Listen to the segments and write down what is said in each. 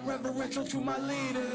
reverential to my leaders.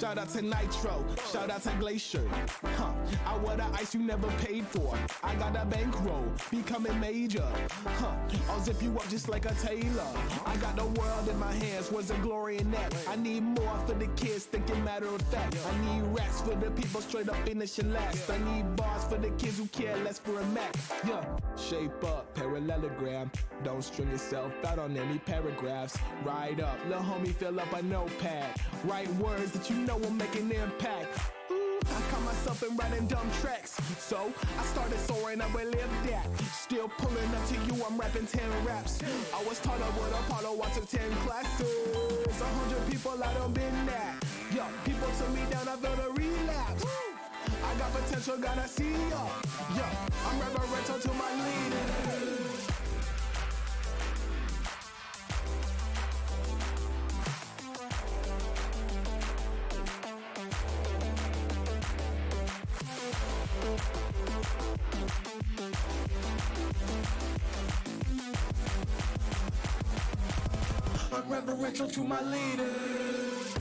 Shout out to Nitro, shout out to Glacier. I wear the ice you never paid for. I got a bankroll, becoming major. I'll zip you up just like a tailor. I got the world in my hands, where's the glory in that? I need more for the kids thinking matter of fact. I need raps for the people straight up finishing last. I need bars for the kids who care less for a Mac. Shape up, parallelogram. Don't string yourself out on any paragraphs. Ride up, lil' homie fill up a notepad. Write words that you know will make an impact. I caught myself in writing dumb tracks, so I started soaring, I relived that. Still pulling up to you, I'm rapping 10 raps. I was taught up with Apollo, watching 10 classes. 100 people, I done been that. People took me down, I felt a relapse. I got potential, gotta see ya. I'm reverential to my leaders. I'm reverential to my leaders.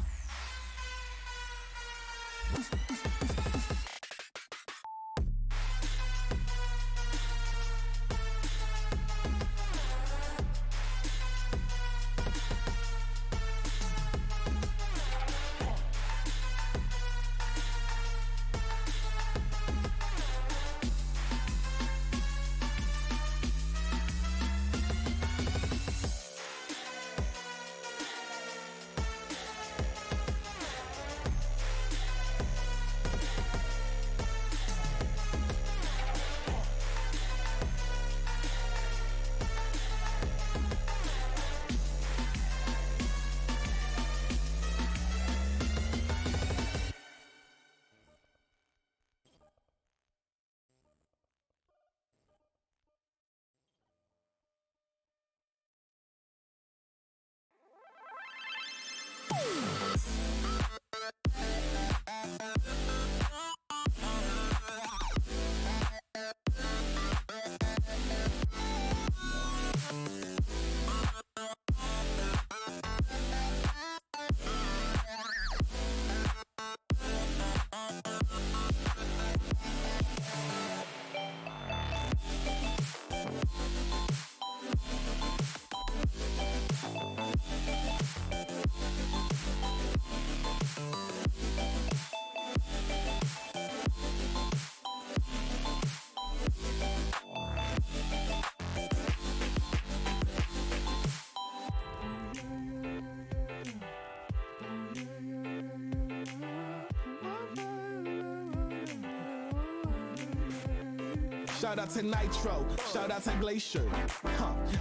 Shout out to Nitro, shout out to Glacier.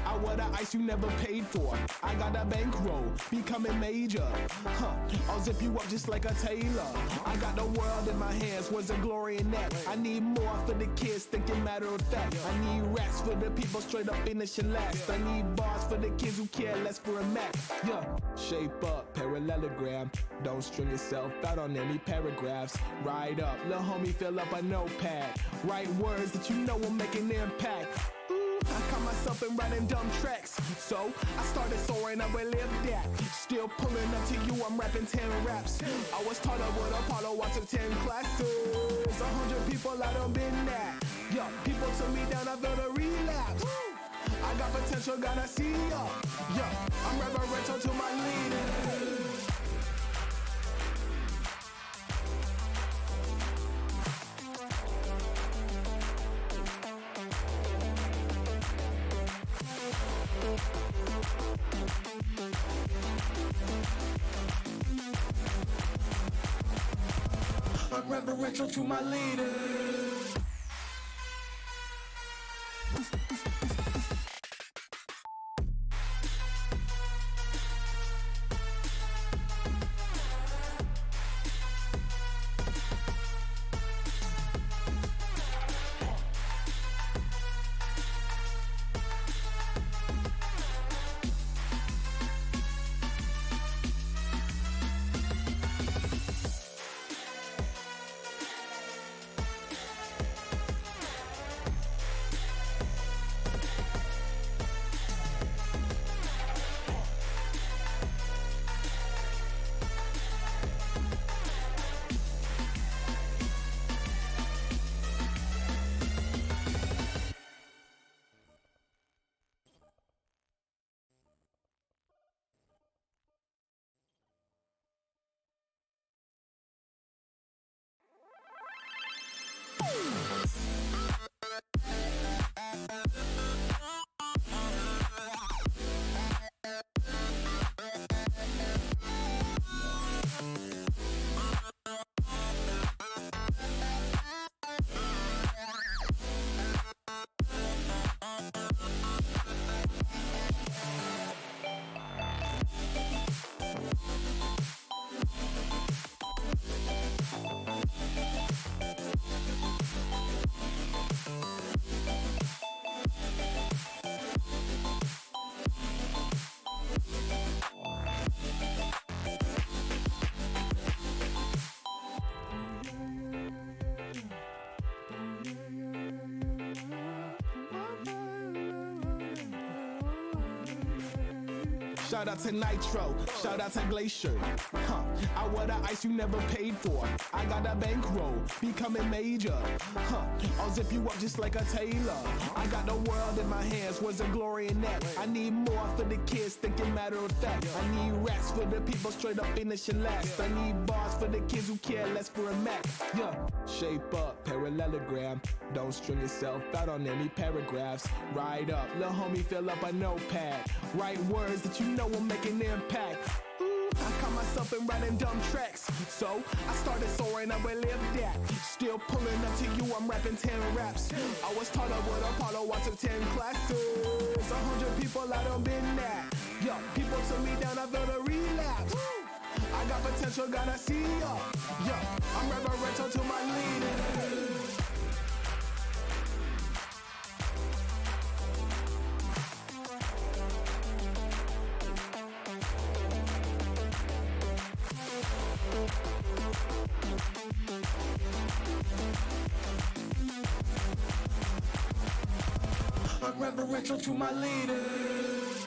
I wear the ice you never paid for. I got a bankroll, becoming major. I'll zip you up just like a tailor. I got the world in my hands, was a glory in that. I need more for the kids thinking matter of fact. I need raps for the people straight up finishing last. I need bars for the kids who care less for a Mac. Yeah, shape up, parallelogram. Don't string yourself out on any paragraphs. Ride up, lil' homie, fill up a notepad. Write words that you know will make an impact. I caught myself in writing dumb tracks, so I started soaring, I will live that. Still pulling up to you, I'm rapping 10 raps. I was taught up with Apollo, I took 10 classes. 100 people, I done been that. Yo, people took me down, I felt a relapse. I got potential, gotta see ya. Yo, I'm reverential to my leaders. I'm reverential to my leaders. Shout out to Nitro, shout out to Glacier. I wear the ice you never paid for. I got a bankroll, becoming major. I'll zip you up just like a tailor. I got the world in my hands, was a glory in that. I need more for the kids thinking matter of fact. I need raps for the people straight up finishing last. I need bars for the kids who care less for a Mac. Yeah, shape up, parallelogram. Don't string yourself out on any paragraphs. Ride up, lil' homie, fill up a notepad. Write words that you know will make an impact. I caught myself in writing dumb tracks, so I started soaring, I will live that. Still pulling up to you, I'm rapping 10 raps. I was taught up with Apollo, I took 10 classes. 100 people, I done been that. Yo, people took me down, I felt a relapse. I got potential, gotta see ya. Yo, I'm reverential to my leaders. I'm reverential to my leaders.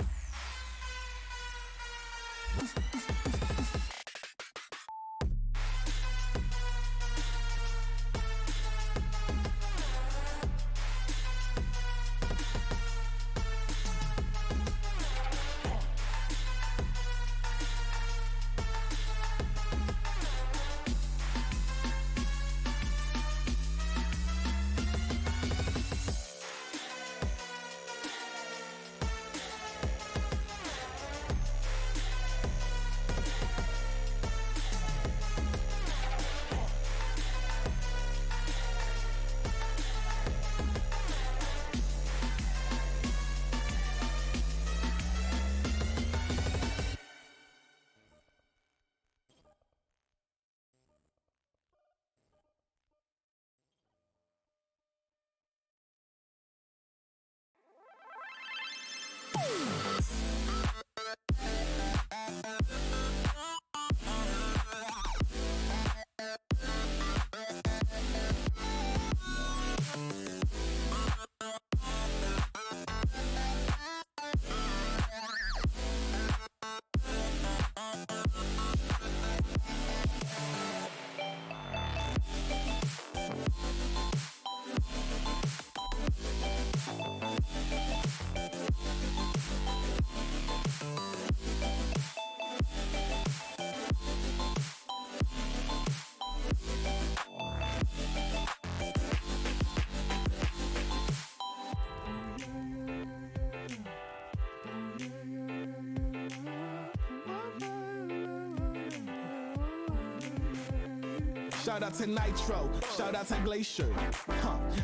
Shout out to Nitro, shout out to Glacier.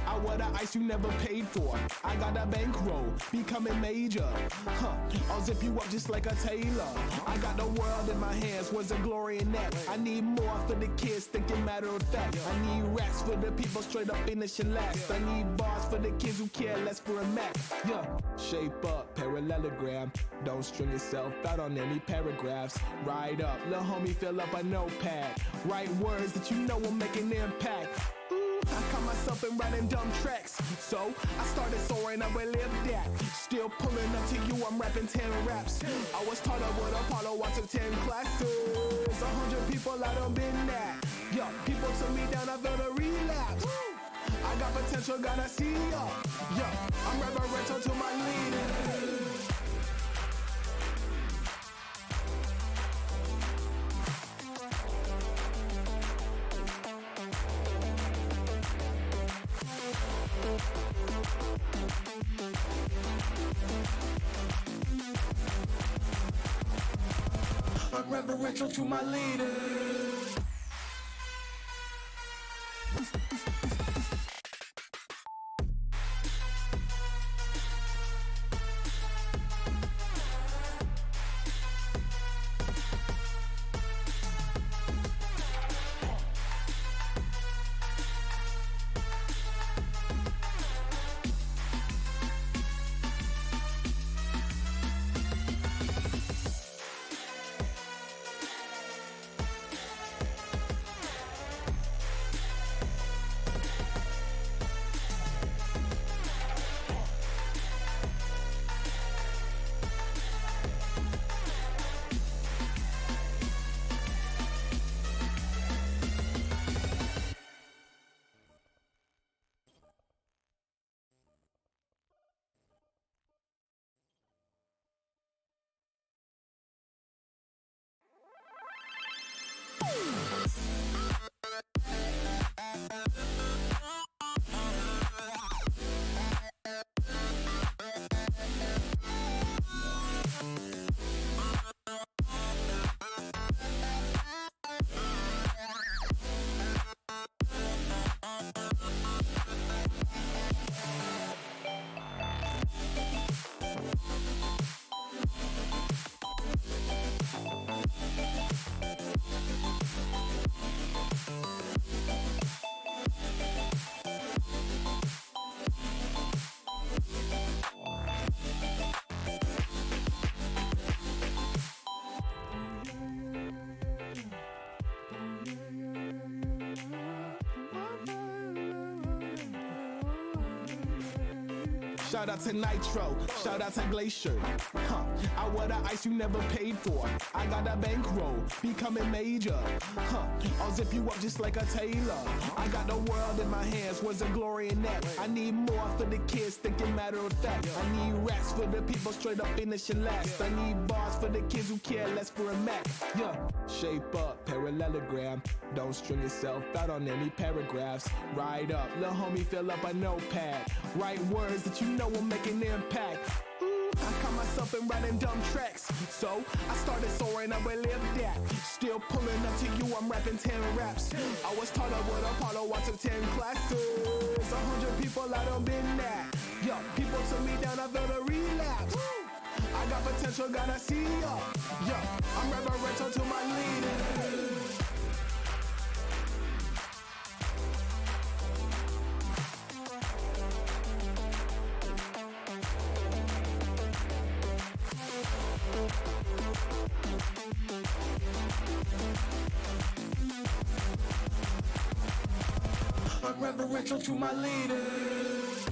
I wear the ice you never paid for. I got a bankroll, becoming major. I'll zip you up just like a tailor. I got the world in my hands, was a glory in that. I need more for the kids, thinking matter of fact. I need raps for the people straight up finishing last. I need bars for the kids who care less for a Mac. Yeah, shape up, parallelogram. Don't string yourself out on any paragraphs. Ride up, lil' homie, fill up a notepad. Write words that you know will make an impact. I caught myself in writing dumb tracks, so I started soaring, I relived that. Still pulling up to you, I'm rapping 10 raps. I was taught up with Apollo, I took 10 classes. 100 people, I done been that. Yeah, people took me down, I felt a relapse. I got potential, gotta see ya. Yeah, I'm reverential to my leaders. I'm reverential to my leaders. Shout out to Nitro, shout out to Glacier. I wear the ice you never paid for. I got a bankroll, becoming major. I'll zip you up just like a tailor. I got the world in my hands, was a glory in that. I need more for the kids, thinking matter of fact. I need raps for the people straight up finishing last. I need bars for the kids who care less for a Mac. Yeah, shape up, parallelogram. Don't string yourself out on any paragraphs. Ride up, lil' homie, fill up a notepad. Write words that you know will make an impact. I caught myself in writing dumb tracks, so I started soaring, I relived that. Still pulling up to you, I'm rapping 10 raps. I was taught up with Apollo, I took 10 classes. 100 people, I done been that. Yeah, people took me down, I felt a relapse. I got potential, gotta see ya. Yeah, I'm reverential to my leaders. I'm reverential to my leaders.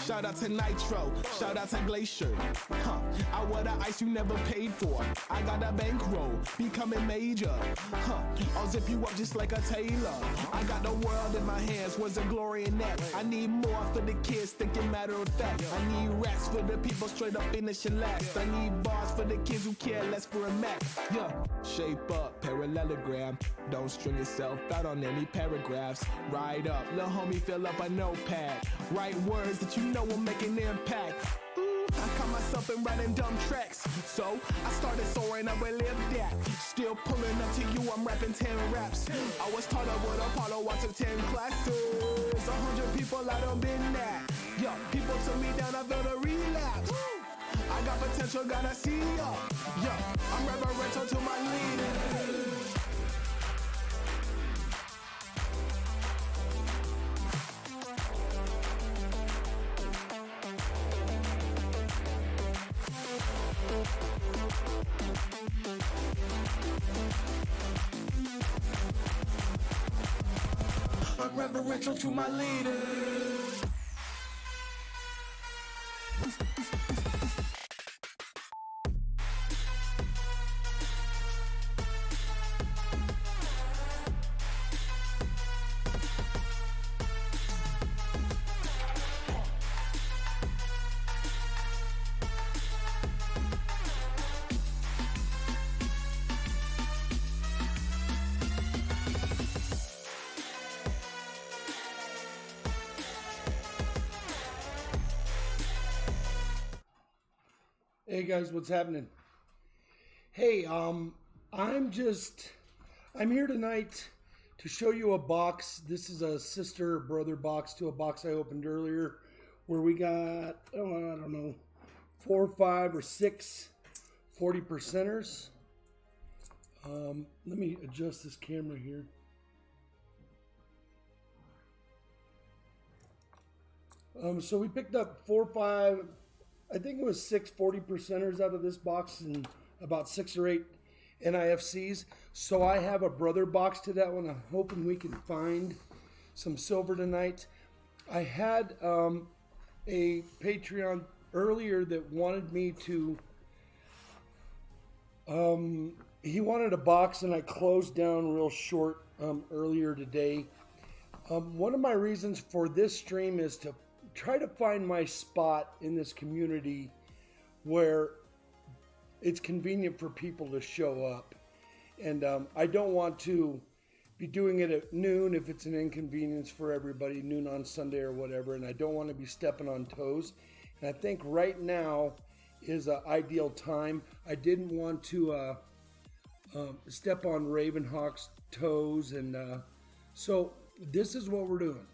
Shout out to Nitro, shout out to Glacier. I wear the ice you never paid for. I got a bankroll, becoming major. I'll zip you up just like a tailor. I got the world in my hands, where's the glory in that? I need more for the kids thinking matter of fact. I need raps for the people straight up in the shellac. I need bars for the kids who care less for a Mac. Yeah, shape up, parallelogram. Don't string yourself out on any paragraphs. Ride up, little homie, fill up a notepad. Write words that you know will make an impact. I caught myself in writing dumb tracks, so I started soaring, I relived that. Still pulling up to you, I'm rapping 10 raps. I was taught up with Apollo, I took 10 classes. 100 people, I done been that. Yeah, people took me down, I felt a relapse. I got potential, gotta see ya. Yeah, I'm reverential to my leader. I'm reverential to my leader. Hey guys, what's happening? Hey, I'm here tonight to show you a box. This is a sister brother box to a box I opened earlier where we got, I don't know, 4, 5, or 6 40%ers. Let me adjust this camera here. So we picked up 4, 5, I think it was 6 40%ers out of this box and about 6 or 8 NIFCs. So I have a brother box to that one. I'm hoping we can find some silver tonight. I had a Patreon earlier that wanted me to, he wanted a box and I closed down real short earlier today. One of my reasons for this stream is to try to find my spot in this community where it's convenient for people to show up. And I don't want to be doing it at noon if it's an inconvenience for everybody, noon on Sunday or whatever, and I don't want to be stepping on toes. And I think right now is an ideal time. I didn't want to step on Ravenhawk's toes, and so this is what we're doing.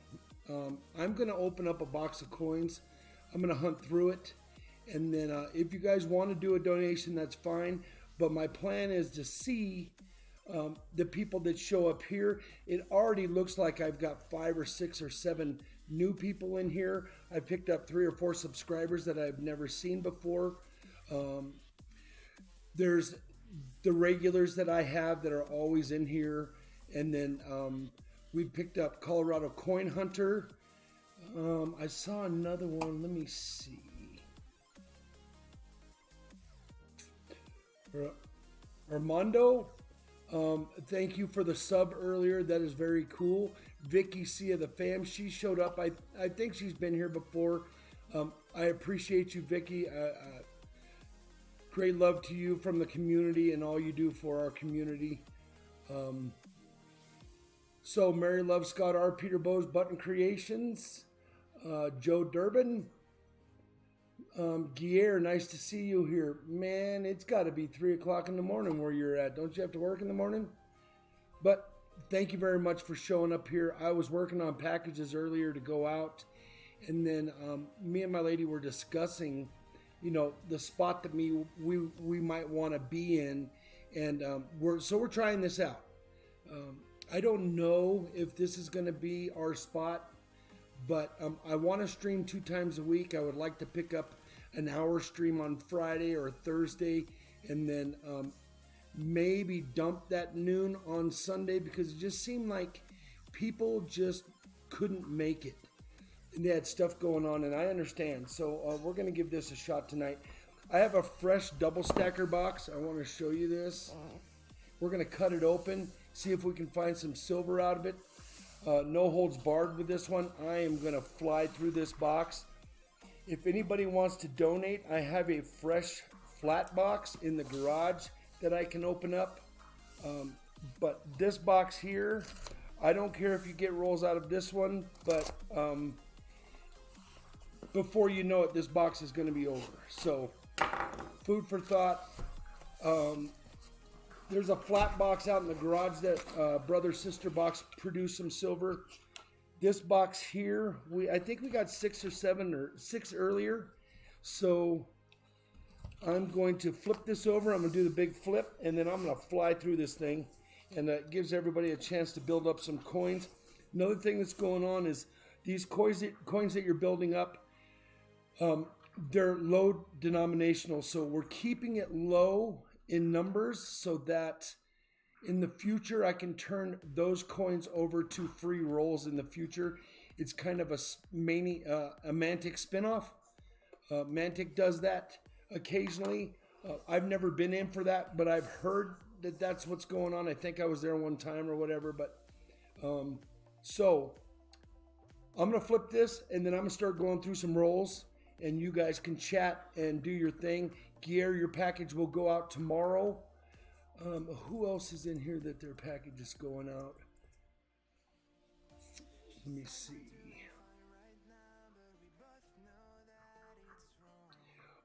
I'm going to open up a box of coins. I'm going to hunt through it. And then if you guys want to do a donation, that's fine. But my plan is to see the people that show up here. It already looks like I've got 5 or 6 or 7 new people in here. I picked up 3 or 4 subscribers that I've never seen before. There's the regulars that I have that are always in here. And then we picked up Colorado Coin Hunter. I saw another one. Let me see. Armando, thank you for the sub earlier. That is very cool. Vicky Cia the fam, she showed up. I think she's been here before. I appreciate you, Vicky. Great love to you from the community and all you do for our community. So Mary Love Scott R. Peter Bowes Button Creations, Joe Durbin, Guier, nice to see you here. Man, it's got to be 3 o'clock in the morning where you're at. Don't you have to work in the morning? But thank you very much for showing up here. I was working on packages earlier to go out, and then me and my lady were discussing, you know, the spot that we might want to be in, and we're trying this out. I don't know if this is going to be our spot, but I want to stream 2 times a week. I would like to pick up an hour stream on Friday or Thursday, and then maybe dump that noon on Sunday, because it just seemed like people just couldn't make it. and they had stuff going on, and I understand. So we're going to give this a shot tonight. I have a fresh double stacker box. I want to show you this. We're going to cut it open, see if we can find some silver out of it. No holds barred with this one. I am going to fly through this box. If anybody wants to donate, I have a fresh flat box in the garage that I can open up. But this box here, I don't care if you get rolls out of this one, but before you know it, this box is going to be over. So, food for thought. There's a flat box out in the garage that brother sister box produced some silver. This box here, I think we got 6 or 7 or 6 earlier. So I'm going to flip this over. I'm going to do the big flip, and then I'm going to fly through this thing. And that gives everybody a chance to build up some coins. Another thing that's going on is these coins that you're building up, they're low denominational. So we're keeping it low in numbers so that in the future I can turn those coins over to free rolls in the future. It's kind of a Mantic spinoff. Mantic does that occasionally. I've never been in for that, but I've heard that that's what's going on. I think I was there one time or whatever, but so I'm gonna flip this, and then I'm gonna start going through some rolls, and you guys can chat and do your thing. Gary, your package will go out tomorrow. Who else is in here that their package is going out? Let me see.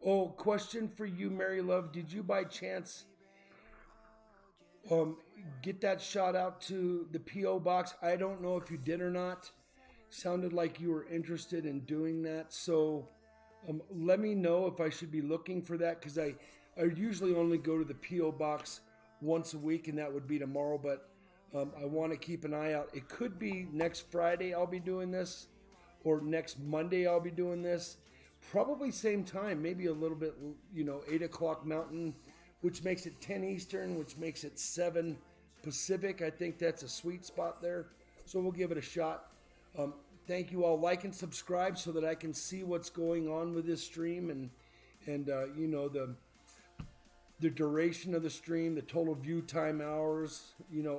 Oh, question for you, Mary Love. Did you by chance get that shot out to the P.O. box? I don't know if you did or not. Sounded like you were interested in doing that. So let me know if I should be looking for that, because I usually only go to the P.O. box once a week, and that would be tomorrow. But I want to keep an eye out. It could be next Friday I'll be doing this, or next Monday I'll be doing this. Probably same time, maybe a little bit, 8 o'clock Mountain, which makes it 10 Eastern, which makes it 7 Pacific. I think that's a sweet spot there. So we'll give it a shot. Thank you all. Like and subscribe so that I can see what's going on with this stream and the duration of the stream, the total view time hours,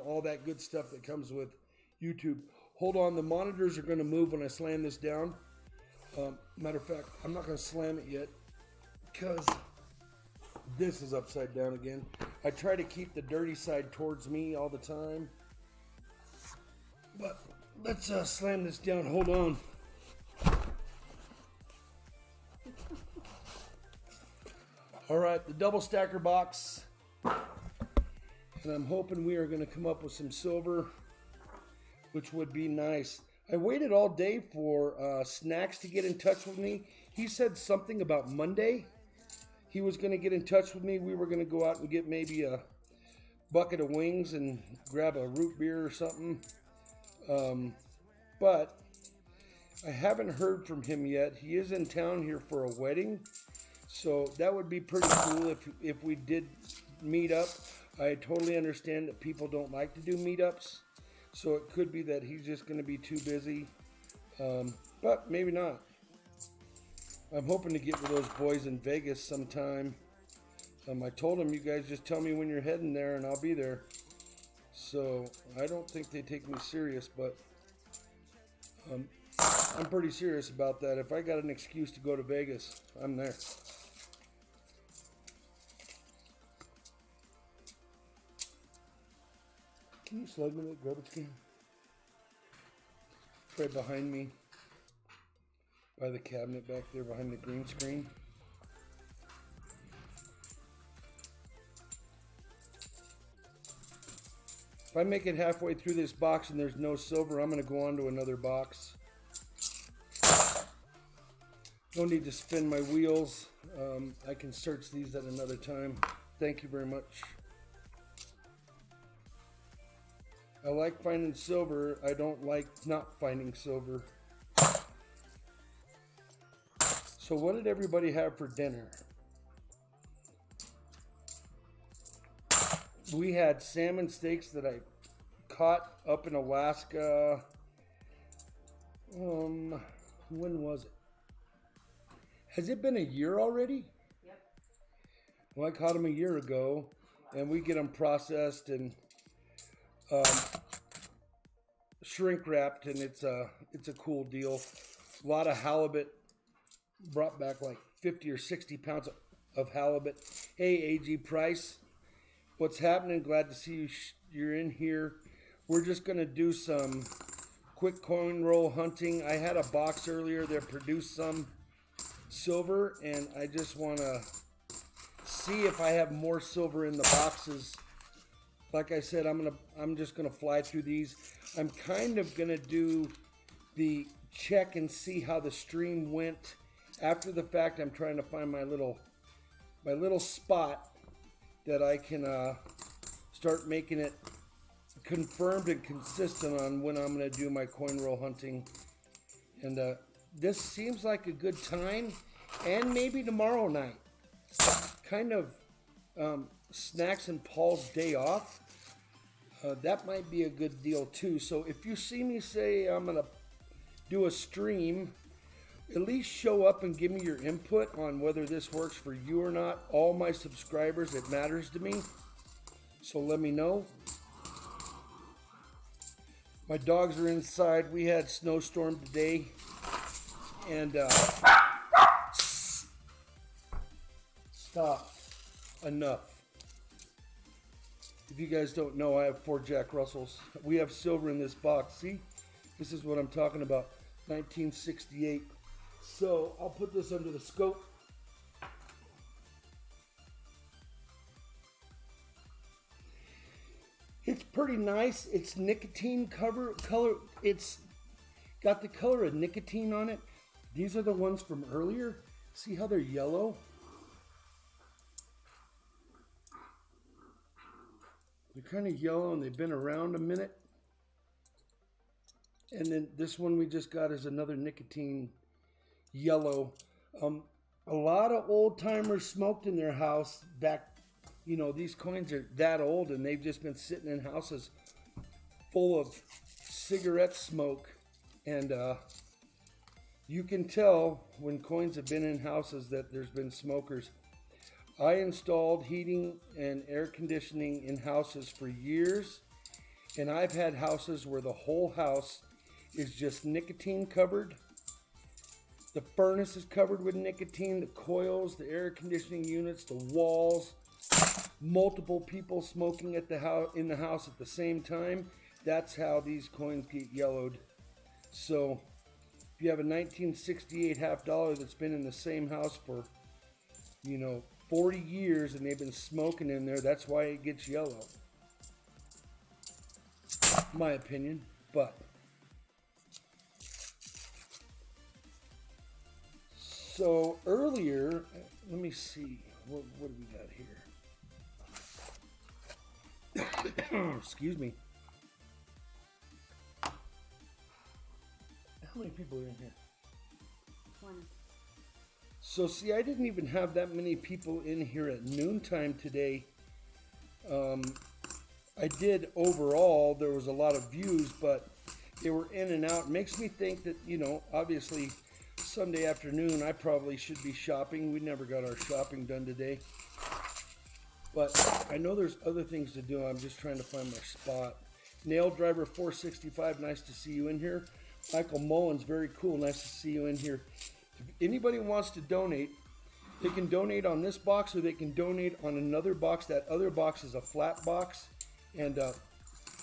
all that good stuff that comes with YouTube. Hold on, the monitors are going to move when I slam this down. Matter of fact, I'm not going to slam it yet because this is upside down again. I try to keep the dirty side towards me all the time. But let's slam this down. Hold on. All right, the double stacker box. And I'm hoping we are going to come up with some silver, which would be nice. I waited all day for Snacks to get in touch with me. He said something about Monday. He was going to get in touch with me. We were going to go out and get maybe a bucket of wings and grab a root beer or something. But I haven't heard from him yet. He is in town here for a wedding. So that would be pretty cool if we did meet up. I totally understand that people don't like to do meetups. So it could be that he's just going to be too busy. But maybe not. I'm hoping to get with those boys in Vegas sometime. I told them, you guys just tell me when you're heading there and I'll be there. So I don't think they take me serious, but I'm pretty serious about that. If I got an excuse to go to Vegas, I'm there. Can you slug me that garbage can? It's right behind me. By the cabinet back there behind the green screen. If I make it halfway through this box and there's no silver, I'm going to go on to another box. No need to spin my wheels. I can search these at another time. Thank you very much. I like finding silver. I don't like not finding silver. So what did everybody have for dinner? We had salmon steaks that I caught up in Alaska. when was it? Has it been a year already? Yep. Well, I caught them a year ago, and we get them processed and shrink wrapped, and it's a cool deal. A lot of halibut, brought back like 50 or 60 pounds of halibut. Hey, AG Price, what's happening? Glad to see you. You're in here. We're just gonna do some quick coin roll hunting. I had a box earlier that produced some silver, and I just want to see if I have more silver in the boxes. Like I said, I'm just gonna fly through these. I'm kind of gonna do the check and see how the stream went after the fact. I'm trying to find my little spot that I can start making it confirmed and consistent on when I'm gonna do my coin roll hunting. And this seems like a good time, and maybe tomorrow night. Kind of Snacks and Paul's day off. That might be a good deal too. So if you see me say I'm gonna do a stream, at least show up and give me your input on whether this works for you or not. All my subscribers, it matters to me. So let me know. My dogs are inside. We had snowstorm today, and stop. Enough. If you guys don't know, I have 4 Jack Russells. We have silver in this box. See? This is what I'm talking about. 1968. So I'll put this under the scope. It's pretty nice. It's nicotine color. It's got the color of nicotine on it. These are the ones from earlier. See how they're yellow? They're kind of yellow and they've been around a minute. And then this one we just got is another nicotine yellow. A lot of old timers smoked in their house back. You know, these coins are that old and they've just been sitting in houses full of cigarette smoke. And you can tell when coins have been in houses that there's been smokers. I installed heating and air conditioning in houses for years, and I've had houses where the whole house is just nicotine covered. The furnace is covered with nicotine, the coils, the air conditioning units, the walls, multiple people smoking at in the house at the same time. That's how these coins get yellowed. So if you have a 1968 half dollar that's been in the same house for, 40 years and they've been smoking in there, that's why it gets yellow. My opinion, but so earlier, let me see, what do we got here? Excuse me. How many people are in here? 20. So see, I didn't even have that many people in here at noontime today. I did overall, there was a lot of views, but they were in and out. It makes me think that, obviously Sunday afternoon, I probably should be shopping. We never got our shopping done today. But I know there's other things to do. I'm just trying to find my spot. Nail Driver 465, nice to see you in here. Michael Mullins, very cool, nice to see you in here. If anybody wants to donate, they can donate on this box or they can donate on another box. That other box is a flat box, and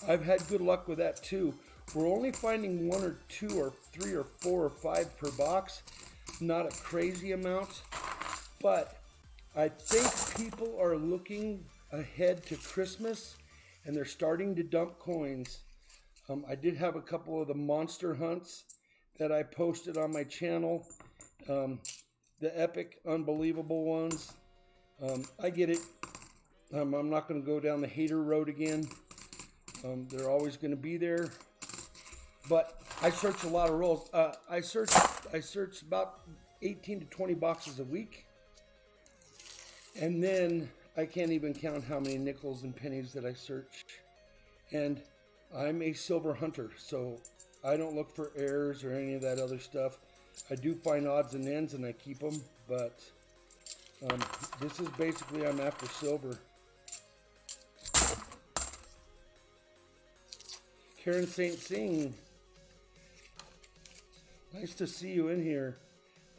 I've had good luck with that too. We're only finding 1 or 2 or 3 or 4 or 5 per box, not a crazy amount, but I think people are looking ahead to Christmas and they're starting to dump coins. I did have a couple of the monster hunts that I posted on my channel. The epic, unbelievable ones. I get it. I'm not going to go down the hater road again. They're always going to be there. But I search a lot of rolls. I search about 18 to 20 boxes a week. And then I can't even count how many nickels and pennies that I search. And I'm a silver hunter, so I don't look for errors or any of that other stuff. I do find odds and ends and I keep them, but this is basically, I'm after silver. Karen St. Singh, nice to see you in here.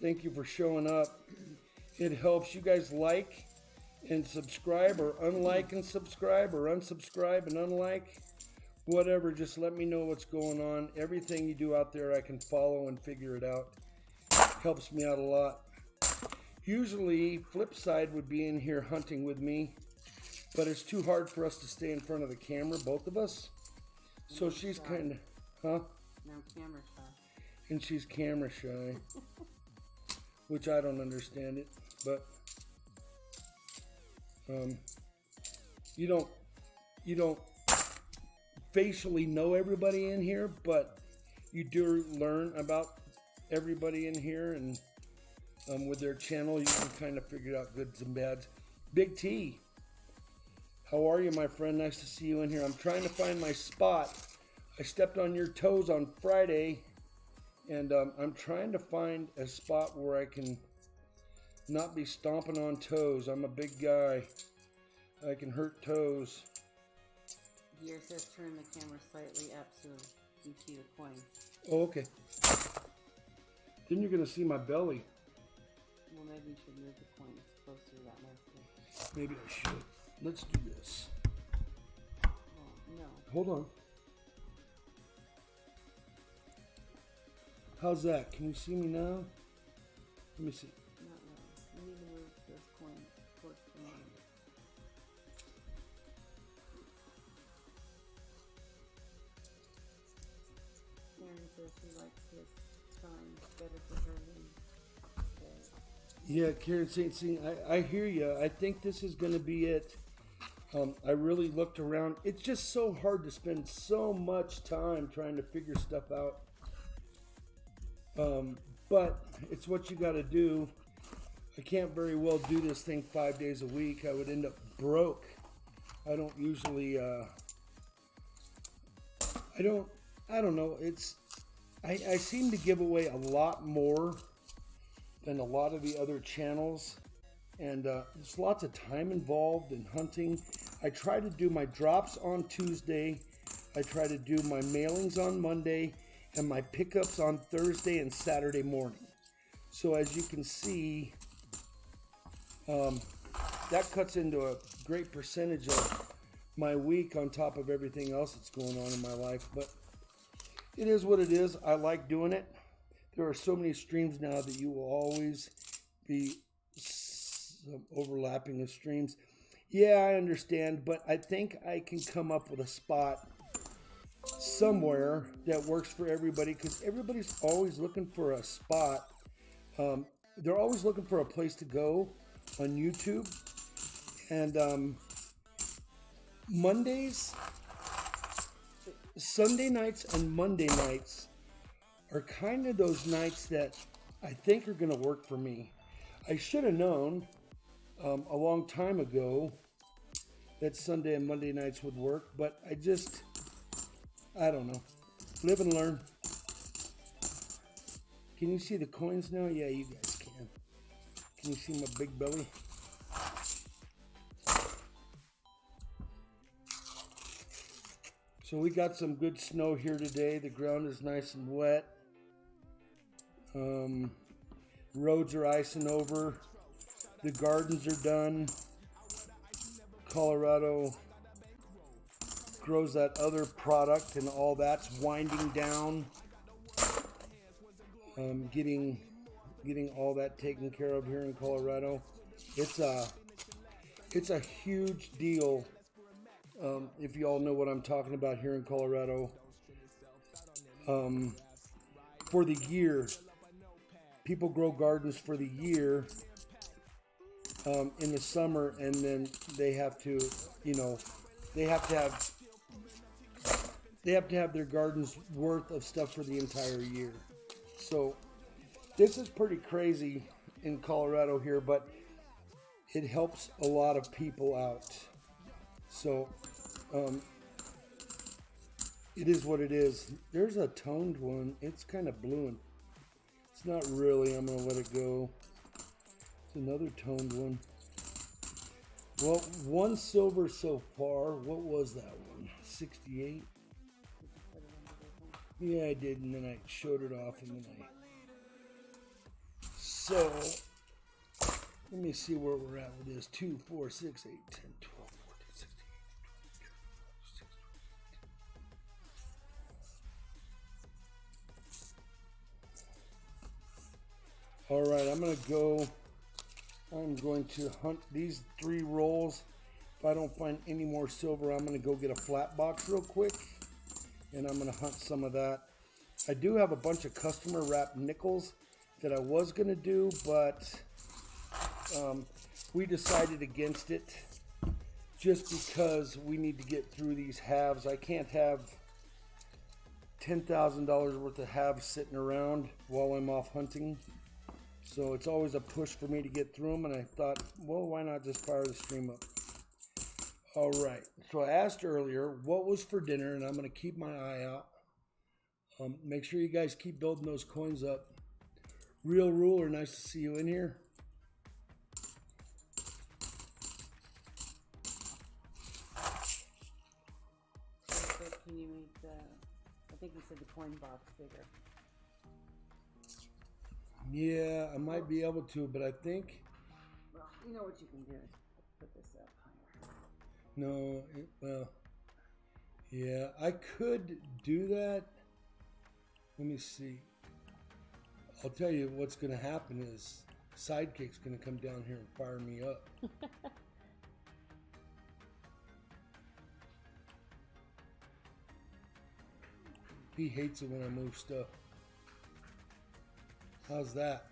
Thank you for showing up. It helps you guys like and subscribe, or unlike and subscribe, or unsubscribe and unlike. Whatever, just let me know what's going on. Everything you do out there I can follow and figure it out. Helps me out a lot. Usually Flipside would be in here hunting with me, but it's too hard for us to stay in front of the camera, both of us. So she's kind of, huh? No, camera shy. And she's camera shy, which I don't understand it, but you don't facially know everybody in here, but you do learn about everybody in here, and with their channel you can kind of figure out goods and bads. Big T, how are you, my friend? Nice to see you in here. I'm trying to find my spot. I stepped on your toes on Friday, and I'm trying to find a spot where I can not be stomping on toes. I'm a big guy. I can hurt toes. Gear says turn the camera slightly up so you see the coins. Oh, okay. Then you're going to see my belly. Well, maybe you should move the coins closer to that microphone. Maybe I should. Let's do this. Well, no. Hold on. How's that? Can you see me now? Let me see. Not really. You need to move those coins towards the line. Karen says she likes his time better for her than today. Yeah, Karen St. Sing, I hear you. I think this is going to be it. I really looked around. It's just so hard to spend so much time trying to figure stuff out. But it's what you got to do. I can't very well do this thing 5 days a week. I would end up broke. I don't usually, I don't know. I seem to give away a lot more than a lot of the other channels. And there's lots of time involved in hunting. I try to do my drops on Tuesday. I try to do my mailings on Monday and my pickups on Thursday and Saturday morning. So as you can see, that cuts into a great percentage of my week on top of everything else that's going on in my life. But it is what it is. I like doing it. There are so many streams now that you will always be some overlapping of streams. Yeah, I understand, but I think I can come up with a spot somewhere that works for everybody, because everybody's always looking for a spot. They're always looking for a place to go on YouTube. And Sunday nights and Monday nights are kind of those nights that I think are going to work for me. I should have known a long time ago that Sunday and Monday nights would work, but I don't know. Live and learn. Can you see the coins now? Yeah, you guys can. Can you see my big belly? So we got some good snow here today. The ground is nice and wet. Roads are icing over. The gardens are done. Colorado grows that other product, and all that's winding down. Getting all that taken care of here in Colorado. It's a huge deal. If you all know what I'm talking about here in Colorado. For the year, people grow gardens for the year in the summer, and then they have to have their gardens worth of stuff for the entire year. So this is pretty crazy in Colorado here, but it helps a lot of people out. So it is what it is. There's a toned one. It's kind of blue and It's not really. I'm gonna let it go. It's another toned one. Well, one silver so far. What was that one? 68? Yeah, I did, and then I showed it off, and then I... So, let me see where we're at with this. 2, 4, 6, 8, 10, 12, 14, 16, 18, 19, 20. All right, I'm going to hunt these 3 rolls. If I don't find any more silver, I'm going to go get a flat box real quick, and I'm going to hunt some of that. I do have a bunch of customer wrapped nickels that I was going to do, but we decided against it just because we need to get through these halves. I can't have $10,000 worth of halves sitting around while I'm off hunting. So it's always a push for me to get through them, and I thought, well, why not just fire the stream up? All right, so I asked earlier what was for dinner, and I'm going to keep my eye out. Make sure you guys keep building those coins up. Real Ruler, nice to see you in here. So can you make the, I think you said the coin box bigger. Yeah, I might be able to, but I think... Well, you know what you can do is put this up higher. No, well, yeah, I could do that. Let me see. I'll tell you what's going to happen is Sidekick's going to come down here and fire me up. He hates it when I move stuff. How's that?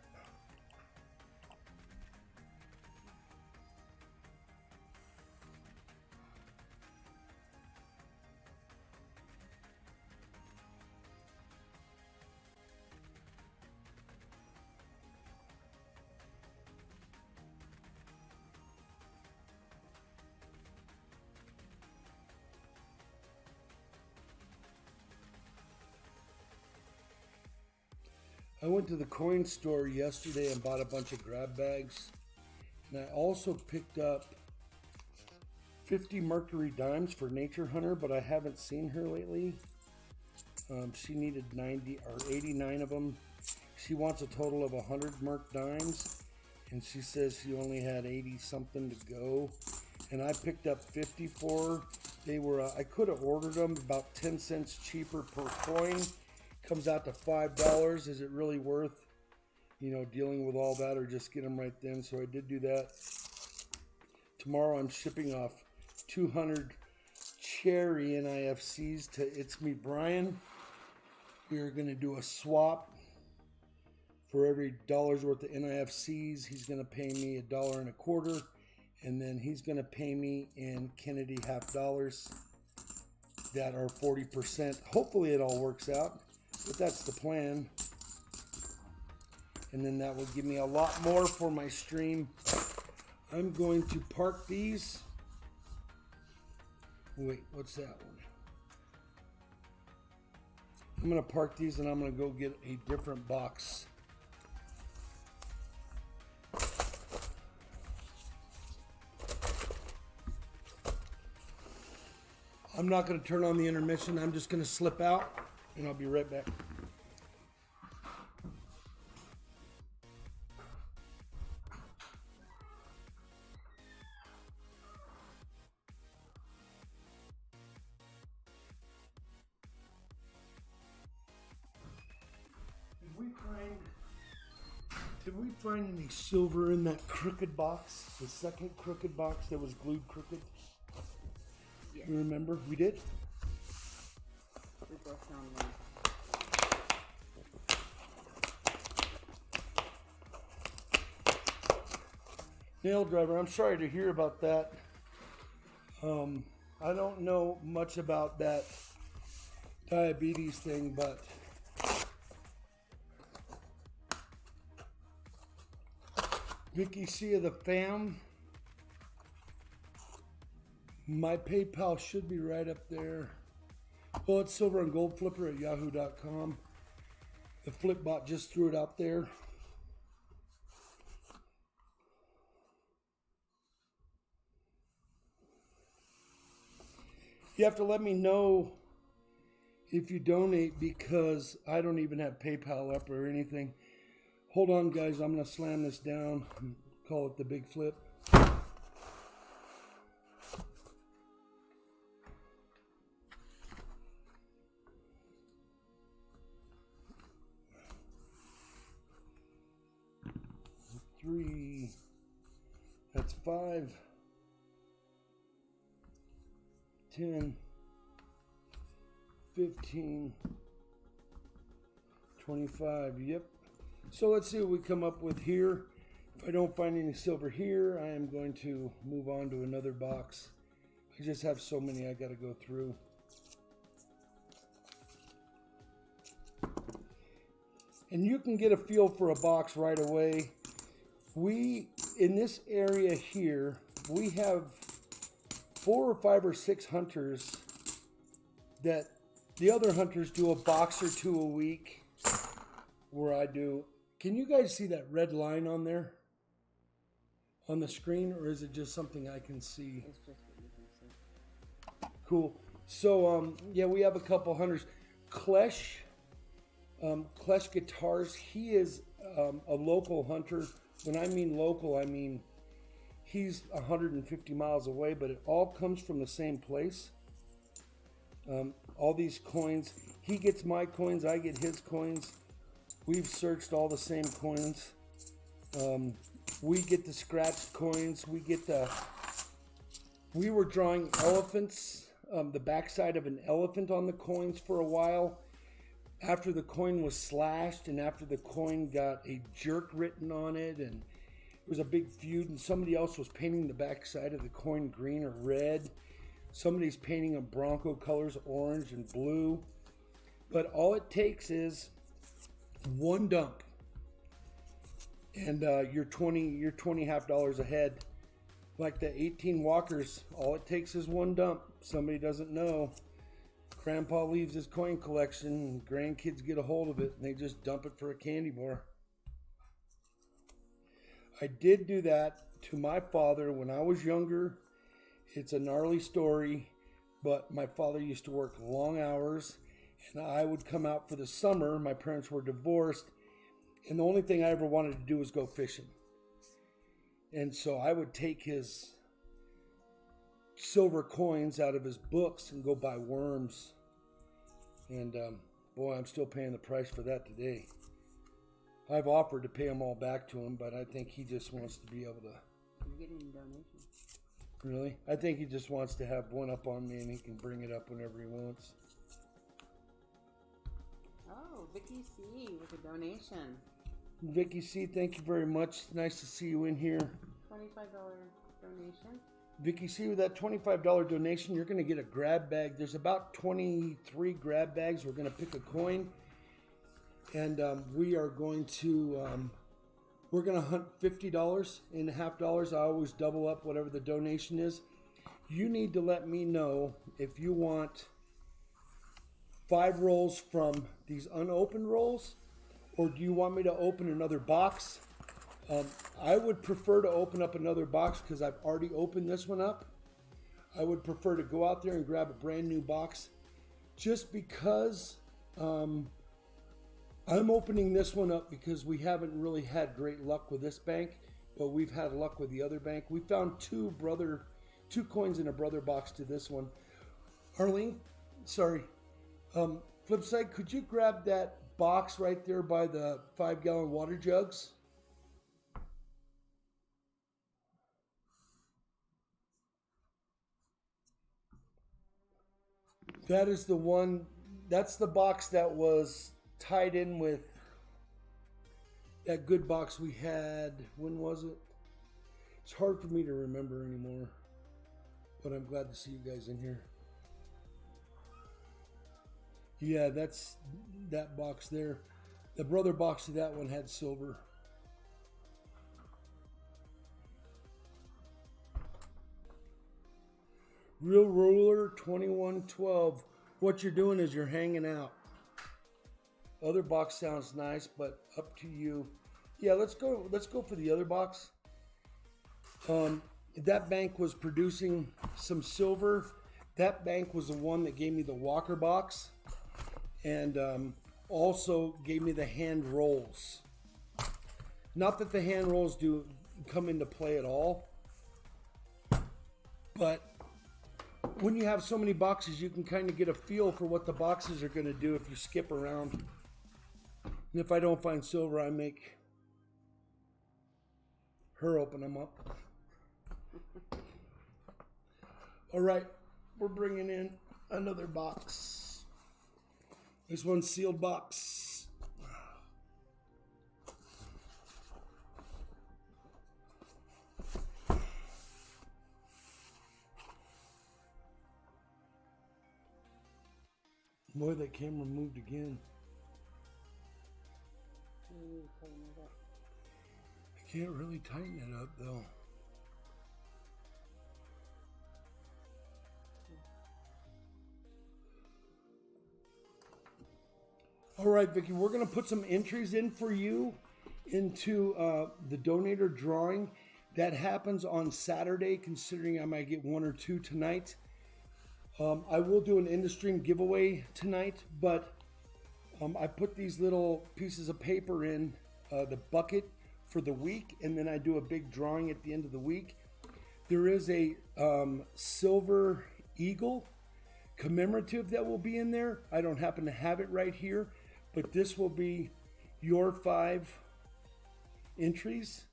I went to the coin store yesterday and bought a bunch of grab bags. And I also picked up 50 Mercury dimes for Nature Hunter, but I haven't seen her lately. She needed 90 or 89 of them. She wants a total of 100 Merc dimes, and she says she only had 80 something to go. And I picked up 50 for her. They were, I could have ordered them about 10 cents cheaper per coin. Comes out to $5. Is it really worth, you know, dealing with all that, or just get them right then? So I did do that. Tomorrow I'm shipping off 200 cherry NIFCs to It's Me Brian. We are going to do a swap. For every $1 worth of NIFCs, he's going to pay me $1.25, and then he's going to pay me in Kennedy half dollars that are 40%. Hopefully it all works out. But that's the plan. And then that will give me a lot more for my stream. I'm going to park these. Wait, what's that one? I'm going to park these and I'm going to go get a different box. I'm not going to turn on the intermission. I'm just going to slip out. And I'll be right back. Did we find any silver in that crooked box? The second crooked box that was glued crooked? Yes. You remember? We did? We both found one. Nail driver, I'm sorry to hear about that. I don't know much about that diabetes thing, but Vicky C of the fam, my PayPal should be right up there. Well, it's silver and gold flipper at yahoo.com. The flip bot just threw it out there. You have to let me know if you donate because I don't even have PayPal up or anything. Hold on, guys. I'm going to slam this down and call it the Big Flip. Three. That's 5. 10, 15, 25, yep. So let's see what we come up with here. If I don't find any silver here, I am going to move on to another box. I just have so many I got to go through. And you can get a feel for a box right away. In this area here, we have 4 or 5 or 6 hunters that the other hunters do a box or 2 a week where I do. Can you guys see that red line on there on the screen, or is it just something I can see? It's just what you can see. Cool. So yeah, we have a couple hunters. Klesh Guitars, he is a local hunter. When I mean local, I mean he's 150 miles away, but it all comes from the same place. All these coins, he gets my coins, I get his coins. We've searched all the same coins. We get the scratched coins. We were drawing elephants, the backside of an elephant on the coins for a while. After the coin was slashed and after the coin got a jerk written on it, and it was a big feud, and somebody else was painting the backside of the coin green or red. Somebody's painting them Bronco colors, orange and blue. But all it takes is one dump, and you're $20 ahead. Like the 18 walkers, all it takes is one dump. Somebody doesn't know. Grandpa leaves his coin collection, and grandkids get a hold of it, and they just dump it for a candy bar. I did do that to my father when I was younger. It's a gnarly story, but my father used to work long hours, and I would come out for the summer. My parents were divorced, and the only thing I ever wanted to do was go fishing. And so I would take his silver coins out of his books and go buy worms. And boy, I'm still paying the price for that today. I've offered to pay them all back to him, but I think he just wants to be able to. You're getting donations. Really? I think he just wants to have one up on me, and he can bring it up whenever he wants. Oh, Vicky C with a donation. Vicky C, thank you very much. Nice to see you in here. $25 donation. Vicky C, with that $25 donation, you're going to get a grab bag. There's about 23 grab bags. We're going to pick a coin, and we are going to hunt $50 and $50. I always double up whatever the donation is. You need to let me know if you want 5 rolls from these unopened rolls, or do you want me to open another box? I would prefer to open up another box because I've already opened this one up. I would prefer to go out there and grab a brand new box just because I'm opening this one up because we haven't really had great luck with this bank, but we've had luck with the other bank. We found two coins in a brother box to this one. Arlene, sorry. Flipside, could you grab that box right there by the 5-gallon water jugs? That is the one, that's the box that was tied in with that good box we had. When was it? It's hard for me to remember anymore, but I'm glad to see you guys in here. Yeah, that's that box there. The brother box to that one had silver. Real Ruler 2112. What you're doing is you're hanging out. Other box sounds nice, but up to you. Yeah, let's go for the other box. That bank was producing some silver. That bank was the one that gave me the Walker box, and also gave me the hand rolls. Not that the hand rolls do come into play at all, but when you have so many boxes, you can kind of get a feel for what the boxes are going to do if you skip around. And if I don't find silver, I make her open them up. All right, we're bringing in another box. This one's sealed box. Boy, that camera moved again. I can't really tighten it up though. All right, Vicky, we're going to put some entries in for you into the donator drawing. That happens on Saturday, considering I might get one or two tonight. I will do an end-of-stream giveaway tonight, but I put these little pieces of paper in the bucket for the week, and then I do a big drawing at the end of the week. There is a silver eagle commemorative that will be in there. I don't happen to have it right here, but this will be your 5 entries.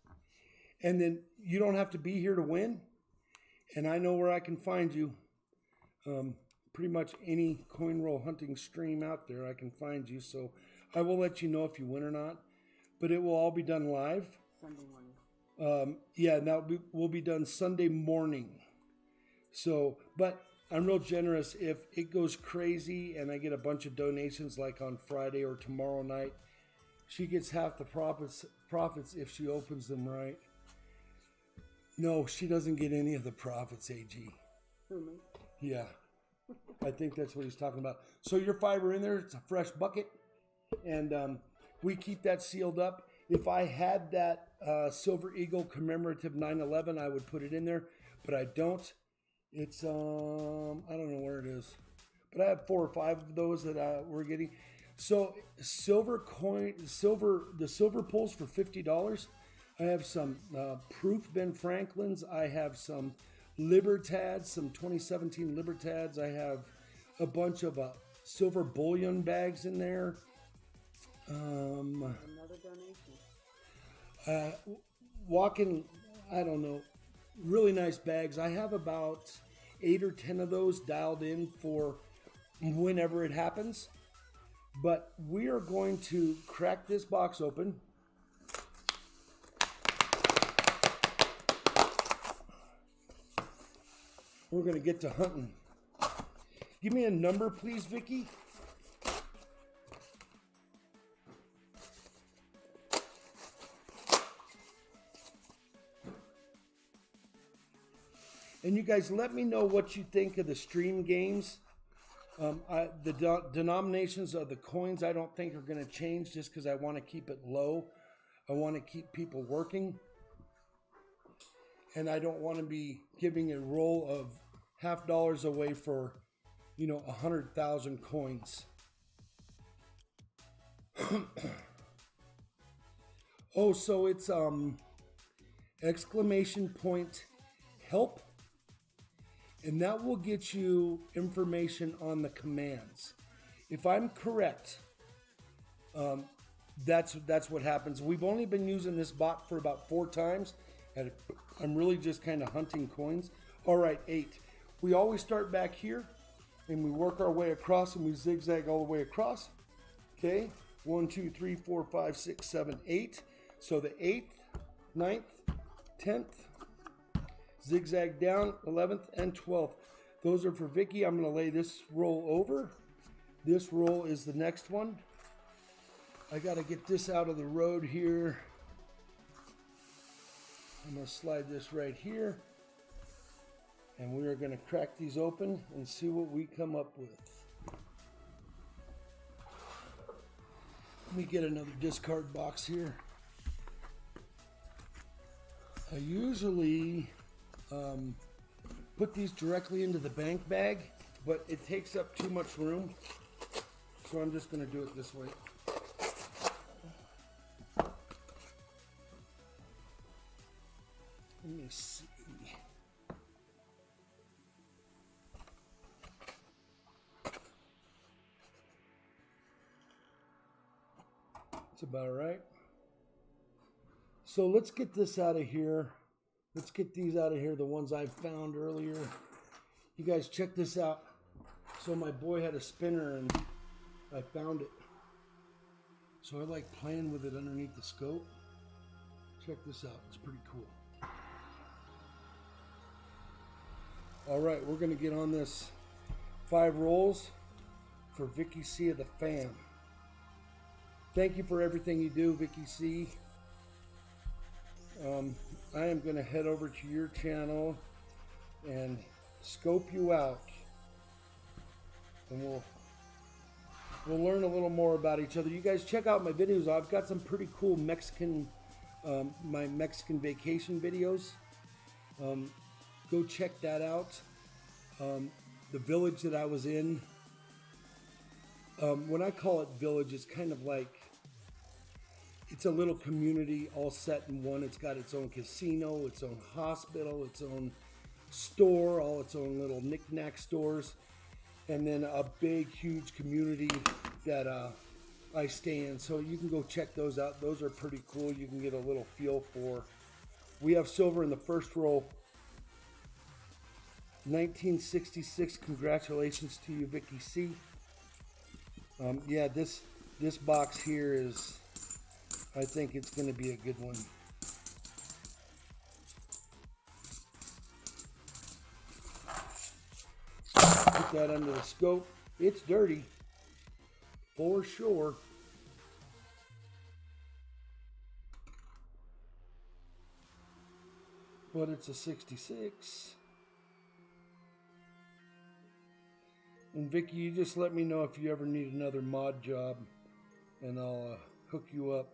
And then you don't have to be here to win. And I know where I can find you. Pretty much any coin roll hunting stream out there, I can find you. So I will let you know if you win or not. But it will all be done live. Sunday morning. Yeah, now will be done Sunday morning. So, but I'm real generous. If it goes crazy and I get a bunch of donations like on Friday or tomorrow night, she gets half the profits if she opens them right. No, she doesn't get any of the profits, AG. Who, me? Yeah, I think that's what he's talking about. So your 5 are in there. It's a fresh bucket, and we keep that sealed up. If I had that Silver Eagle commemorative 9/11, I would put it in there, but I don't. It's I don't know where it is, but I have 4 or 5 of those that we're getting. So the silver pulls for $50. I have some proof Ben Franklin's. I have some Libertads, some 2017 Libertads. I have a bunch of silver bullion bags in there. Another donation. Walking, I don't know, really nice bags. I have about 8 or 10 of those dialed in for whenever it happens. But we are going to crack this box open. We're going to get to hunting. Give me a number, please, Vicky. And you guys let me know what you think of the stream games. The denominations of the coins I don't think are going to change just because I want to keep it low. I want to keep people working. And I don't want to be giving a roll of $50 away for, 100,000 coins. Oh, so it's exclamation point help. And that will get you information on the commands. If I'm correct, that's what happens. We've only been using this bot for about 4 times. And I'm really just kind of hunting coins. All right, 8. We always start back here, and we work our way across, and we zigzag all the way across. Okay, 1, 2, 3, 4, 5, 6, 7, 8. So the 8th, 9th, 10th, zigzag down, 11th and 12th. Those are for Vicky. I'm going to lay this roll over. This roll is the next one. I got to get this out of the road here. I'm going to slide this right here. And we are going to crack these open and see what we come up with. me get another discard box here. I usually put these directly into the bank bag, but it takes up too much room, so I'm just going to do it this way. Let me see. That's about right. So let's get this out of here. Let's get these out of here, the ones I found earlier. You guys check this out. So my boy had a spinner and I found it. So I like playing with it underneath the scope. Check this out, it's pretty cool. All right, we're gonna get on this 5 rolls for Vicky C of the fam. Thank you for everything you do, Vicky C. I am going to head over to your channel and scope you out, and we'll learn a little more about each other. You guys check out my videos. I've got some pretty cool Mexican, my Mexican vacation videos. Go check that out. The village that I was in. When I call it village, it's kind of like, it's a little community all set in one. It's got its own casino, its own hospital, its own store, all its own little knick-knack stores, and then a big, huge community that I stay in. So you can go check those out. Those are pretty cool. You can get a little feel for. We have silver in the first row. 1966. Congratulations to you, Vicky C. Yeah, this box here is, I think it's going to be a good one. Put that under the scope. It's dirty, for sure. But it's a 66. And Vicky, you just let me know if you ever need another mod job, and I'll hook you up.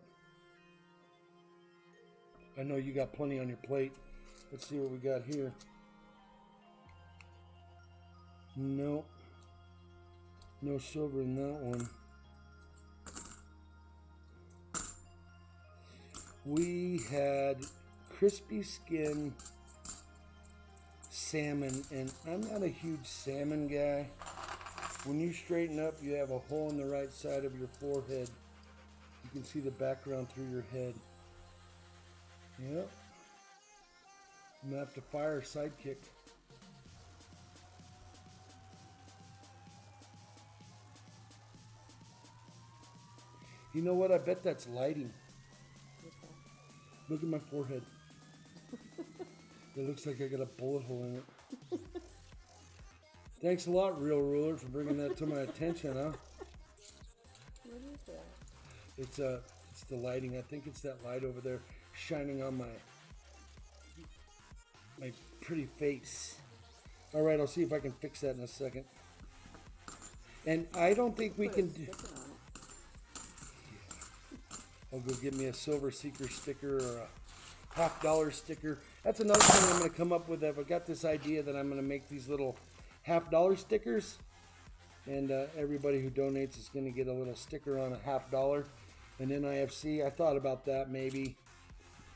I know you got plenty on your plate. Let's see what we got here. Nope. No silver in that one. We had crispy skin salmon, and I'm not a huge salmon guy. When you straighten up, you have a hole in the right side of your forehead. You can see the background through your head. Yep. I'm gonna have to fire a sidekick. You know what? I bet that's lighting. Look at my forehead. It looks like I got a bullet hole in it. Thanks a lot, Real Ruler, for bringing that to my attention, huh? What is that? It's the lighting. I think it's that light over there shining on my pretty face. All right, I'll see if I can fix that in a second. And I don't think we can do. I'll go get me a Silver Seeker sticker or a $50 sticker. That's another thing I'm going to come up with. I've got this idea that I'm going to make these little $50 stickers, and everybody who donates is going to get a little sticker on a $50. And NIFC, I thought about that maybe,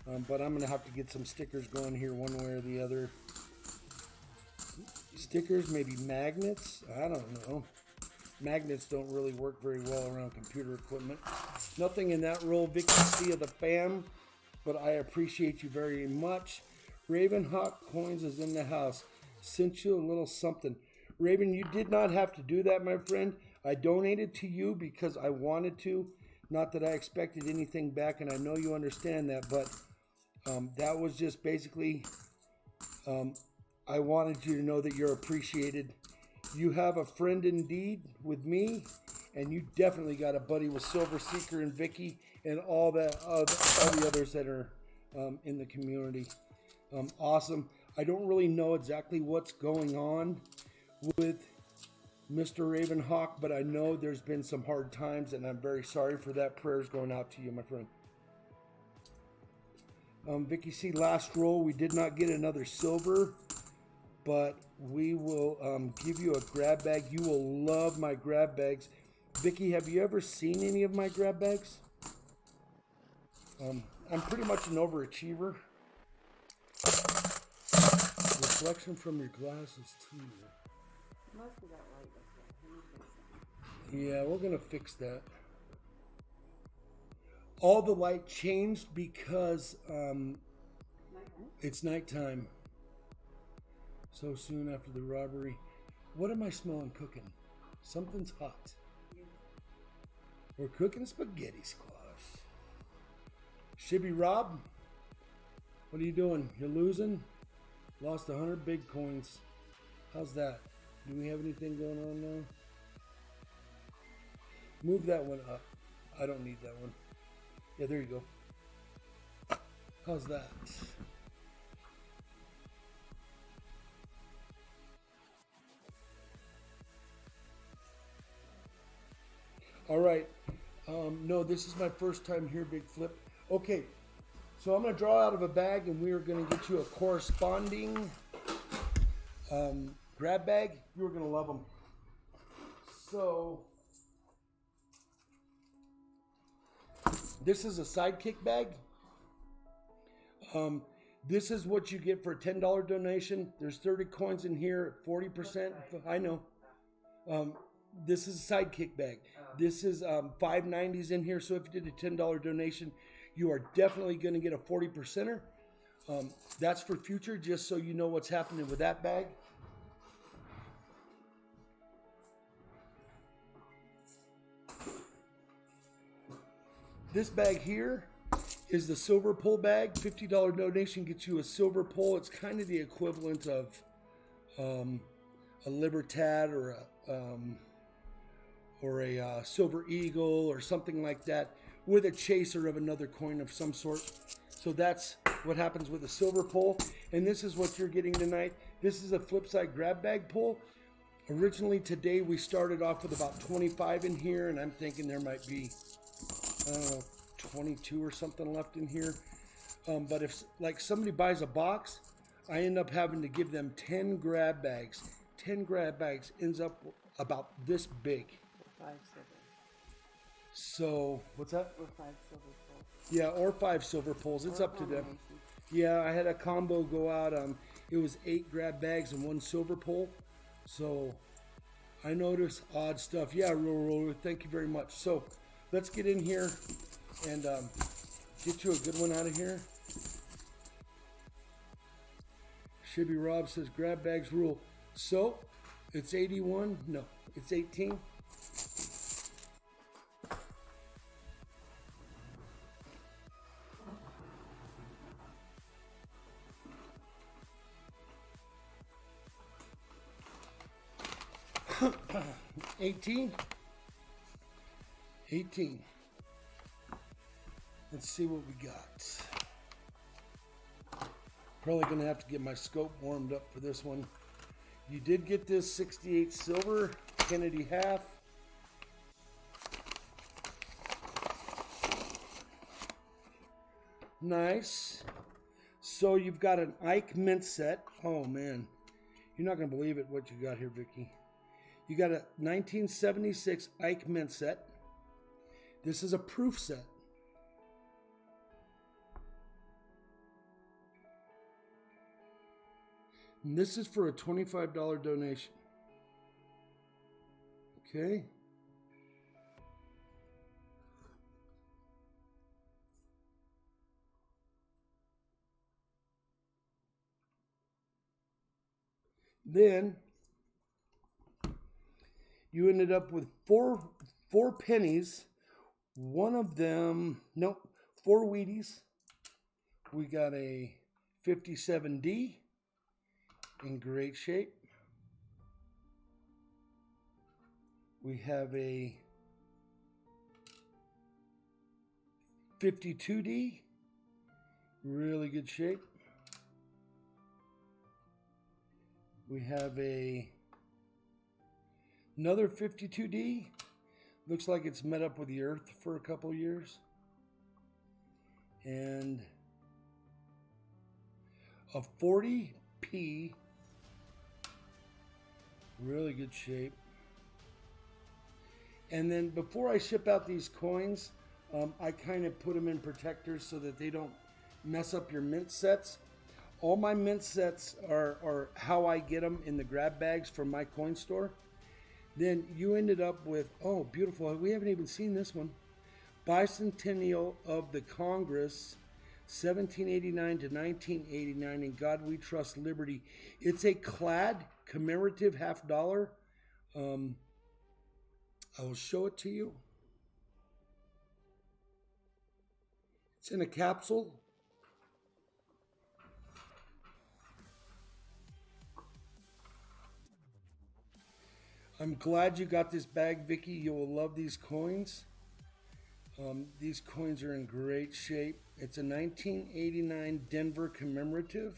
but I'm going to have to get some stickers going here one way or the other. Stickers, maybe magnets, I don't know. Magnets don't really work very well around computer equipment. Nothing in that roll, Vicky C of the fam, but I appreciate you very much. Ravenhawk Coins is in the house. Sent you a little something. Raven, you did not have to do that, my friend. I donated to you because I wanted to. Not that I expected anything back, and I know you understand that, but that was just basically, I wanted you to know that you're appreciated. You have a friend indeed with me, and you definitely got a buddy with Silver Seeker and Vicky and all the others that are in the community. Awesome. I don't really know exactly what's going on with Mr. Ravenhawk, but I know there's been some hard times, and I'm very sorry for that. Prayers going out to you, my friend. Vicky C, last roll, we did not get another silver, but we will give you a grab bag. You will love my grab bags. Vicky, have you ever seen any of my grab bags? I'm pretty much an overachiever. Reflection from your glasses too. Must be that light up there. Let me fix it. Yeah, we're gonna fix that. All the light changed because it's nighttime. So soon after the robbery. What am I smelling cooking? Something's hot. We're cooking spaghetti squash. Shibby Rob, what are you doing? You're losing? Lost 100 big coins. How's that? Do we have anything going on now? Move that one up. I don't need that one. Yeah, there you go. How's that? All right. No, this is my first time here, Big Flip. Okay, so I'm going to draw out of a bag, and we are going to get you a corresponding grab bag. You're going to love them. So, this is a sidekick bag. This is what you get for a $10 donation. There's 30 coins in here, 40%. I know. This is a sidekick bag. This is 590s in here. So if you did a $10 donation, you are definitely going to get a 40%er. That's for future, just so you know what's happening with that bag. This bag here is the silver pull bag. $50 donation gets you a silver pull. It's kind of the equivalent of a Libertad or a Silver Eagle or something like that, with a chaser of another coin of some sort. So that's what happens with a silver pull. And this is what you're getting tonight. This is a flip side grab bag pull. Originally today we started off with about 25 in here, and I'm thinking there might be, I don't know, 22 or something left in here. But if like somebody buys a box, I end up having to give them 10 grab bags. 10 grab bags ends up about this big. 5 silver. So, what's that? Or 5 silver pulls. Yeah, or 5 silver pulls. It's Or up to them. combination. Yeah, I had a combo go out. It was 8 grab bags and 1 silver pull. So, I noticed odd stuff. Yeah, roller. Thank you very much. So, let's get in here and get you a good one out of here. Shibby Rob says grab bags rule. So, it's 81. No, it's 18. $18. Let's see what we got. Probably gonna have to get my scope warmed up for this one. You did get this 68 silver, Kennedy half. Nice. So you've got an Ike mint set. Oh man, you're not gonna believe it what you got here, Vicky. You got a 1976 Ike mint set. This is a proof set. And this is for a $25 donation. Okay. Then you ended up with four pennies. One of them, nope, 4 Wheaties. We got a 57D in great shape. We have a 52D, really good shape. We have a Another 52D. Looks like it's met up with the Earth for a couple years. And a 40p. Really good shape. And then before I ship out these coins, I kind of put them in protectors so that they don't mess up your mint sets. All my mint sets are how I get them in the grab bags from my coin store. Then you ended up with, oh, beautiful. We haven't even seen this one. Bicentennial of the Congress, 1789 to 1989. In God We Trust Liberty. It's a clad commemorative $50. I will show it to you. It's in a capsule. I'm glad you got this bag, Vicky. You will love these coins. These coins are in great shape. It's a 1989 Denver commemorative.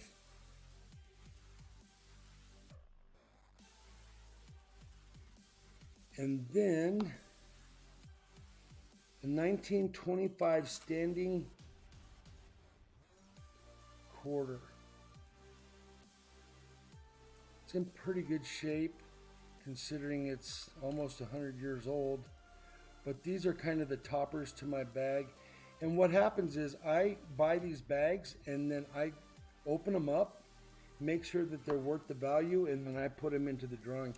And then the 1925 standing quarter. It's in pretty good shape considering it's almost 100 years old. But these are kind of the toppers to my bag. And what happens is I buy these bags and then I open them up, make sure that they're worth the value, and then I put them into the drawing.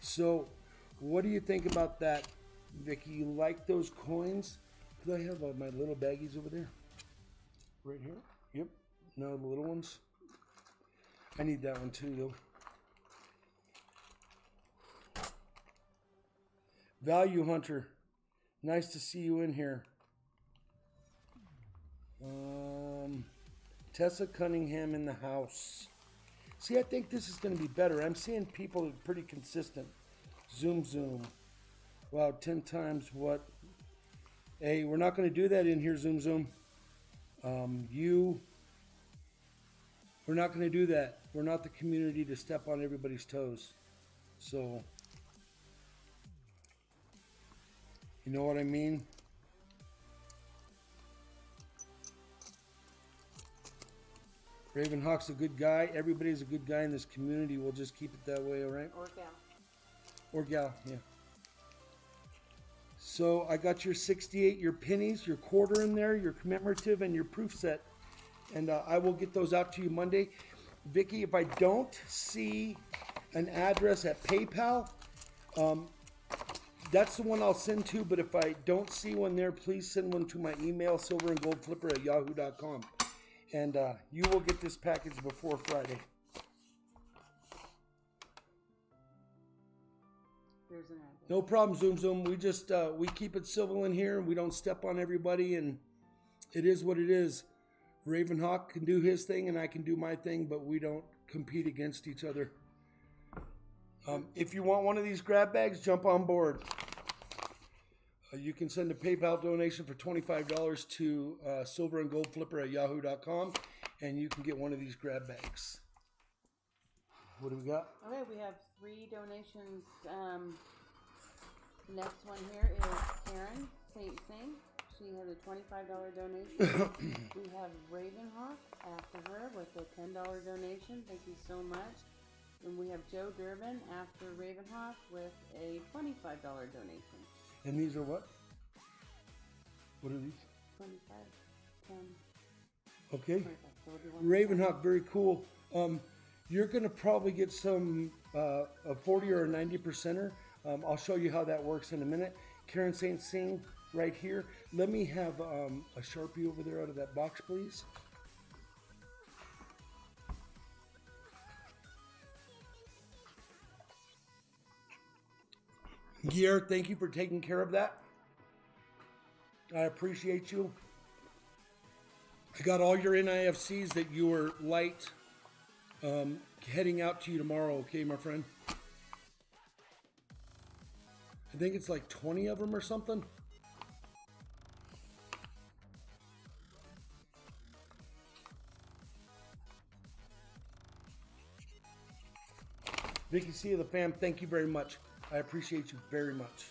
So what do you think about that, Vicky? You like those coins? Do I have my little baggies over there? Right here? Yep. No, the little ones. I need that one too, though. Value Hunter. Nice to see you in here. Tessa Cunningham in the house. See, I think this is going to be better. I'm seeing people are pretty consistent. Zoom, zoom. Wow, 10 times what? Hey, we're not going to do that in here, zoom, zoom. We're not going to do that. We're not the community to step on everybody's toes. So, you know what I mean? Ravenhawk's a good guy. Everybody's a good guy in this community. We'll just keep it that way, all right? Or gal. Or gal, yeah. So I got your 68, your pennies, your quarter in there, your commemorative, and your proof set. And I will get those out to you Monday. Vicky, if I don't see an address at PayPal, that's the one I'll send to. But if I don't see one there, please send one to my email, silverandgoldflipper@yahoo.com. And you will get this package before Friday. There's an address. No problem, Zoom Zoom. We just we keep it civil in here. We don't step on everybody, and it is what it is. Ravenhawk can do his thing, and I can do my thing, but we don't compete against each other. If you want one of these grab bags, jump on board. You can send a PayPal donation for $25 to silverandgoldflipper@yahoo.com, and you can get one of these grab bags. What do we got? Okay, we have 3 donations. Next one here is Karen St. Sing. She has a $25 donation. We have Ravenhawk after her with a $10 donation. Thank you so much. And we have Joe Durbin after Ravenhawk with a $25 donation. And these are what? What are these? 25, 10, Okay. 25. So we'll do one Ravenhawk, very cool. You're going to probably get some a 40 or a 90%er. I'll show you how that works in a minute. Karen St. Sing right here. Let me have a Sharpie over there out of that box, please. Gear, thank you for taking care of that. I appreciate you. I got all your NIFCs that you were light heading out to you tomorrow, okay, my friend? I think it's like 20 of them or something. Vicky C of the fam, thank you very much. I appreciate you very much.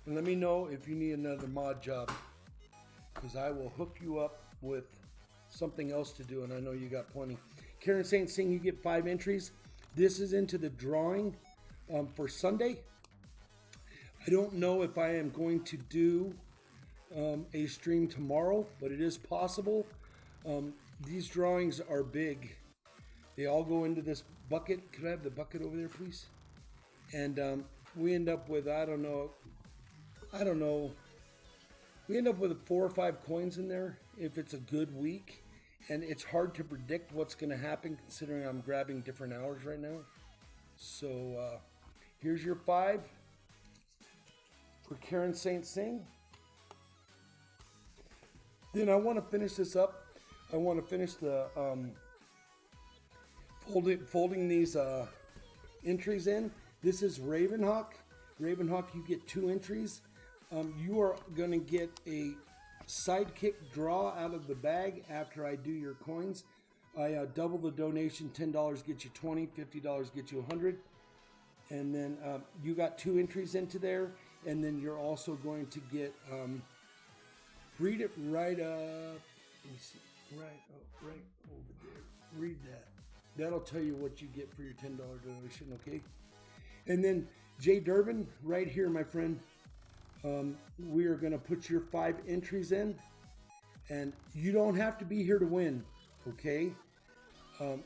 And let me know if you need another mod job, because I will hook you up with something else to do, and I know you got plenty. Karen St. Sing, you get 5 entries. This is into the drawing for Sunday. I don't know if I am going to do a stream tomorrow, but it is possible. These drawings are big. They all go into this bucket. Could I have the bucket over there, please? And we end up with, I don't know. We end up with 4 or 5 coins in there if it's a good week. And it's hard to predict what's going to happen considering I'm grabbing different hours right now. So here's your 5 for Karen St. Sing. Then I want to finish this up. I want to finish the folding these entries in. This is Ravenhawk. Ravenhawk, you get 2 entries. You are going to get a sidekick draw out of the bag after I do your coins. I double the donation. $10 gets you 20, $50 gets you 100. And then you got 2 entries into there. And then you're also going to get, read it right up. Let me see. Right over there. Read that. That'll tell you what you get for your $10 donation, okay? And then Jay Durbin, right here, my friend. We are going to put your 5 entries in, and you don't have to be here to win, okay?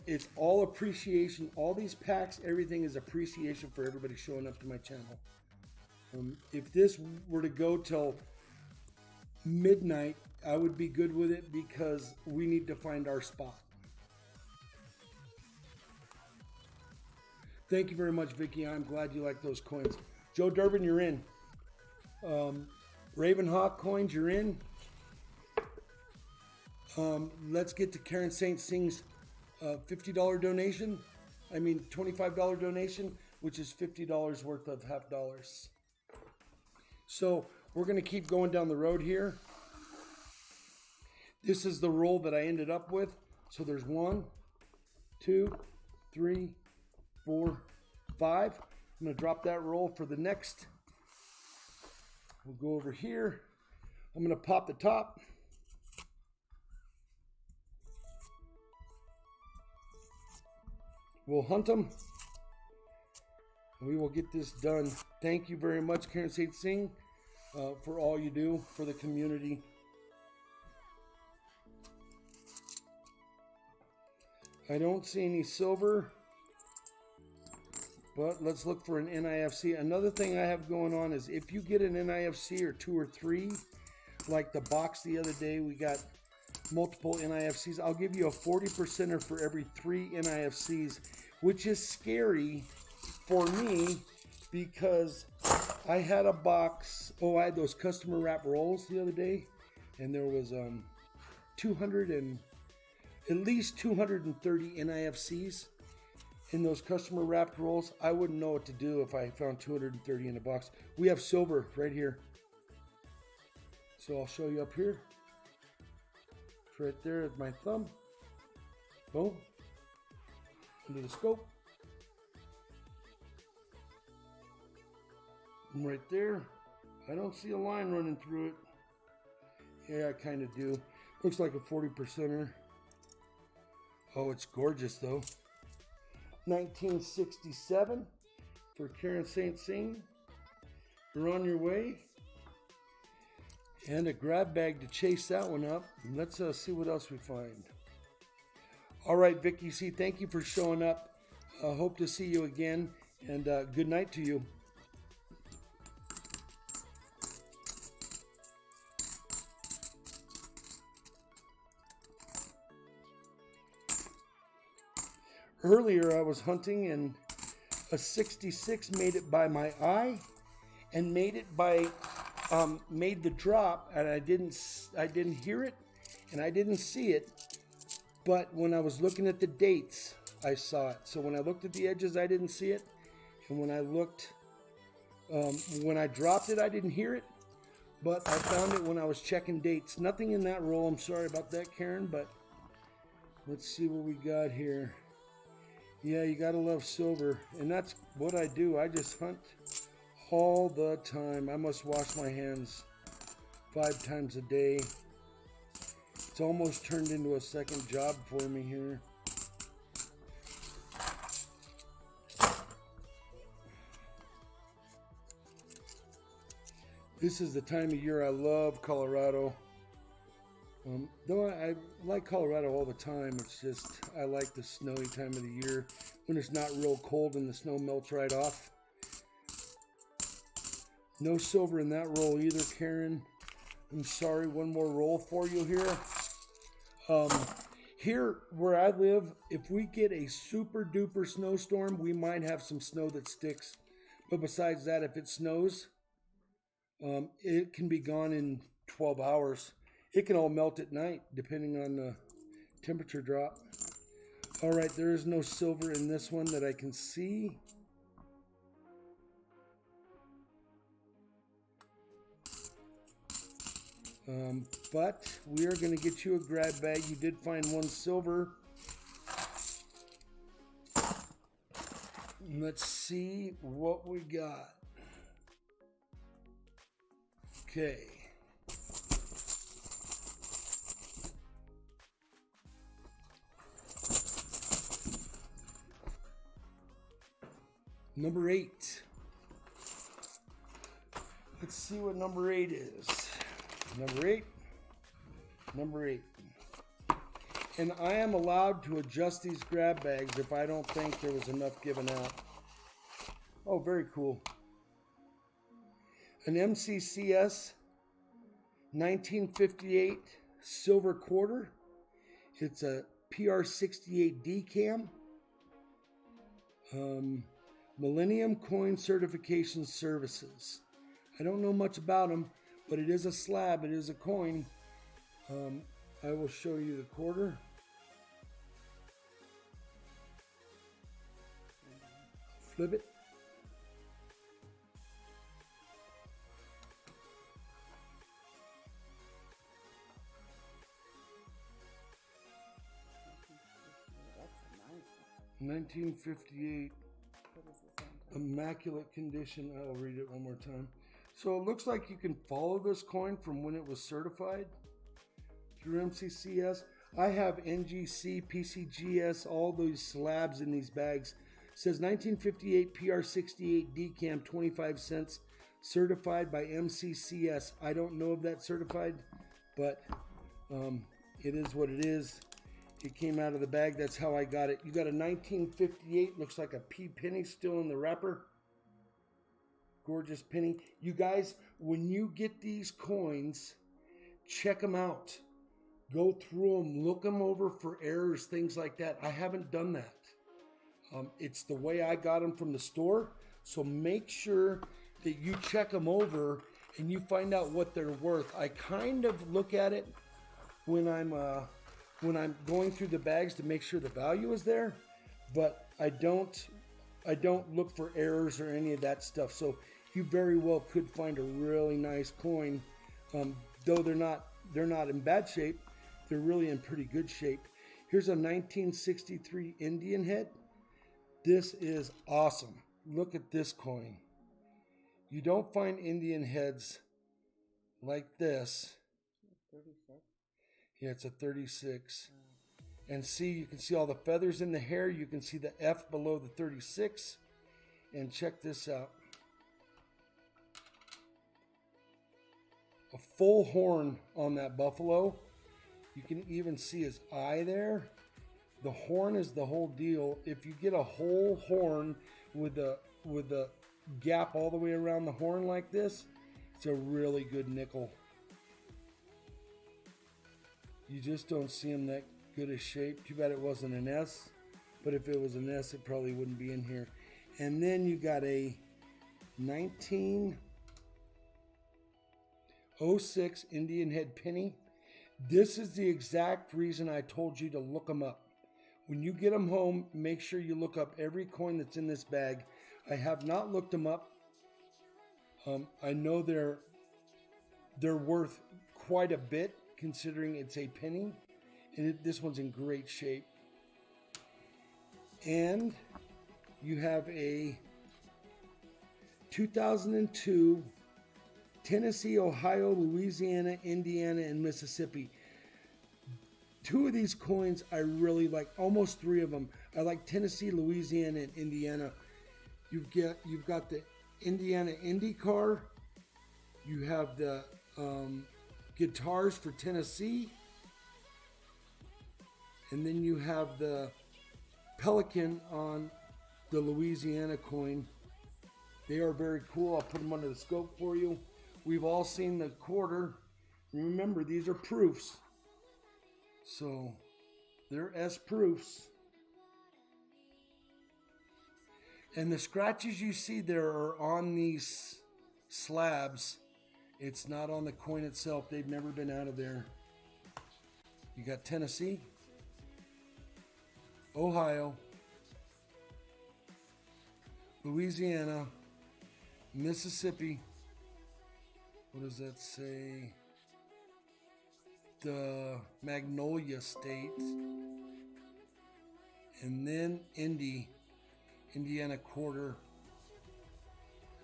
It's all appreciation. All these packs, everything is appreciation for everybody showing up to my channel. If this were to go till midnight, I would be good with it because we need to find our spot. Thank you very much, Vicky. I'm glad you like those coins. Joe Durbin, you're in. Ravenhawk coins, you're in. Let's get to Karen St. Sing's $50 donation. I mean $25 donation, which is $50 worth of half dollars. So we're going to keep going down the road here. This is the roll that I ended up with. So there's 1, 2, 3, 4, 5. I'm going to drop that roll for the next. We'll go over here. I'm going to pop the top. We'll hunt them. We will get this done. Thank you very much, Karen St. Sing, for all you do for the community. I don't see any silver, but let's look for an NIFC. Another thing I have going on is if you get an NIFC or 2 or 3, like the box the other day, we got multiple NIFCs. I'll give you a 40%er for every 3 NIFCs, which is scary for me because I had a box. Oh, I had those customer wrap rolls the other day, and there was at least 230 NIFCs in those customer wrapped rolls. I wouldn't know what to do if I found 230 in a box. We have silver right here. So I'll show you up here. It's right there at my thumb. Boom. Under the scope. And right there. I don't see a line running through it. Yeah, I kind of do. Looks like a 40%er. Oh, it's gorgeous though. 1967 for Karen St. Sing. You're on your way. And a grab bag to chase that one up. And let's see what else we find. All right, Vicky C., thank you for showing up. Hope to see you again. And good night to you. Earlier I was hunting and a 66 made it by my eye and made it by made the drop, and I didn't hear it and I didn't see it, but when I was looking at the dates I saw it. So when I looked at the edges I didn't see it, and when I looked when I dropped it I didn't hear it, but I found it when I was checking dates. Nothing in that roll. I'm sorry about that, Karen, but let's see what we got here. Yeah, you gotta love silver, and that's what I do. I just hunt all the time. I must wash my hands 5 times a day. It's almost turned into a second job for me here. This is the time of year I love Colorado. Though I like Colorado all the time, it's just I like the snowy time of the year when it's not real cold and the snow melts right off. No silver in that roll either, Karen. I'm sorry, one more roll for you here. Here where I live, if we get a super duper snowstorm, we might have some snow that sticks. But besides that, if it snows, it can be gone in 12 hours. It can all melt at night, depending on the temperature drop. All right, there is no silver in this one that I can see. But we are going to get you a grab bag. You did find one silver. Let's see what we got. Okay. Number 8. Let's see what number 8 is. Number 8. And I am allowed to adjust these grab bags if I don't think there was enough given out. Oh, very cool. An MCCS 1958 silver quarter. It's a PR68 decam. Millennium Coin Certification Services. I don't know much about them, but it is a slab. It is a coin. I will show you the quarter. Flip it. That's a nice one. 1958. Immaculate condition. I'll read it one more time. So it looks like you can follow this coin from when it was certified through MCCS. I have NGC, PCGS, all those slabs in these bags. It says 1958 PR68 decam, 25 cents, certified by MCCS. I don't know if that's certified, but it is what it is. It came out of the bag. That's how I got it. You got a 1958. Looks like a P penny still in the wrapper. Gorgeous penny. You guys, when you get these coins, check them out. Go through them. Look them over for errors, things like that. I haven't done that. It's the way I got them from the store. So make sure that you check them over and you find out what they're worth. I kind of look at it when I'm going through the bags to make sure the value is there, but I don't look for errors or any of that stuff. So you very well could find a really nice coin, though they're not in bad shape. They're really in pretty good shape. Here's a 1963 Indian head. This is awesome. Look at this coin. You don't find Indian heads like this. 36. Yeah, it's a 36. And see, you can see all the feathers in the hair. You can see the F below the 36. And check this out. A full horn on that buffalo. You can even see his eye there. The horn is the whole deal. If you get a whole horn with a gap all the way around the horn like this, it's a really good nickel. You just don't see them that good a shape. Too bad it wasn't an S. But if it was an S, it probably wouldn't be in here. And then you got a 1906 Indian head penny. This is the exact reason I told you to look them up. When you get them home, make sure you look up every coin that's in this bag. I have not looked them up. I know they're worth quite a bit considering it's a penny. And this one's in great shape. And you have a 2002, Tennessee, Ohio, Louisiana, Indiana, and Mississippi. 2 of these coins I really like, almost 3 of them. I like Tennessee, Louisiana, and Indiana. You've got the Indiana IndyCar. You have the guitars for Tennessee. And then you have the Pelican on the Louisiana coin. They are very cool. I'll put them under the scope for you. We've all seen the quarter. Remember, these are proofs. So, they're S proofs. And the scratches you see there are on these slabs. It's not on the coin itself. They've never been out of there. You got Tennessee, Ohio, Louisiana, Mississippi. What does that say? The Magnolia State. And then Indiana quarter.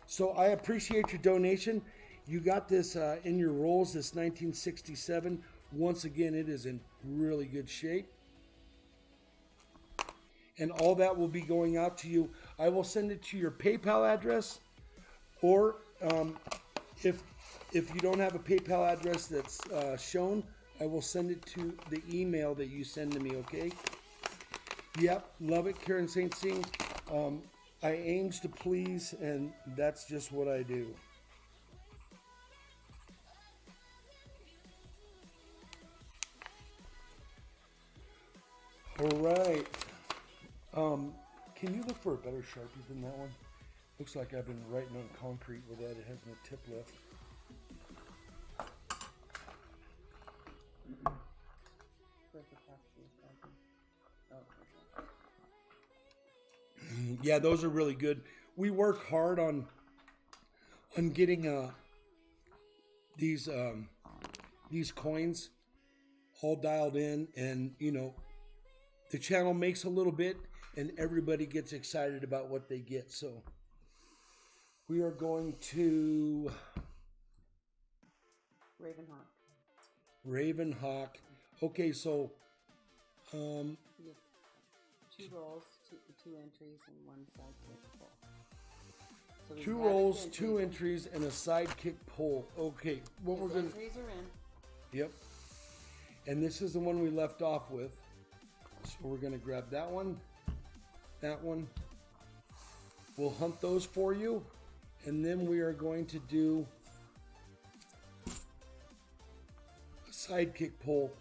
So I appreciate your donation. You got this in your rolls, this 1967. Once again, it is in really good shape. And all that will be going out to you. I will send it to your PayPal address, or if you don't have a PayPal address that's shown, I will send it to the email that you send to me, okay? Yep, love it, Karen St. Cyr. I aims to please, and that's just what I do. All right. Can you look for a better Sharpie than that one? Looks like I've been writing on concrete with that. It has no tip left. Yeah, those are really good. We work hard on getting these coins all dialed in, and you know, the channel makes a little bit and everybody gets excited about what they get. So we are going to Ravenhawk. Okay, so Two rolls, two entries, and one side kick pull. So 2 rolls, 2 entries, and a side kick pull. Okay, what we're gonna. Entries are in. Yep. And this is the one we left off with. So we're gonna grab that one. We'll hunt those for you, and then we are going to do a side kick pull.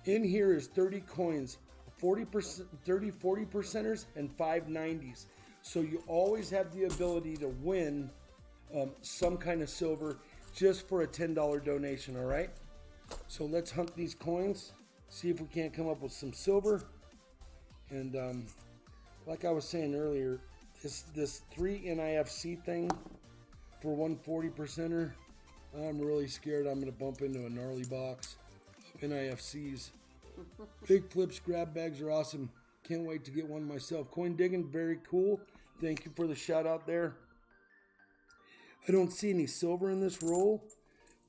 In here is 30 coins, 40%, 30 40 percenters, and 5 90s. So you always have the ability to win some kind of silver just for a $10 donation. All right. So let's hunt these coins, see if we can't come up with some silver. And like I was saying earlier, this 3 NIFC thing for 140 percenter, I'm really scared I'm going to bump into a gnarly box of NIFCs. Big flips, grab bags are awesome. Can't wait to get one myself. Coin digging, very cool. Thank you for the shout out there. I don't see any silver in this roll.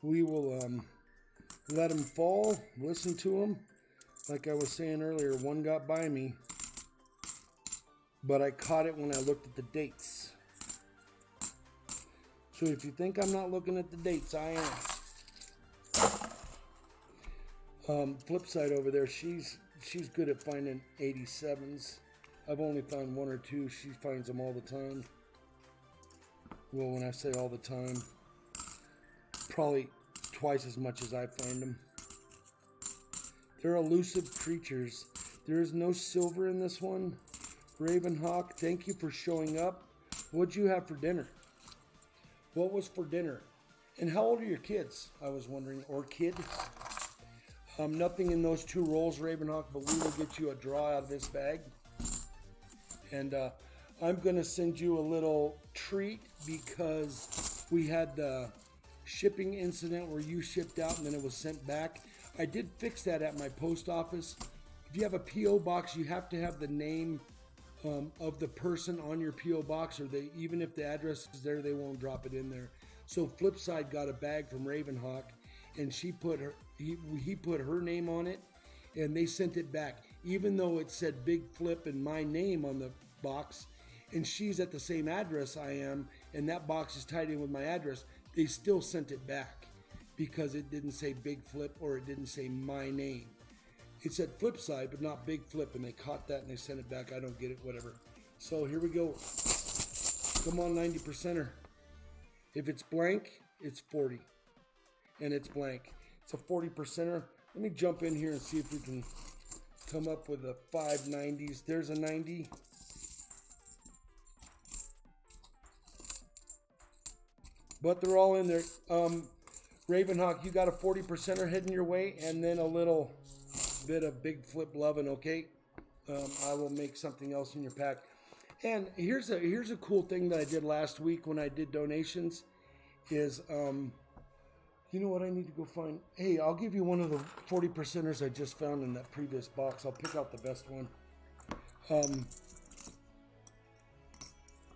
We will let them fall, listen to them. Like I was saying earlier, one got by me, but I caught it when I looked at the dates. So if you think I'm not looking at the dates, I am. Flip side over there, she's good at finding 87s. I've only found 1 or 2. She finds them all the time. Well, when I say all the time, probably twice as much as I find them. They're elusive creatures. There is no silver in this one. Ravenhawk, thank you for showing up. What'd you have for dinner? What was for dinner? And how old are your kids? I was wondering, or kid? Nothing in those 2 rolls, Ravenhawk, but we will get you a draw out of this bag. And I'm going to send you a little treat because we had the shipping incident where you shipped out and then it was sent back. I did fix that at my post office. If you have a P.O. box, you have to have the name of the person on your P.O. box, or they, even if the address is there, they won't drop it in there. So Flipside got a bag from Ravenhawk, and he put her name on it, and they sent it back, even though it said Big Flip and my name on the box, and she's at the same address I am, and that box is tied in with my address. They still sent it back because it didn't say Big Flip, or it didn't say my name. It said Flipside, but not Big Flip, and they caught that and they sent it back. I don't get it, whatever. So here we go. Come on, 90%er. If it's blank, it's 40. And it's blank. It's a 40%er. Let me jump in here and see if we can come up with a 5 90s. There's a 90. But they're all in there. Ravenhawk, you got a 40%er heading your way, and then a little bit of Big Flip loving, okay? I will make something else in your pack. And here's a cool thing that I did last week when I did donations is, you know what I need to go find? Hey, I'll give you one of the 40%ers I just found in that previous box. I'll pick out the best one.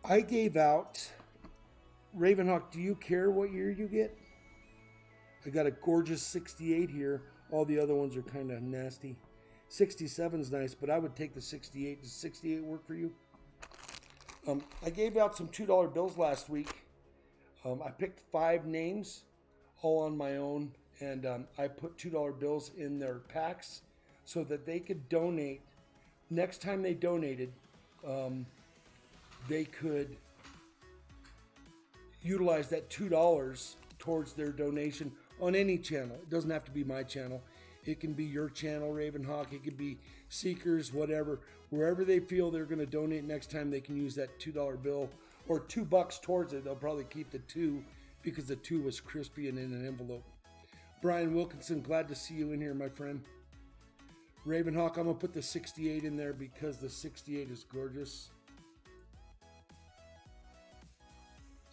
I gave out, Ravenhawk, do you care what year you get? I got a gorgeous 68 here. All the other ones are kind of nasty. 67's nice, but I would take the 68. Does 68 work for you? I gave out some $2 bills last week. I picked 5 names, all on my own, and I put $2 bills in their packs so that they could donate. Next time they donated, they could utilize that $2 towards their donation on any channel. It doesn't have to be my channel. It can be your channel, Ravenhawk. It could be Seekers, whatever. Wherever they feel they're going to donate next time, they can use that $2 bill or $2 towards it. They'll probably keep the 2 because the 2 was crispy and in an envelope. Brian Wilkinson, glad to see you in here, my friend. Ravenhawk, I'm going to put the 68 in there because the 68 is gorgeous.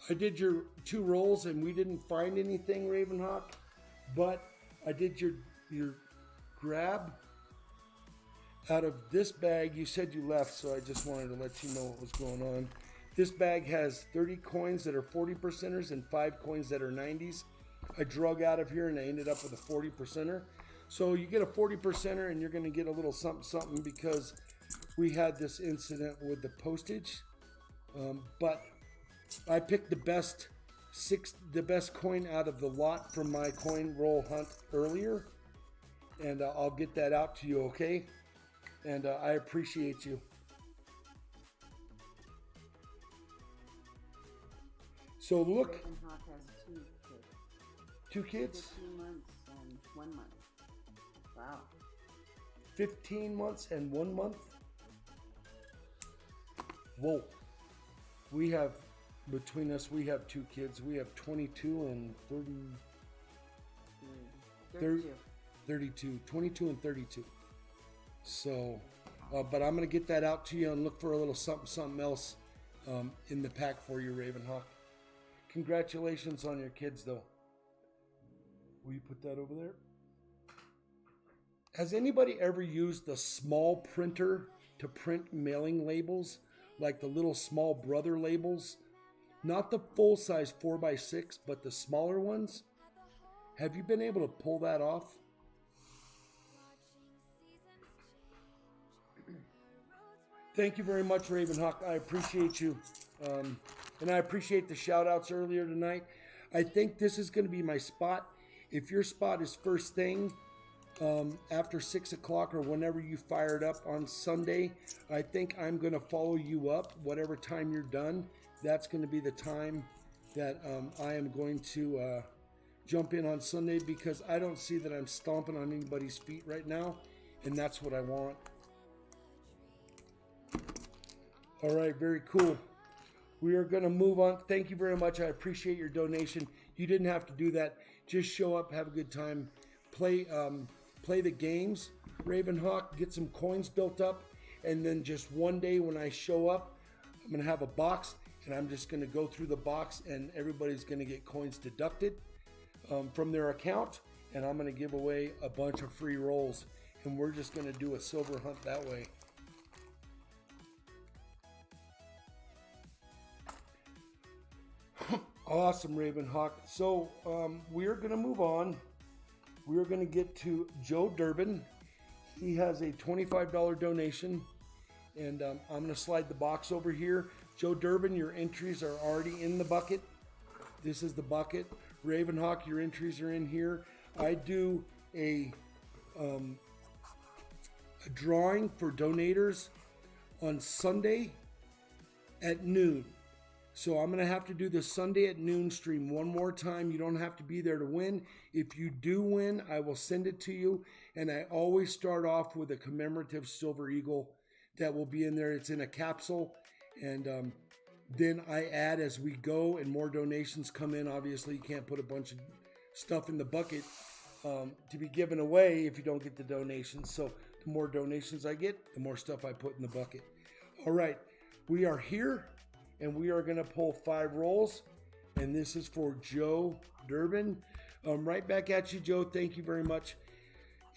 I did your 2 rolls and we didn't find anything, Ravenhawk, but I did your grab out of this bag. You said you left, so I just wanted to let you know what was going on. This bag has 30 coins that are 40%ers and 5 coins that are 90s. I drug out of here and I ended up with a 40%er. So you get a 40%er and you're going to get a little something because we had this incident with the postage. But I picked the best coin out of the lot from my coin roll hunt earlier, and I'll get that out to you, okay? And I appreciate you. So look, Ravenhawk has 2 kids. 2 kids, 15 months and 1 month. Wow. 15 months and 1 month. Whoa. We have, between us, we have 2 kids. We have 22 and 32. 22 and 32. So, but I'm going to get that out to you and look for a little something else in the pack for you, Ravenhawk. Congratulations on your kids, though. Will you put that over there? Has anybody ever used the small printer to print mailing labels, like the little small brother labels? Not the full-size 4x6, but the smaller ones? Have you been able to pull that off? Thank you very much, Ravenhawk. I appreciate you. And I appreciate the shout-outs earlier tonight. I think this is going to be my spot. If your spot is first thing, after 6 o'clock or whenever you fire it up on Sunday, I think I'm going to follow you up. Whatever time you're done, that's going to be the time that I am going to jump in on Sunday, because I don't see that I'm stomping on anybody's feet right now, and that's what I want. All right, very cool. We are going to move on. Thank you very much. I appreciate your donation. You didn't have to do that. Just show up, have a good time, play the games, Ravenhawk, get some coins built up, and then just one day when I show up, I'm going to have a box, and I'm just going to go through the box, and everybody's going to get coins deducted from their account, and I'm going to give away a bunch of free rolls, and we're just going to do a silver hunt that way. Awesome, Ravenhawk. So we're going to move on. We're going to get to Joe Durbin. He has a $25 donation, and I'm going to slide the box over here. Joe Durbin, your entries are already in the bucket. This is the bucket. Ravenhawk, your entries are in here. I do a drawing for donators on Sunday at noon. So I'm going to have to do the Sunday at noon stream one more time. You don't have to be there to win. If you do win, I will send it to you. And I always start off with a commemorative silver eagle that will be in there. It's in a capsule. And then I add as we go and more donations come in. Obviously, you can't put a bunch of stuff in the bucket to be given away if you don't get the donations. So the more donations I get, the more stuff I put in the bucket. All right, we are here. And we are going to pull 5 rolls. And this is for Joe Durbin. Right back at you, Joe. Thank you very much.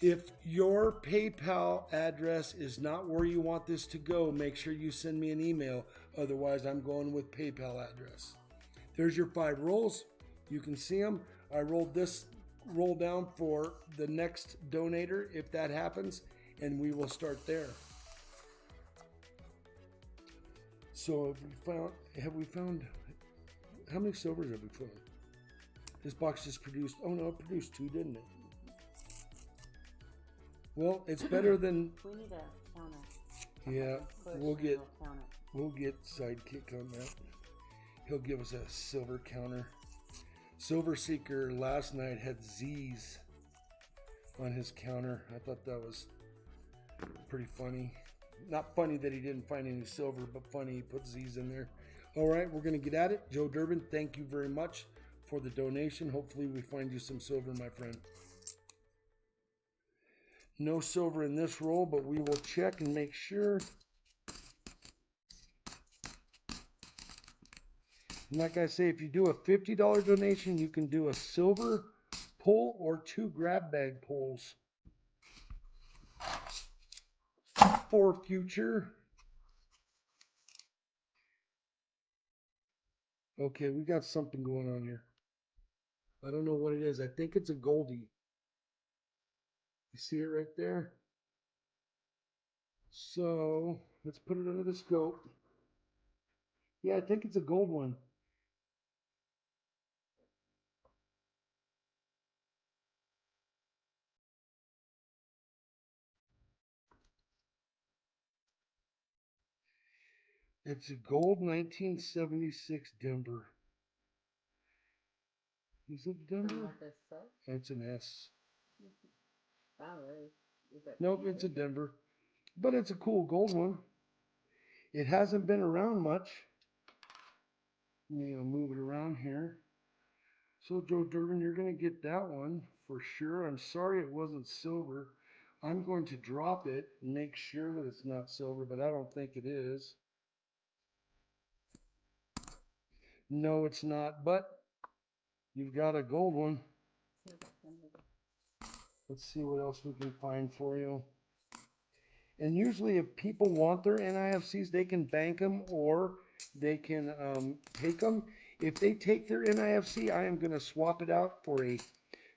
If your PayPal address is not where you want this to go, make sure you send me an email. Otherwise, I'm going with PayPal address. There's your 5 rolls. You can see them. I rolled this roll down for the next donator if that happens. And we will start there. So have we found, how many silvers have we found? This box just produced, oh no, it produced 2, didn't it? Well, it's better than, We need a counter. yeah, Push we'll and get count it. we'll get Sidekick on that. He'll give us a silver counter. Silver Seeker last night had Z's on his counter. I thought that was pretty funny. Not funny that he didn't find any silver, but funny he put Z's in there. All right, we're going to get at it. Joe Durbin, thank you very much for the donation. Hopefully we find you some silver, my friend. No silver in this roll, but we will check and make sure. And like I say, if you do a $50 donation, you can do a silver pull or 2 grab bag pulls for future. Okay, we got something going on here. I don't know what it is. I think it's a Goldie. You see it right there? So let's put it under the scope. Yeah, I think it's a gold one. It's a gold 1976 Denver. Is it Denver? It's an S. Nope, it's a Denver. But it's a cool gold one. It hasn't been around much. Move it around here. So Joe Durbin, you're going to get that one for sure. I'm sorry it wasn't silver. I'm going to drop it and make sure that it's not silver, but I don't think it is. No, it's not, but you've got a gold one. Let's see what else we can find for you. And usually if people want their NIFCs, they can bank them or they can take them. If they take their NIFC, I am going to swap it out for a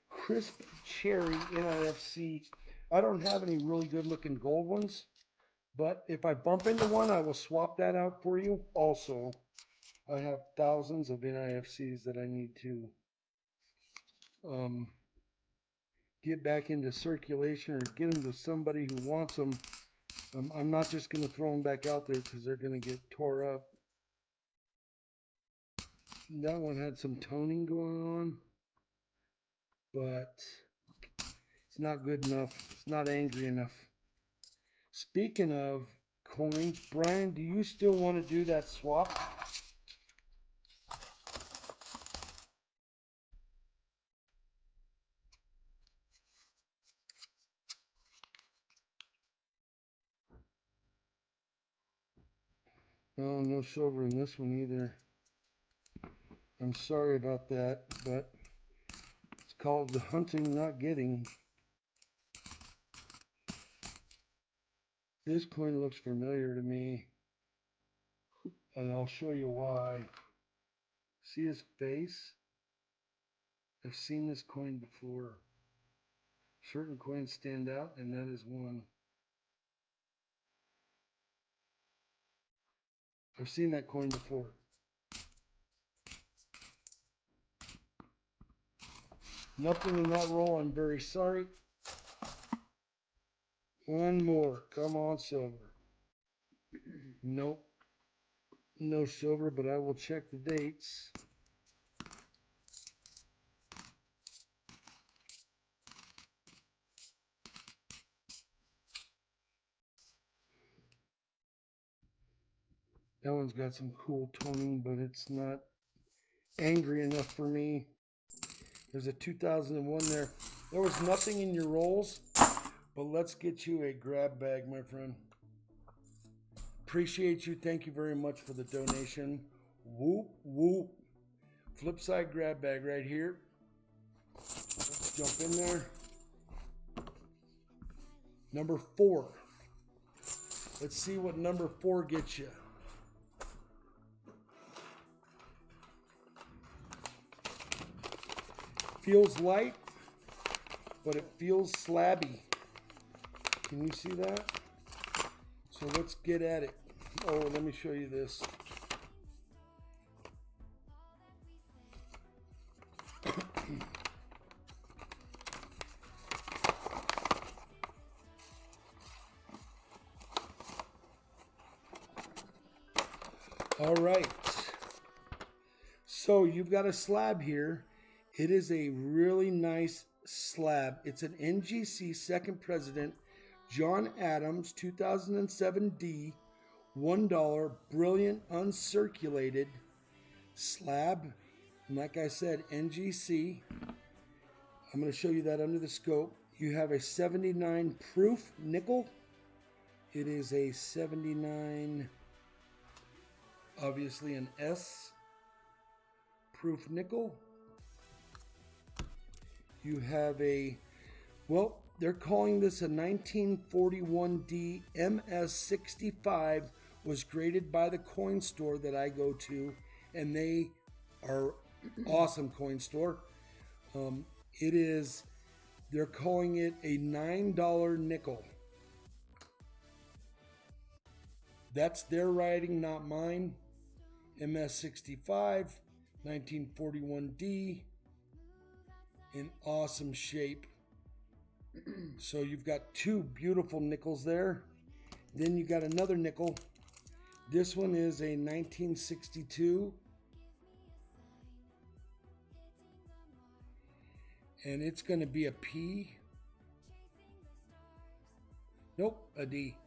crisp cherry NIFC. I don't have any really good looking gold ones, but if I bump into one, I will swap that out for you. Also, I have thousands of NIFCs that I need to get back into circulation or get them to somebody who wants them. I'm not just going to throw them back out there because they're going to get tore up. That one had some toning going on, but it's not good enough. It's not angry enough. Speaking of coins, Brian, do you still want to do that swap? Oh, no silver in this one either. I'm sorry about that, but it's called the hunting, not getting. This coin looks familiar to me, and I'll show you why. See his face? I've seen this coin before. Certain coins stand out, and that is one. I've seen that coin before. Nothing in that roll. I'm very sorry. One more. Come on, silver. Nope. No silver, but I will check the dates. That one's got some cool toning, but it's not angry enough for me. There's a 2001 there. There was nothing in your rolls, but let's get you a grab bag, my friend. Appreciate you. Thank you very much for the donation. Whoop, whoop. Flip side grab bag right here. Let's jump in there. Number 4. Let's see what number 4 gets you. Feels light, but it feels slabby. Can you see that? So let's get at it. Oh, let me show you this. All right. So you've got a slab here. It is a really nice slab. It's an NGC second president, John Adams, 2007D, $1, brilliant uncirculated slab. And like I said, NGC. I'm going to show you that under the scope. You have a 79 proof nickel. It is a 79, obviously an S proof nickel. You have a, well, they're calling this a 1941D MS65, was graded by the coin store that I go to, and they are awesome coin store. It is, they're calling it a $9 nickel. That's their writing, not mine. MS65, 1941D. In awesome shape. So you've got 2 beautiful nickels there. Then you got another nickel. This one is a 1962. And it's going to be a P. Nope, a D.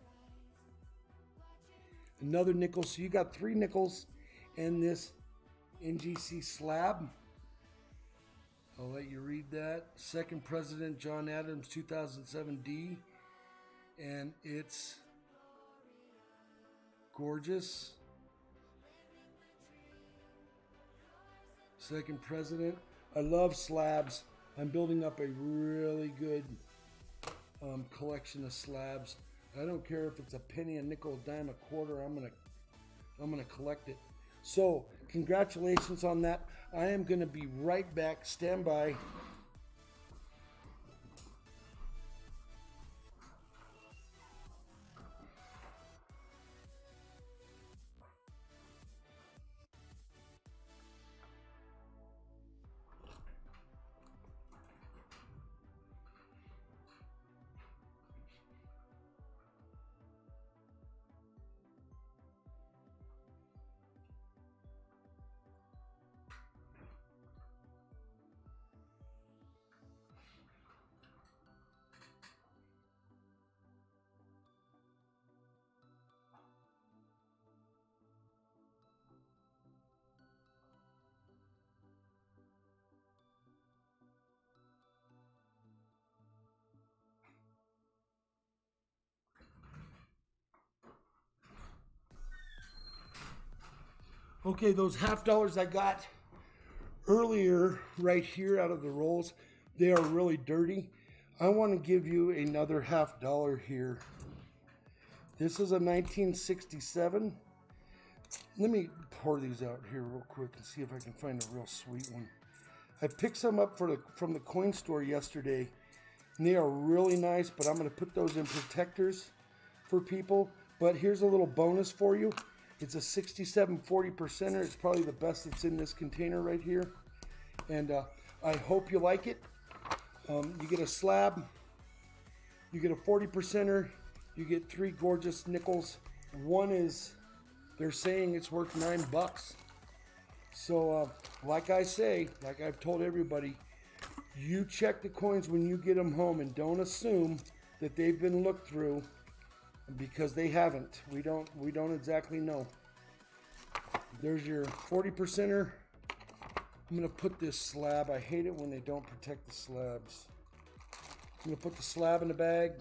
Another nickel. So you got 3 nickels and this NGC slab. I'll let you read that. Second President John Adams, 2007D. And it's gorgeous. Second President. I love slabs. I'm building up a really good collection of slabs. I don't care if it's a penny, a nickel, a dime, a quarter. I'm gonna collect it. So congratulations on that. I am going to be right back. Stand by. Okay, those $50 I got earlier right here out of the rolls, they are really dirty. I want to give you another $50 here. This is a 1967. Let me pour these out here real quick and see if I can find a real sweet one. I picked some up from the coin store yesterday, and they are really nice, but I'm going to put those in protectors for people. But here's a little bonus for you. It's a 67-40%er. It's probably the best that's in this container right here. And I hope you like it. You get a slab, you get a 40%er, you get 3 gorgeous nickels. One is, they're saying it's worth $9. So like I say, like I've told everybody, you check the coins when you get them home and don't assume that they've been looked through, because they haven't. We don't exactly know. There's your 40%er. I'm gonna put this slab. I hate it when they don't protect the slabs. I'm gonna put the slab in the bag.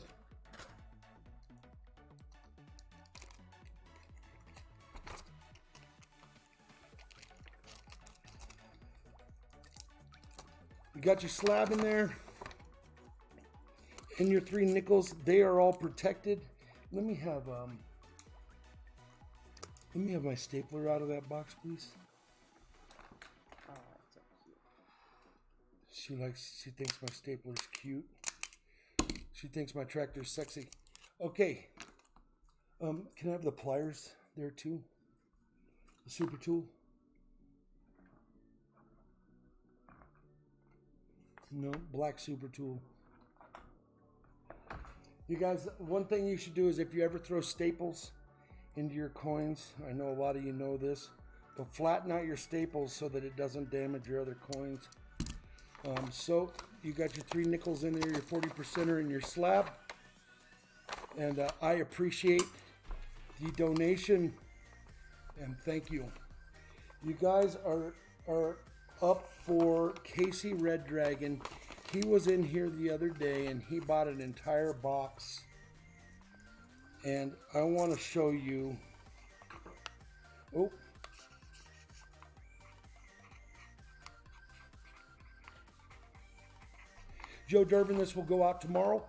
You got your slab in there and your 3 nickels. They are all protected. Let me have my stapler out of that box, please. Oh, that's so cute. She thinks my stapler's cute. She thinks my tractor's sexy. Okay. Can I have the pliers there too? The super tool? No, black super tool. You guys, one thing you should do is if you ever throw staples into your coins, I know a lot of you know this, but flatten out your staples so that it doesn't damage your other coins. So you got your 3 nickels in there, your 40%er and your slab. And I appreciate the donation and thank you. You guys are up for Casey Red Dragon. He was in here the other day and he bought an entire box. And I want to show you. Oh. Joe Durbin, this will go out tomorrow.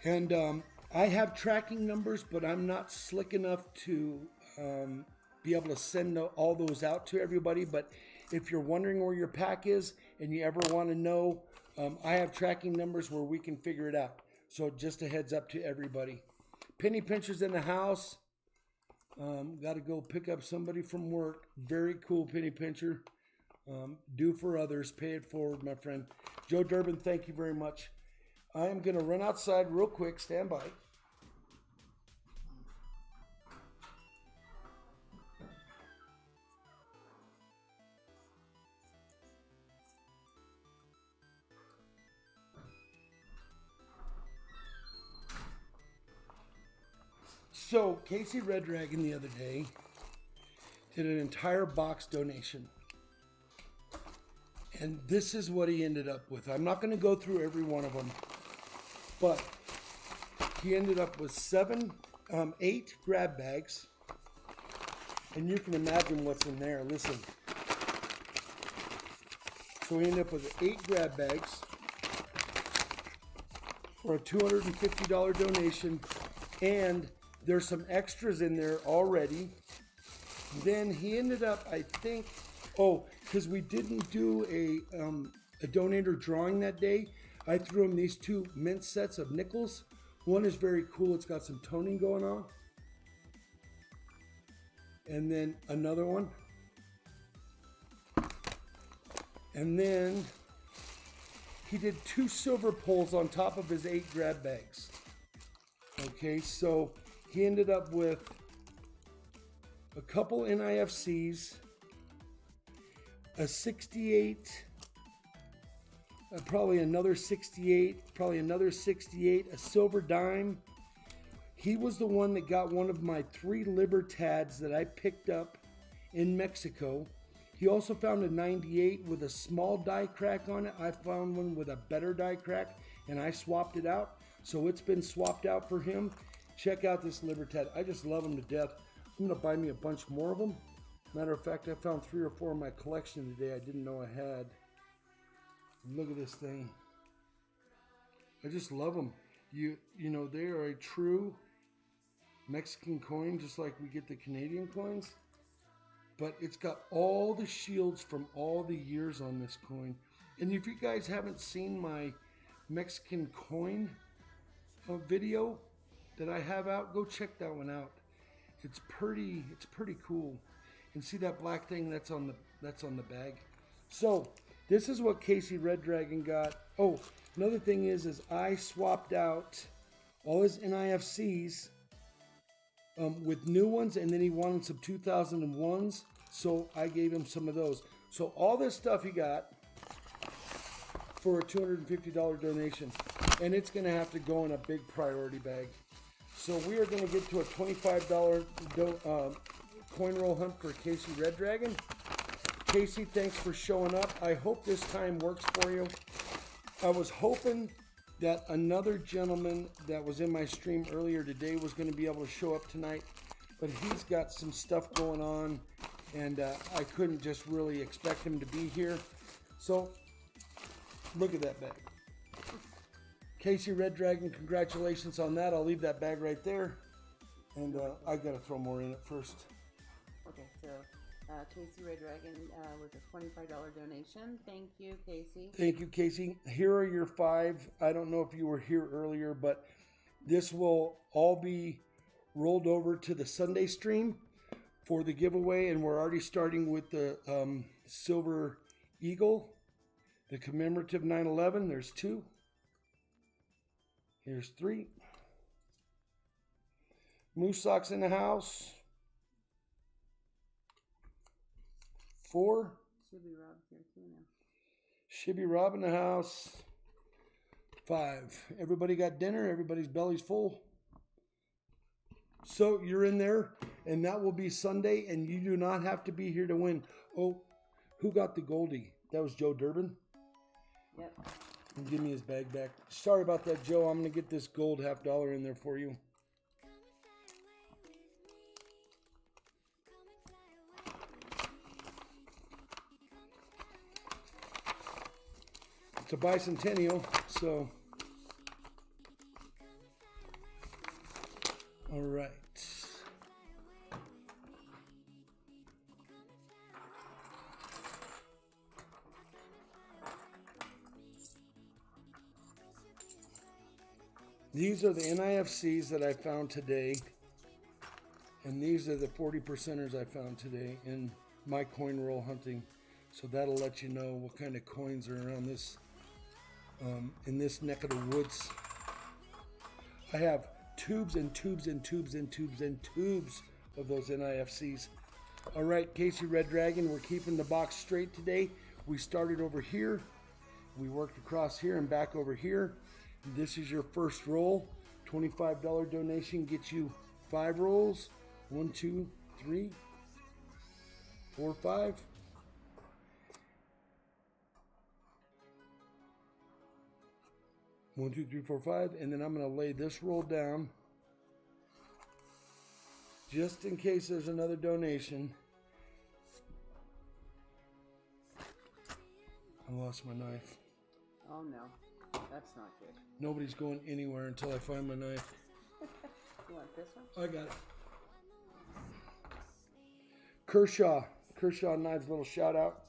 And I have tracking numbers, but I'm not slick enough to be able to send all those out to everybody. But if you're wondering where your pack is and you ever want to know, I have tracking numbers where we can figure it out. So just a heads up to everybody. Penny pinchers in the house. Got to go pick up somebody from work. Very cool penny pincher. Do for others. Pay it forward, my friend. Joe Durbin, thank you very much. I am going to run outside real quick. Stand by. So, Casey Red Dragon the other day did an entire box donation. And this is what he ended up with. I'm not going to go through every one of them, but he ended up with 8 grab bags. And you can imagine what's in there. Listen. So he ended up with 8 grab bags for a $250 donation. And there's some extras in there already. Then he ended up, I think, because we didn't do a donator drawing that day, I threw him these 2 mint sets of nickels. One is very cool. It's got some toning going on. And then another one. And then he did 2 silver poles on top of his 8 grab bags. Okay, so he ended up with a couple NIFCs, a 68, probably another 68, a silver dime. He was the one that got one of my 3 Libertads that I picked up in Mexico. He also found a 98 with a small die crack on it. I found one with a better die crack and I swapped it out. So it's been swapped out for him. Check out this Libertad. I just love them to death. I'm going to buy me a bunch more of them. Matter of fact, I found 3 or 4 in my collection today I didn't know I had. Look at this thing. I just love them. You know, they are a true Mexican coin, just like we get the Canadian coins. But it's got all the shields from all the years on this coin. And if you guys haven't seen my Mexican coin video that I have out, go check that one out. It's pretty cool. And see that black thing that's on the bag. So this is what Casey Red Dragon got. Oh, another thing is I swapped out all his NIFCs with new ones, and then he wanted some 2001s, so I gave him some of those. So all this stuff he got for a $250 donation, and it's going to have to go in a big priority bag. So we are going to get to a $25 coin roll hunt for Casey Red Dragon. Casey, thanks for showing up. I hope this time works for you. I was hoping that another gentleman that was in my stream earlier today was going to be able to show up tonight, but he's got some stuff going on, and I couldn't just really expect him to be here. So look at that bag. Casey Red Dragon, congratulations on that. I'll leave that bag right there, and I got to throw more in it first. Okay, so Casey Red Dragon with a $25 donation. Thank you, Casey. Thank you, Casey. Here are your 5. I don't know if you were here earlier, but this will all be rolled over to the Sunday stream for the giveaway, and we're already starting with the Silver Eagle, the commemorative 9/11. There's 2. Here's 3. Moose Socks in the house. 4. Should be Rob here too now. Should be Rob in the house. 5. Everybody got dinner. Everybody's belly's full. So you're in there, and that will be Sunday, and you do not have to be here to win. Oh, who got the Goldie? That was Joe Durbin? Yep. And give me his bag back. Sorry about that, Joe. I'm going to get this gold $50 in there for you. It's a bicentennial, so. All right. These are the NIFCs that I found today, and these are the 40%ers I found today in my coin roll hunting. So that'll let you know what kind of coins are around this, in this neck of the woods. I have tubes and tubes and tubes and tubes and tubes of those NIFCs. All right, Casey Red Dragon, we're keeping the box straight today. We started over here, we worked across here and back over here. This is your first roll. $25 donation gets you 5 rolls. 1, 2, 3, 4, 5. One, two, three, four, 5. And then I'm going to lay this roll down just in case there's another donation. I lost my knife. Oh no, that's not good. Nobody's going anywhere until I find my knife. You want this one? I got it. Kershaw Knives, little shout out.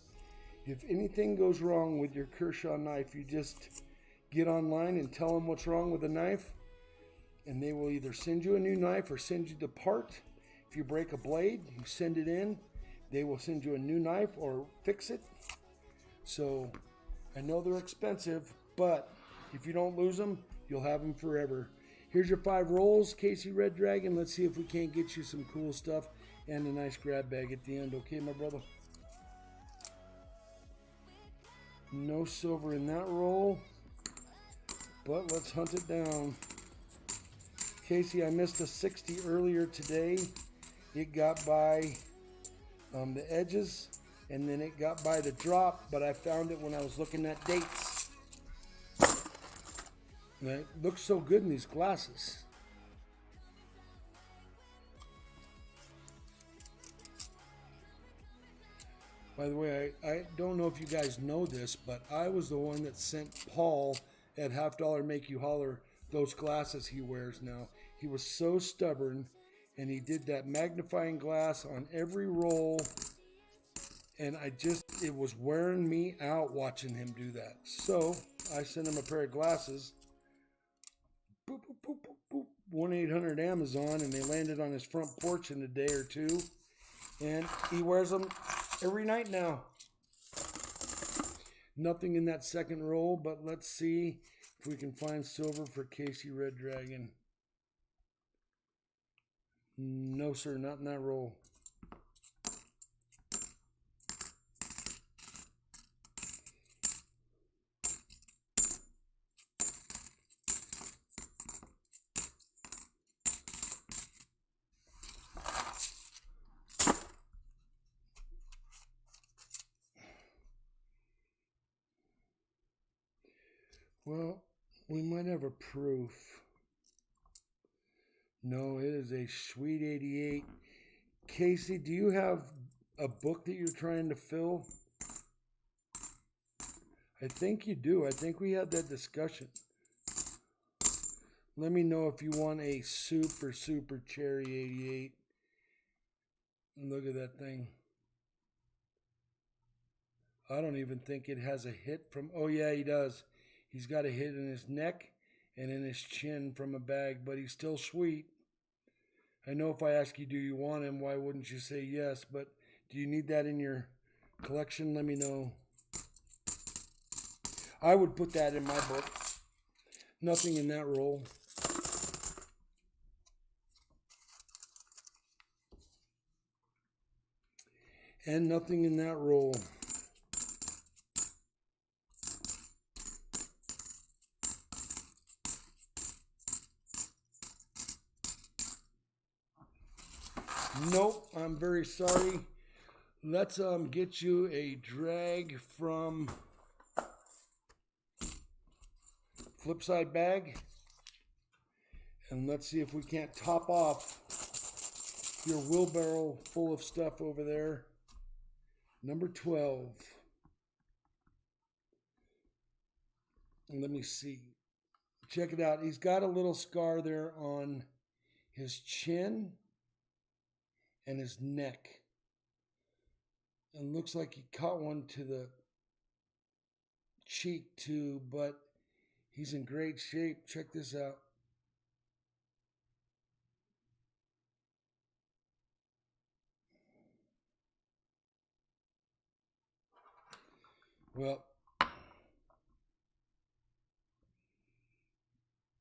If anything goes wrong with your Kershaw knife, you just get online and tell them what's wrong with the knife, and they will either send you a new knife or send you the part. If you break a blade, you send it in, they will send you a new knife or fix it. So I know they're expensive, but if you don't lose them, you'll have them forever. Here's your 5 rolls, Casey Red Dragon. Let's see if we can't get you some cool stuff and a nice grab bag at the end. Okay, my brother? No silver in that roll, but let's hunt it down. Casey, I missed a 60 earlier today. It got by the edges, and then it got by the drop, but I found it when I was looking at dates. And it looks so good in these glasses. By the way, I don't know if you guys know this, but I was the one that sent Paul at $50 Make You Holler those glasses he wears now. He was so stubborn And he did that magnifying glass on every roll. And it was wearing me out watching him do that. So I sent him a pair of glasses. Boop, boop, boop, boop, boop. 1-800 Amazon, and they landed on his front porch in a day or two. And he wears them every night now. Nothing in that second roll, but let's see if we can find silver for Casey Red Dragon. No, sir, not in that roll. Well, we might have a proof. No, it is a sweet 88. Casey, do you have a book that you're trying to fill? I think you do. I think we had that discussion. Let me know if you want a super, super cherry 88. Look at that thing. I don't even think it has a hit from... Oh, yeah, he does. He's got a hit in his neck and in his chin from a bag, but he's still sweet. I know if I ask you, do you want him, why wouldn't you say yes? But do you need that in your collection? Let me know. I would put that in my book. Nothing in that roll. And nothing in that roll. Nope, I'm very sorry. Let's get you a drag from Flipside Bag. And let's see if we can't top off your wheelbarrow full of stuff over there. Number 12. And let me see. Check it out. He's got a little scar there on his chin and his neck. And looks like he caught one to the cheek too, but he's in great shape. Check this out. Well,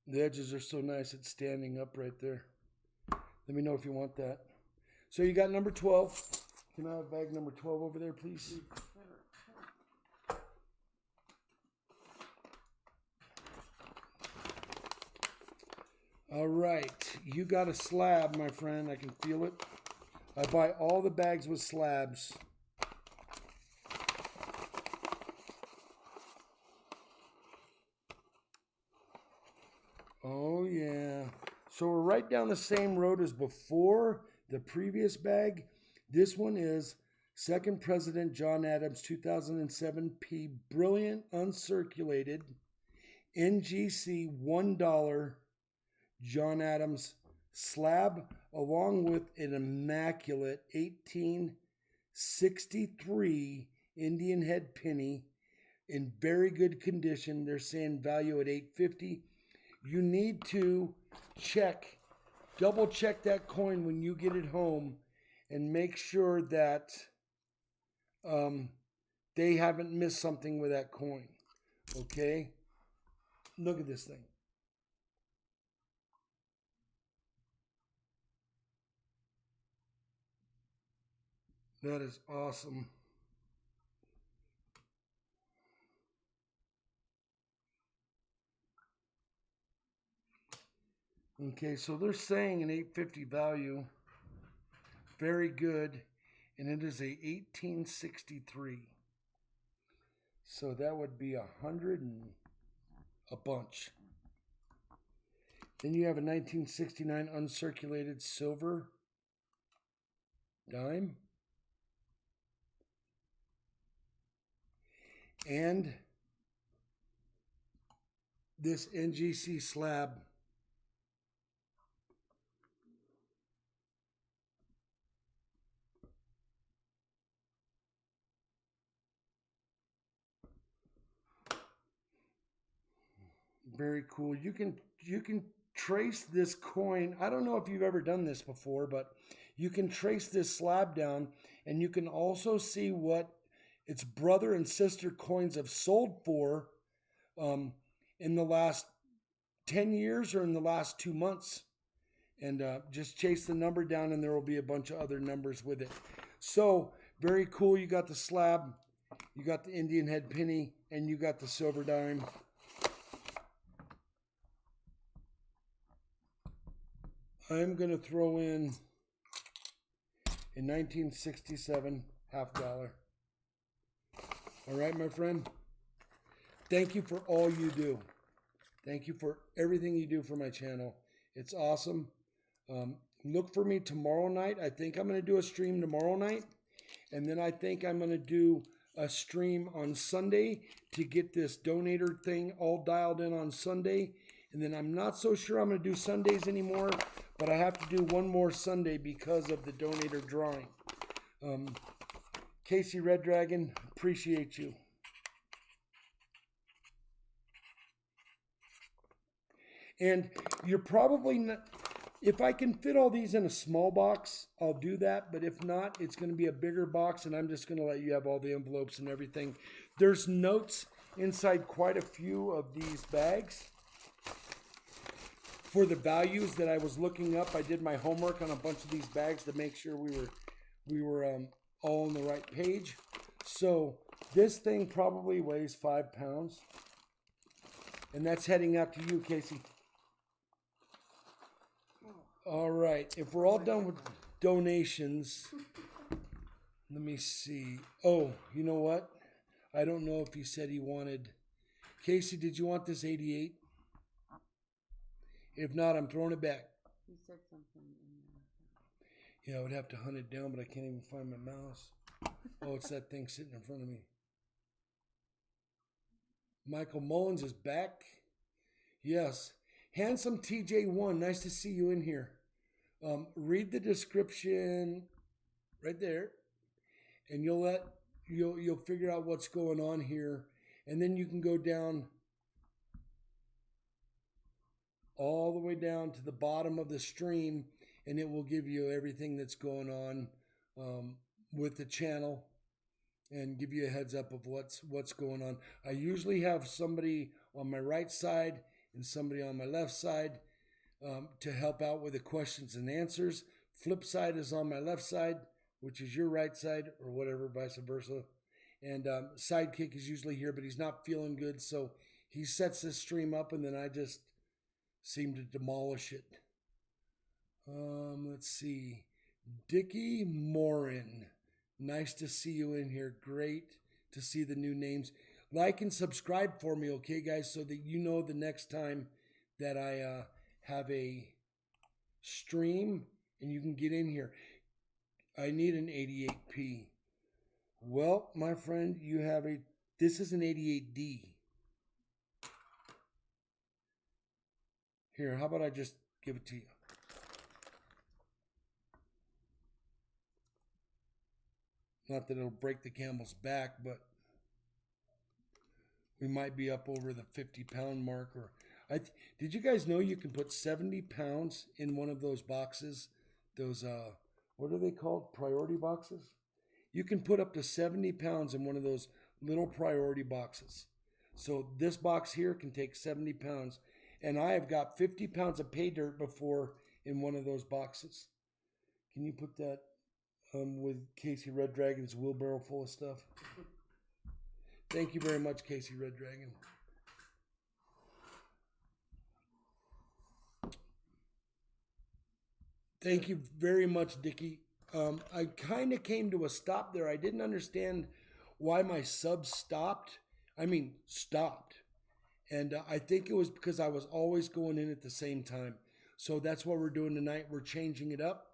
the edges are so nice it's standing up right there. Let me know if you want that. So you got number 12. Can I have bag number 12 over there, please? All right. You got a slab, my friend. I can feel it. I buy all the bags with slabs. Oh, yeah. So we're right down the same road as before. The previous bag. This one is Second President John Adams 2007 P. Brilliant Uncirculated NGC $1 John Adams slab, along with an immaculate 1863 Indian head penny in very good condition. They're saying value at $850. You need to double check that coin when you get it home and make sure that they haven't missed something with that coin. Okay? Look at this thing. That is awesome. Okay, so they're saying an $850 value. Very good. And it is a 1863. So that would be 100 and a bunch. Then you have a 1969 uncirculated silver dime. And this NGC slab. Very cool. You can trace this coin. I don't know if you've ever done this before, but you can trace this slab down, and you can also see what its brother and sister coins have sold for in the last 10 years or in the last 2 months. And just chase the number down, and there will be a bunch of other numbers with it. So very cool. You got the slab, you got the Indian head penny, and you got the silver dime. I'm going to throw in a 1967 half dollar. All right, my friend. Thank you for all you do. Thank you for everything you do for my channel. It's awesome. Look for me tomorrow night. I think I'm going to do a stream tomorrow night. And then I think I'm going to do a stream on Sunday to get this donator thing all dialed in on Sunday. And then I'm not so sure I'm going to do Sundays anymore, but I have to do one more Sunday because of the donator drawing. Casey Red Dragon, appreciate you. And you're probably not, if I can fit all these in a small box, I'll do that. But if not, it's going to be a bigger box, and I'm just going to let you have all the envelopes and everything. There's notes inside quite a few of these bags for the values that I was looking up. I did my homework on a bunch of these bags to make sure we were all on the right page. So this thing probably weighs 5 pounds, and that's heading out to you, Casey. All right, if we're all done with donations, let me see. Oh, you know what? I don't know if he said he wanted. Casey, did you want this 88? If not, I'm throwing it back. You said something in there. Yeah, I would have to hunt it down, but I can't even find my mouse. Oh, it's that thing sitting in front of me. Michael Mullins is back. Yes. Handsome TJ1, nice to see you in here. Read the description right there, and you'll figure out what's going on here, and then you can go down all the way down to the bottom of the stream, and it will give you everything that's going on with the channel and give you a heads up of what's going on. I usually have somebody on my right side and somebody on my left side to help out with the questions and answers. Flip side is on my left side, which is your right side, or whatever, vice versa. And Sidekick is usually here, but he's not feeling good, so he sets this stream up, and then I just seem to demolish it. Let's see. Dickie Morin, nice to see you in here. Great to see the new names. Like and subscribe for me, okay, guys, so that you know the next time that I have a stream and you can get in here. I need an 88p. Well, my friend, this is an 88D. Here, how about I just give it to you? Not that it'll break the camel's back, but we might be up over the 50-pound mark. Did you guys know you can put 70 pounds in one of those boxes? Those, what are they called? Priority boxes? You can put up to 70 pounds in one of those little priority boxes. So this box here can take 70 pounds. And I have got 50 pounds of pay dirt before in one of those boxes. Can you put that with Casey Red Dragon's wheelbarrow full of stuff? Thank you very much, Casey Red Dragon. Thank you very much, Dickie. I kind of came to a stop there. I didn't understand why my subs stopped. Stopped. And I think it was because I was always going in at the same time. So that's what we're doing tonight. We're changing it up.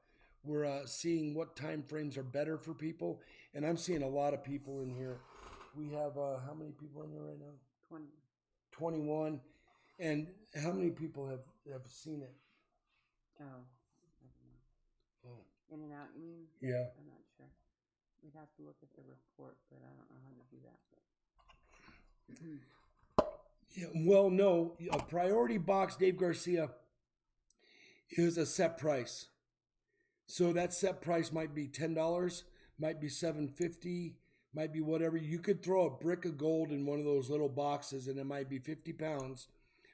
We're seeing what time frames are better for people. And I'm seeing a lot of people in here. We have, how many people in here right now? 20. 21. And how many people have seen it? Oh, I don't know. Oh. In and out, you mean? Yeah. I'm not sure. We'd have to look at the report, but I don't know how to do that. Yeah, well, no, a priority box, Dave Garcia, is a set price. So that set price might be $10, might be $7.50, might be whatever. You could throw a brick of gold in one of those little boxes, and it might be 50 pounds,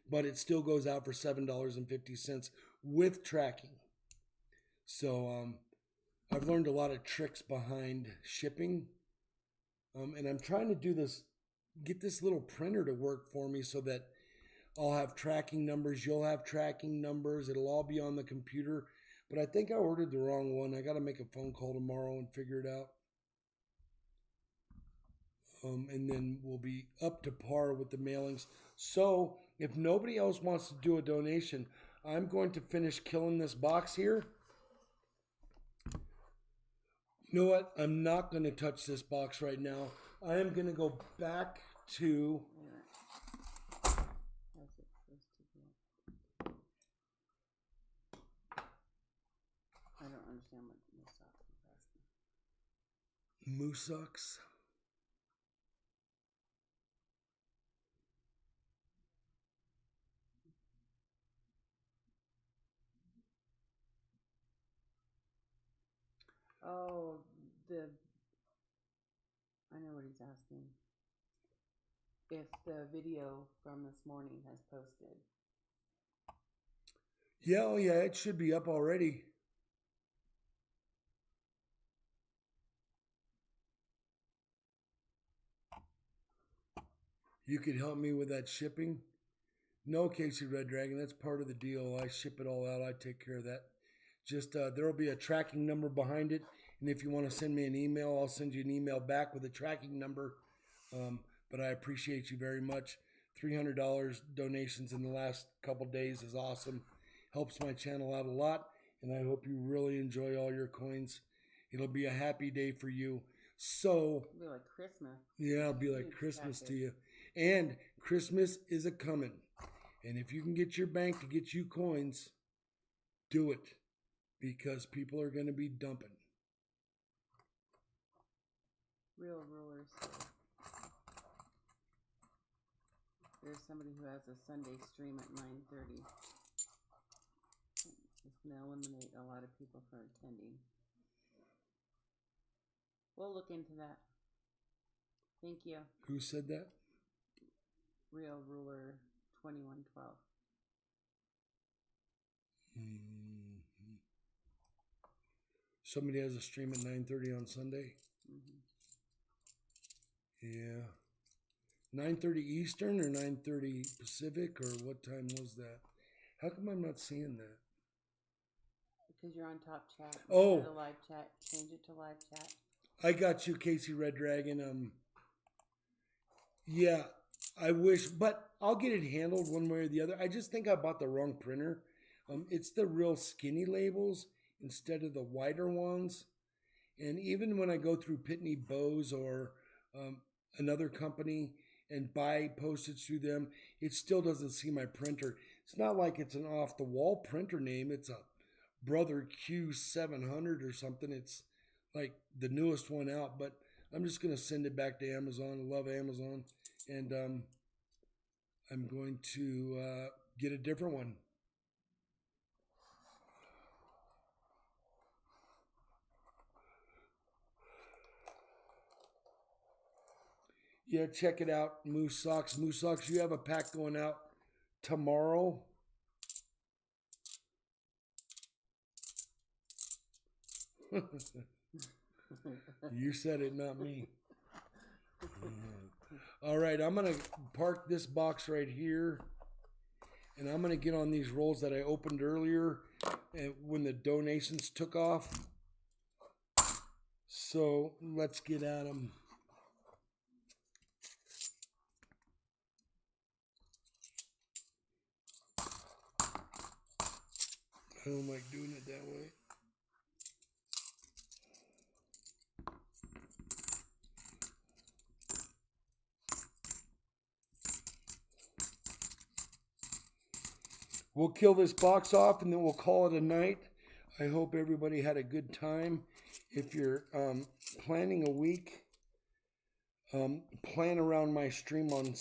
but it still goes out for $7.50 with tracking. So I've learned a lot of tricks behind shipping, and I'm trying to do this, get this little printer to work for me so that I'll have tracking numbers, you'll have tracking numbers, it'll all be on the computer. But I think I ordered the wrong one. I got to make a phone call tomorrow and figure it out. And then we'll be up to par with the mailings. So if nobody else wants to do a donation, I'm going to finish killing this box here. You know what? I'm not going to touch this box right now. I am going to go back to... I don't understand what Moose Socks is asking. Moose Socks. Oh, I know what he's asking. If the video from this morning has posted. Yeah, oh yeah, it should be up already. You could help me with that shipping? No, Casey Red Dragon, that's part of the deal. I ship it all out. I take care of that. Just there will be a tracking number behind it, and if you want to send me an email, I'll send you an email back with a tracking number. But I appreciate you very much. $300 donations in the last couple days is awesome. Helps my channel out a lot, and I hope you really enjoy all your coins. It'll be a happy day for you. So It'll be like Christmas. yeah, it'll be like Christmas to you. And Christmas is a coming. And if you can get your bank to get you coins, do it. Because people are going to be dumping. Real rulers. There's somebody who has a Sunday stream at 9:30. It's going to eliminate a lot of people from attending. We'll look into that. Thank you. Who said that? Real Ruler 2112. Somebody has a stream at 9:30 on Sunday? Yeah. 9:30 Eastern or 9:30 Pacific, or what time was that? How come I'm not seeing that? Because you're on top chat. Oh. Instead of live chat. Change it to live chat. I got you, Casey Red Dragon. Yeah, I wish, but I'll get it handled one way or the other. I just think I bought the wrong printer. It's the real skinny labels instead of the wider ones. And even when I go through Pitney Bowes or another company and buy postage through them, it still doesn't see my printer. It's not like it's an off-the-wall printer name. It's a Brother Q700 or something. It's like the newest one out, but I'm just going to send it back to Amazon. I love Amazon. And I'm going to get a different one. Yeah, check it out, Moose Socks. Moose Socks, you have a pack going out tomorrow. You said it, not me. All right, I'm going to park this box right here. And I'm going to get on these rolls that I opened earlier when the donations took off. So let's get at them. I don't like doing it that way. We'll kill this box off and then we'll call it a night. I hope everybody had a good time. If you're planning a week, plan around my stream on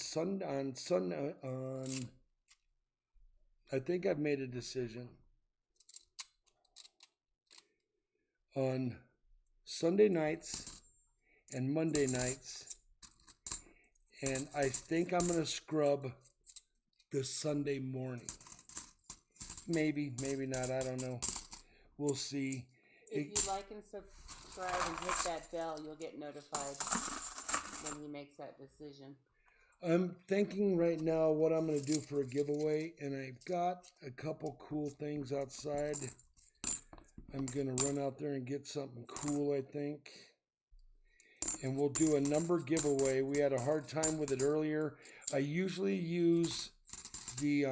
I think I've made a decision on Sunday nights and Monday nights, and I think I'm gonna scrub the Sunday morning. Maybe not. I don't know. We'll see. If you like and subscribe and hit that bell, you'll get notified when he makes that decision. I'm thinking right now what I'm going to do for a giveaway, and I've got a couple cool things outside. I'm going to run out there and get something cool, I think. And we'll do a number giveaway. We had a hard time with it earlier. I usually use the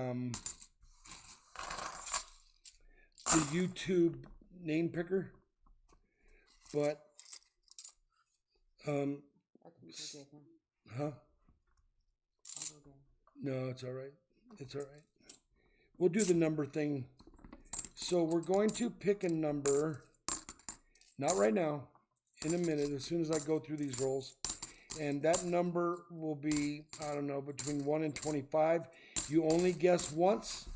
YouTube name picker, but I can forgive him. huh? I'll go there. No, it's all right. It's all right. We'll do the number thing. So we're going to pick a number, not right now, in a minute, as soon as I go through these rolls. And that number will be, I don't know, between 1 and 25. You only guess once.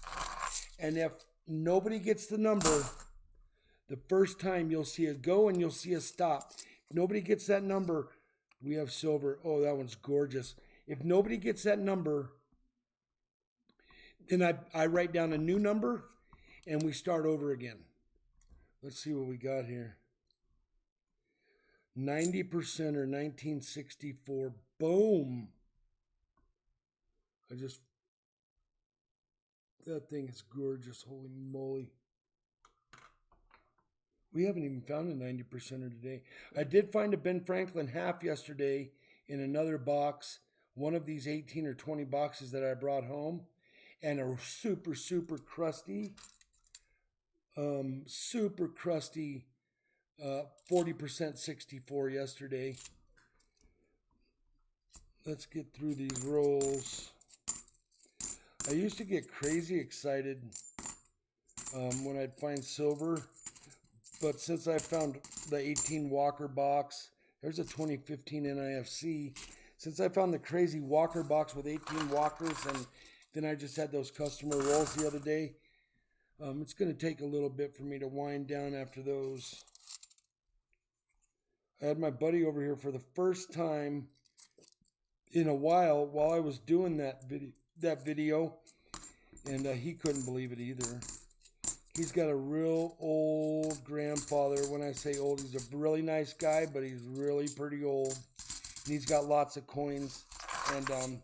And if nobody gets the number, the first time you'll see a go and you'll see a stop. If nobody gets that number, we have silver. Oh, that one's gorgeous. If nobody gets that number, then I write down a new number and we start over again. Let's see what we got here. 90% or 1964. Boom. That thing is gorgeous. Holy moly. We haven't even found a 90%er today. I did find a Ben Franklin half yesterday in another box. One of these 18 or 20 boxes that I brought home. And a super, super crusty 40% 64 yesterday. Let's get through these rolls. I used to get crazy excited when I'd find silver. But since I found the 18 Walker box, there's a 2015 NIFC. Since I found the crazy Walker box with 18 Walkers, and then I just had those customer rolls the other day, it's going to take a little bit for me to wind down after those. I had my buddy over here for the first time in a while I was doing that video, and he couldn't believe it either. He's got a real old grandfather. When I say old, he's a really nice guy, but he's really pretty old. And he's got lots of coins. And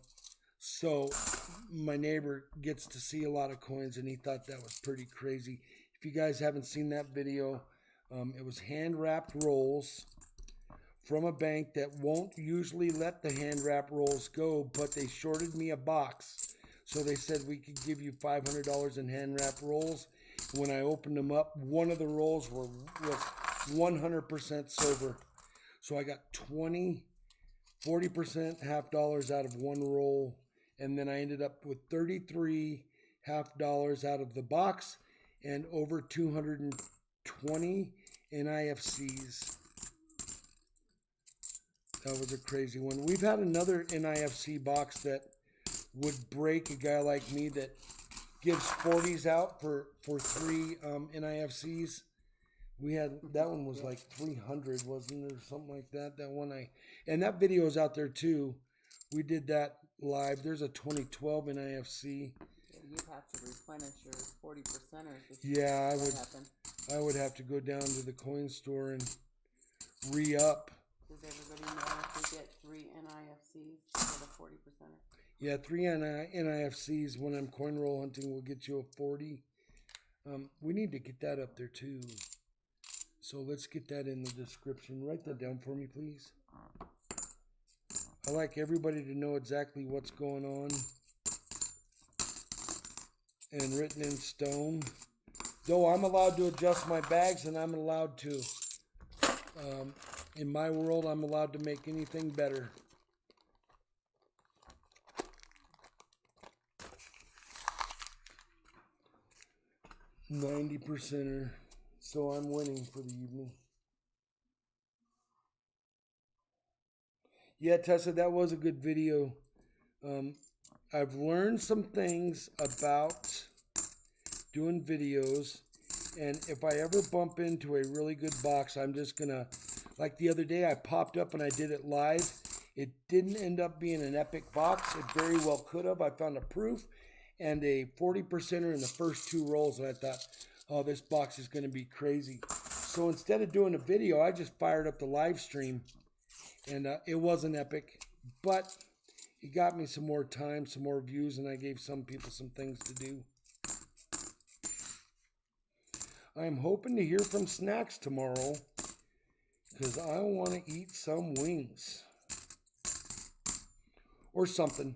so my neighbor gets to see a lot of coins, and he thought that was pretty crazy. If you guys haven't seen that video, it was hand-wrapped rolls from a bank that won't usually let the hand-wrapped rolls go, but they shorted me a box. So they said we could give you $500 in hand-wrapped rolls. When I opened them up, one of the rolls was 100% silver. So I got 40% half dollars out of one roll. And then I ended up with 33 half dollars out of the box and over 220 NIFCs. That was a crazy one. We've had another NIFC box that would break a guy like me that gives 40s out for 3 NIFCs. We had, that one was like 300, wasn't there? Something like that. That one and that video is out there too. We did that live. There's a 2012 NIFC. You'd have to replenish your 40%ers. Yeah, I would have to go down to the coin store and re-up. Does everybody know if you get 3 NIFCs for the 40%er? Yeah, 3 NIFCs when I'm coin roll hunting will get you a 40. We need to get that up there too. So let's get that in the description. Write that down for me, please. I like everybody to know exactly what's going on and written in stone. Though I'm allowed to adjust my bags, and I'm allowed to. In my world, I'm allowed to make anything better. $90%er. So I'm winning for the evening. Yeah, Tessa, that was a good video. I've learned some things about doing videos, and if I ever bump into a really good box, I'm just gonna, like the other day I popped up and I did it live. It didn't end up being an epic box. It very well could have. I found a proof and a 40%er in the first 2 rolls, and I thought, oh, this box is going to be crazy. So instead of doing a video, I just fired up the live stream, and it wasn't epic, but it got me some more time, some more views, and I gave some people some things to do. I'm hoping to hear from Snacks tomorrow because I want to eat some wings or something.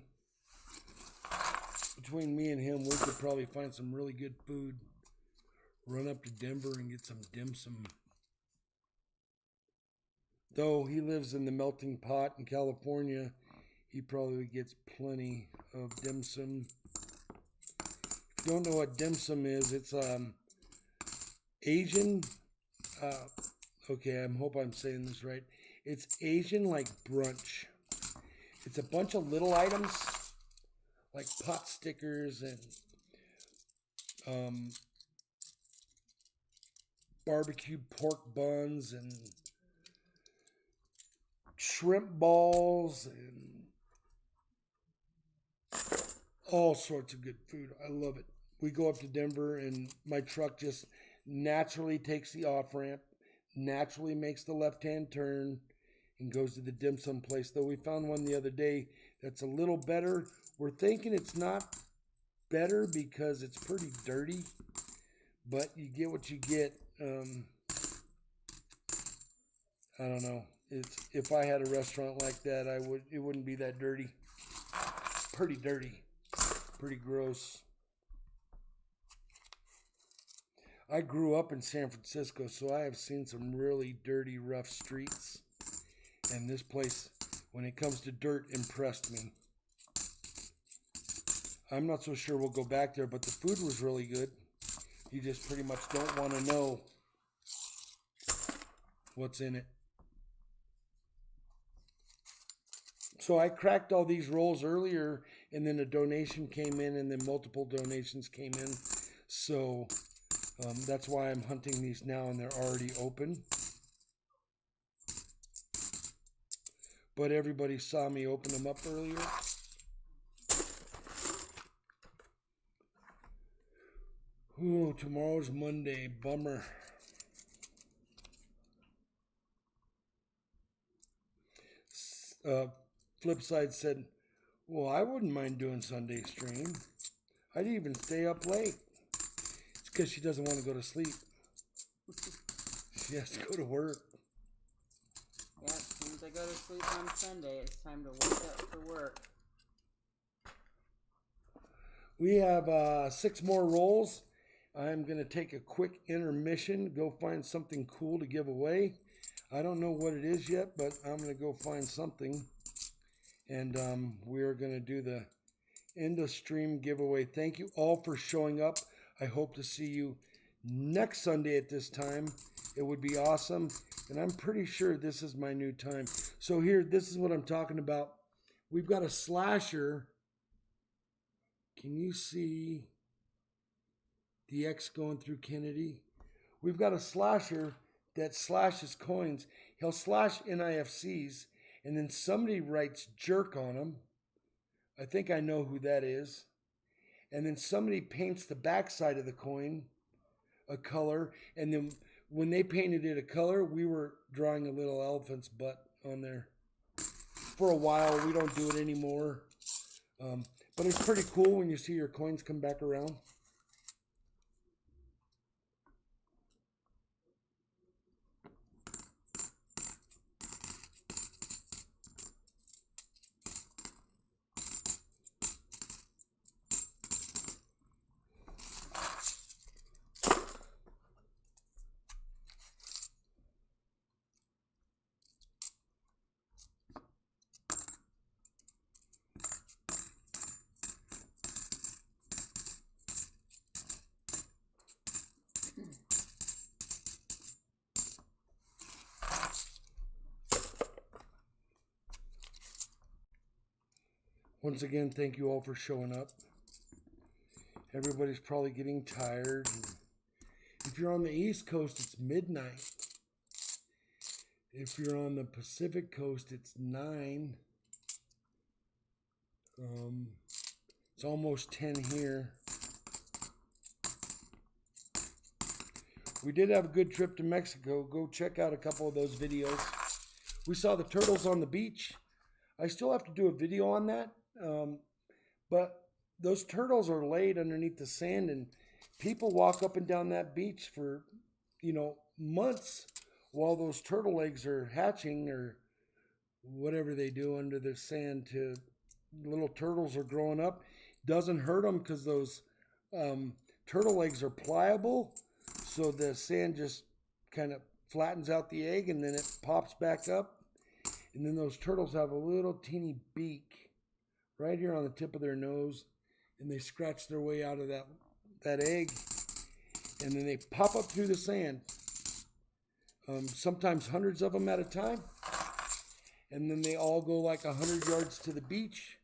Between me and him, we could probably find some really good food. Run up to Denver and get some dim sum. Though he lives in the melting pot in California, he probably gets plenty of dim sum. If you don't know what dim sum is, it's Asian. Okay, I hope I'm saying this right. It's Asian like brunch. It's a bunch of little items like pot stickers and barbecued pork buns and shrimp balls and all sorts of good food. I love it. We go up to Denver and my truck just naturally takes the off-ramp, naturally makes the left-hand turn, and goes to the dim sum place. Though we found one the other day that's a little better. We're thinking it's not better because it's pretty dirty, but you get what you get. I don't know. If I had a restaurant like that, it wouldn't be that dirty. Pretty dirty. Pretty gross. I grew up in San Francisco, so I have seen some really dirty, rough streets. And this place, when it comes to dirt, impressed me. I'm not so sure we'll go back there, but the food was really good. You just pretty much don't want to know what's in it. So I cracked all these rolls earlier, and then a donation came in, and then multiple donations came in. So that's why I'm hunting these now, and they're already open. But everybody saw me open them up earlier. Ooh, tomorrow's Monday. Bummer. Flipside said, well, I wouldn't mind doing Sunday stream. I'd even stay up late. It's because she doesn't want to go to sleep. She has to go to work. Yeah, as soon as I go to sleep on Sunday, it's time to wake up for work. We have 6 more rolls. I'm going to take a quick intermission, go find something cool to give away. I don't know what it is yet, but I'm going to go find something. And we're going to do the end of stream giveaway. Thank you all for showing up. I hope to see you next Sunday at this time. It would be awesome. And I'm pretty sure this is my new time. So here, this is what I'm talking about. We've got a slasher. Can you see the X going through Kennedy? We've got a slasher that slashes coins. He'll slash NIFCs, and then somebody writes jerk on them. I think I know who that is. And then somebody paints the backside of the coin a color, and then when they painted it a color, we were drawing a little elephant's butt on there. For a while, we don't do it anymore. But it's pretty cool when you see your coins come back around. Once again, thank you all for showing up. Everybody's probably getting tired. If you're on the East Coast, it's midnight. If you're on the Pacific Coast, it's 9. It's almost 10 here. We did have a good trip to Mexico. Go check out a couple of those videos. We saw the turtles on the beach. I still have to do a video on that. But those turtles are laid underneath the sand, and people walk up and down that beach for, months while those turtle eggs are hatching or whatever they do under the sand to little turtles are growing up. Doesn't hurt them because those turtle eggs are pliable. So the sand just kind of flattens out the egg and then it pops back up. And then those turtles have a little teeny beak right here on the tip of their nose. And they scratch their way out of that egg. And then they pop up through the sand. Sometimes hundreds of them at a time. And then they all go like 100 yards to the beach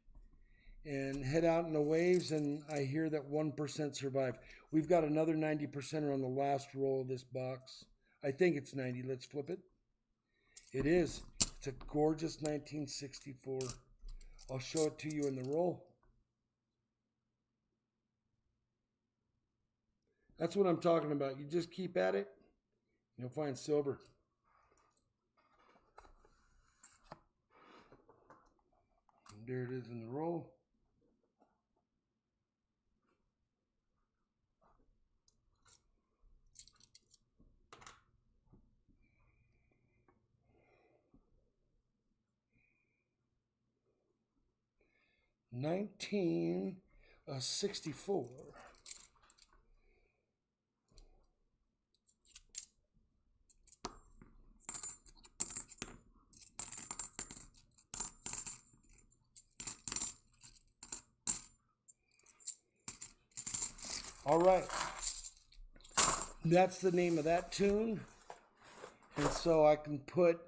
and head out in the waves, and I hear that 1% survive. We've got another 90% on the last roll of this box. I think it's 90. Let's flip it. It is. It's a gorgeous 1964. I'll show it to you in the roll. That's what I'm talking about. You just keep at it, you'll find silver. And there it is in the roll. $19.64. All right, that's the name of that tune. And so I can put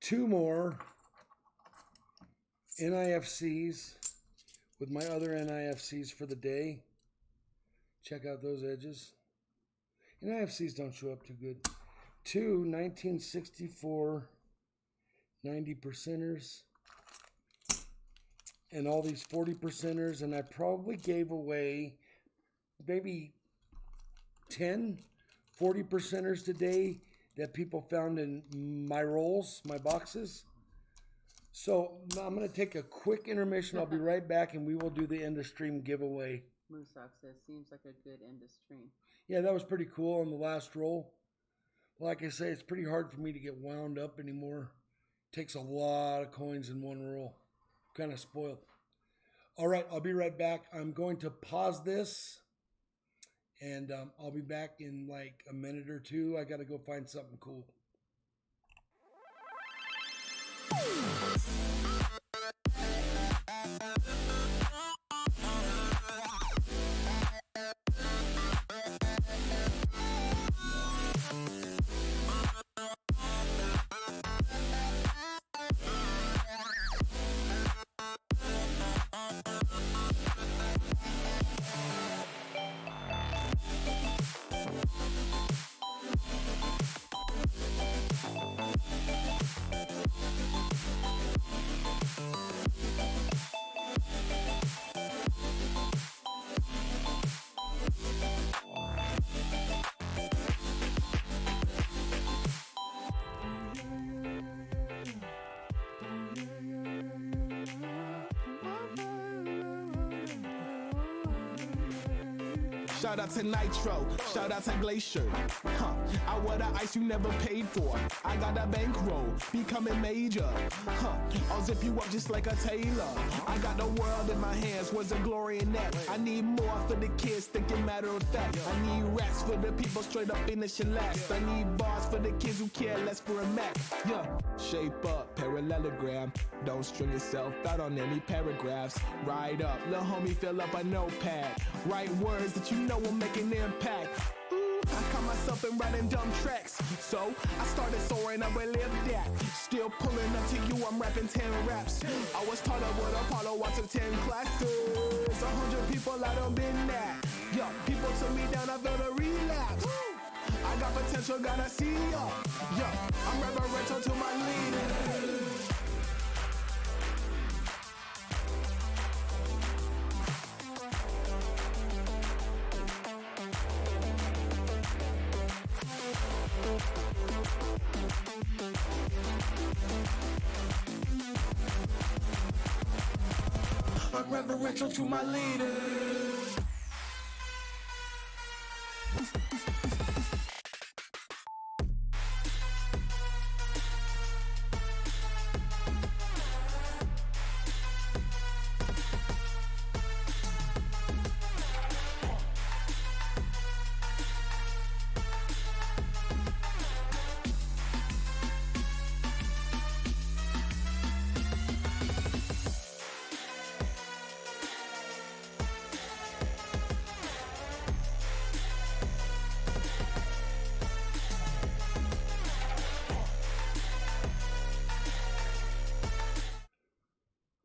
2 more NIFCs with my other NIFCs for the day. Check out those edges. NIFCs don't show up too good. 2 1964 90%ers. And all these 40%ers. And I probably gave away maybe 10 40%ers today that people found in my rolls, my boxes. So I'm going to take a quick intermission. I'll be right back, and we will do the end of stream giveaway. Moosock says, seems like a good end of stream. Yeah, that was pretty cool on the last roll. Like I say, it's pretty hard for me to get wound up anymore. It takes a lot of coins in one roll. Kind of spoiled. All right, I'll be right back. I'm going to pause this, and I'll be back in like a minute or two. I got to go find something cool. Shout out to Nitro, shout out to Glacier. I wear the ice you never paid for. I got a bankroll, becoming major. I'll zip you up just like a tailor. I got the world in my hands, was a glory in that. I need more for the kids, thinking matter of fact. I need rats for the people straight up in the shellac. I need bars for the kids who care less for a Mac. Yeah, shape up, parallelogram. Don't string yourself out on any paragraphs. Ride up, little homie, fill up a notepad. Write words that you know will make an impact. I caught myself in writing dumb tracks. So I started soaring up and lived that. Still pulling up to you, I'm rapping 10 raps. I was taught up with Apollo, I took 10 classes. 100 people, I done been that. Yo, people took me down, I felt a relapse. I got potential, gotta see ya. Yo, I'm reverential to my leaders. I'm reverential to my leaders.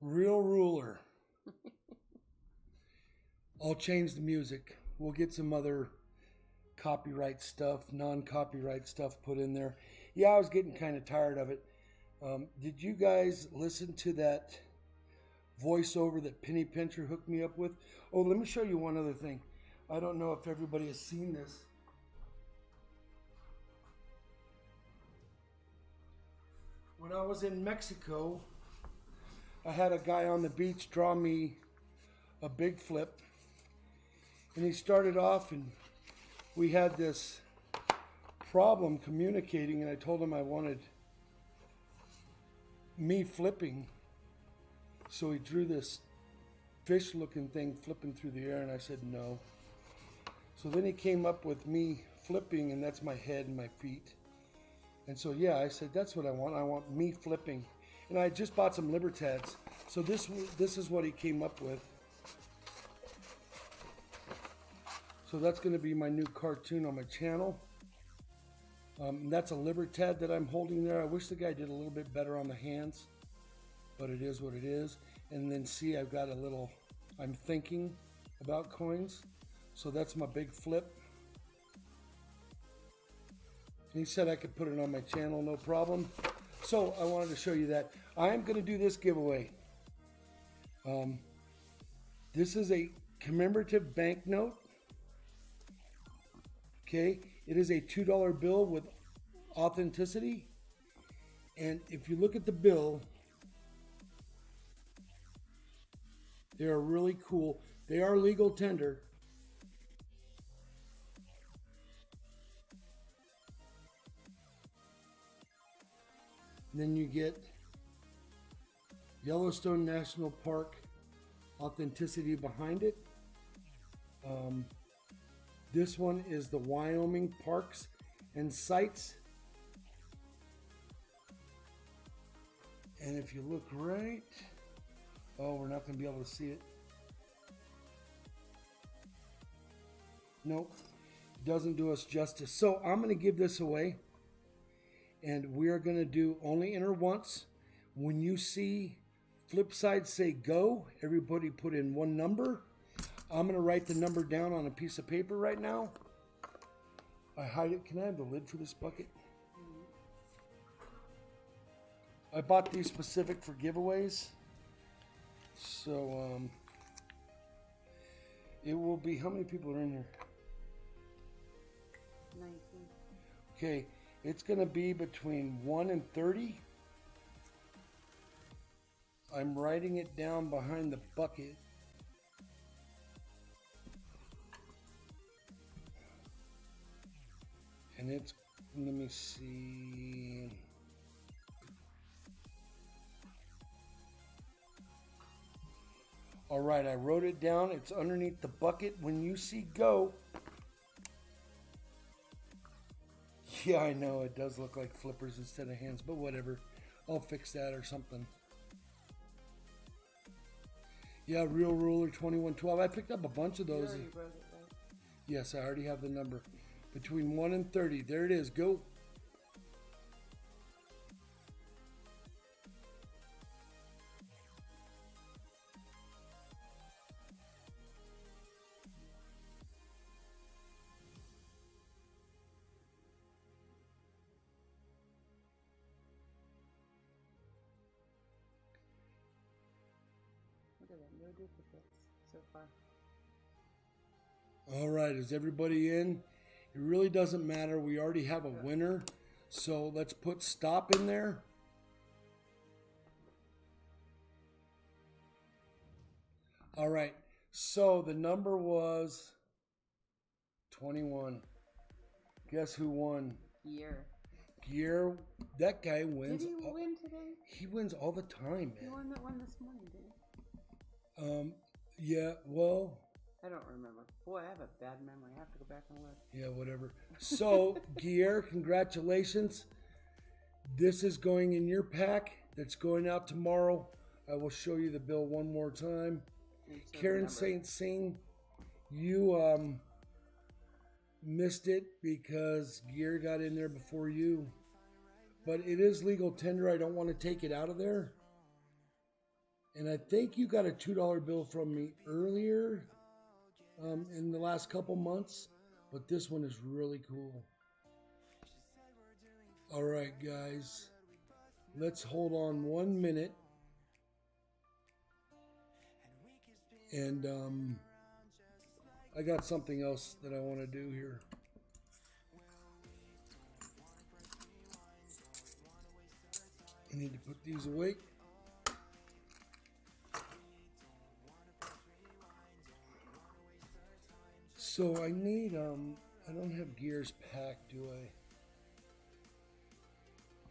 Real ruler. I'll change the music. We'll get some other copyright stuff, non-copyright stuff put in there. Yeah, I was getting kind of tired of it. Did you guys listen to that voiceover that Penny Pincher hooked me up with? Oh, let me show you one other thing. I don't know if everybody has seen this. When I was in Mexico, I had a guy on the beach draw me a big flip. And he started off and we had this problem communicating, and I told him I wanted me flipping. So he drew this fish looking thing flipping through the air, and I said no. So then he came up with me flipping, and that's my head and my feet. And so yeah, I said that's what I want me flipping. And I just bought some Libertads. So this is what he came up with. So that's going to be my new cartoon on my channel. That's a Libertad that I'm holding there. I wish the guy did a little bit better on the hands, but it is what it is. And then see, I've got a little, I'm thinking about coins. So that's my big flip. And he said I could put it on my channel, no problem. So I wanted to show you that. I am going to do this giveaway. This is a commemorative banknote. Okay, it is a $2 bill with authenticity. And if you look at the bill, they are really cool. They are legal tender. And then you get Yellowstone National Park authenticity behind it. This one is the Wyoming Parks and Sites. And if you look right, oh, we're not going to be able to see it. Nope, doesn't do us justice. So I'm going to give this away. And we are going to do only enter once. When you see flip side say go, everybody put in one number. I'm going to write the number down on a piece of paper right now. I hide it. Can I have the lid for this bucket? I bought these specific for giveaways. So it will be, how many people are in here? 19. Okay, it's going to be between 1 and 30. I'm writing it down behind the bucket. And it's, let me see. All right, I wrote it down. It's underneath the bucket. When you see go. Yeah, I know it does look like flippers instead of hands, but whatever. I'll fix that or something. Yeah, Real Ruler 2112. I picked up a bunch of those. You already wrote it, right? Yes, I already have the number. Between 1 and 30. There it is. Go. no duplicates so far. All right, is everybody in? It really doesn't matter. We already have a winner. So let's put stop in there. All right. So the number was 21. Guess who won? Year. Gear. That guy wins. Did he win today? He wins all the time, He man. won that one this morning, didn't he? Yeah, well, I don't remember. Boy, I have a bad memory. I have to go back and look. yeah, whatever. So, Gear, congratulations. This is going in your pack. That's going out tomorrow. I will show you the bill one more time. Karen St. Singh, you missed it because Gear got in there before you. But it is legal tender. I don't want to take it out of there. And I think you got a $2 bill from me earlier in the last couple months. But this one is really cool. All right, guys. Let's hold on 1 minute. And I got something else that I want to do here. I need to put these away. So I need, I don't have Gears packed, do I?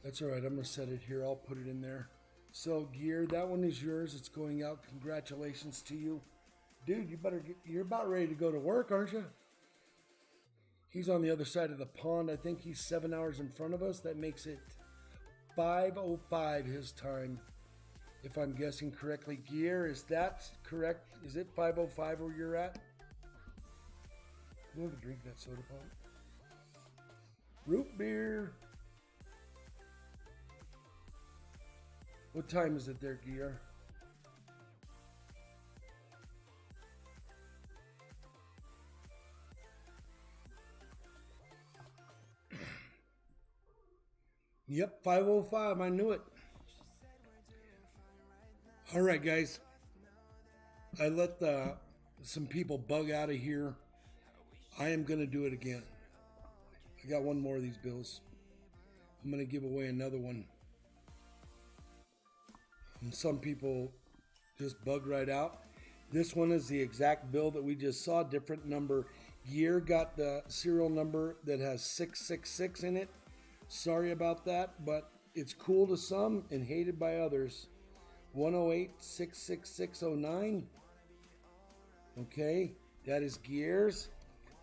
That's all right, I'm gonna set it here. I'll put it in there. So Gear, that one is yours. It's going out. Congratulations to you. Dude, you're about ready to go to work, aren't you? He's on the other side of the pond. I think he's 7 hours in front of us. That makes it 5:05 his time, if I'm guessing correctly. Gear, is that correct? Is it 5:05 where you're at? Can I have a drink that soda pop? Root beer. What time is it there, Gear? Yep, 5:05. I knew it. All right, guys. I let some people bug out of here. I am going to do it again. I got one more of these bills. I'm going to give away another one. And some people just bug right out. This one is the exact bill that we just saw, different number. Gear got the serial number that has 666 in it. Sorry about that, but it's cool to some and hated by others. 108-66609. Okay, that is Gears.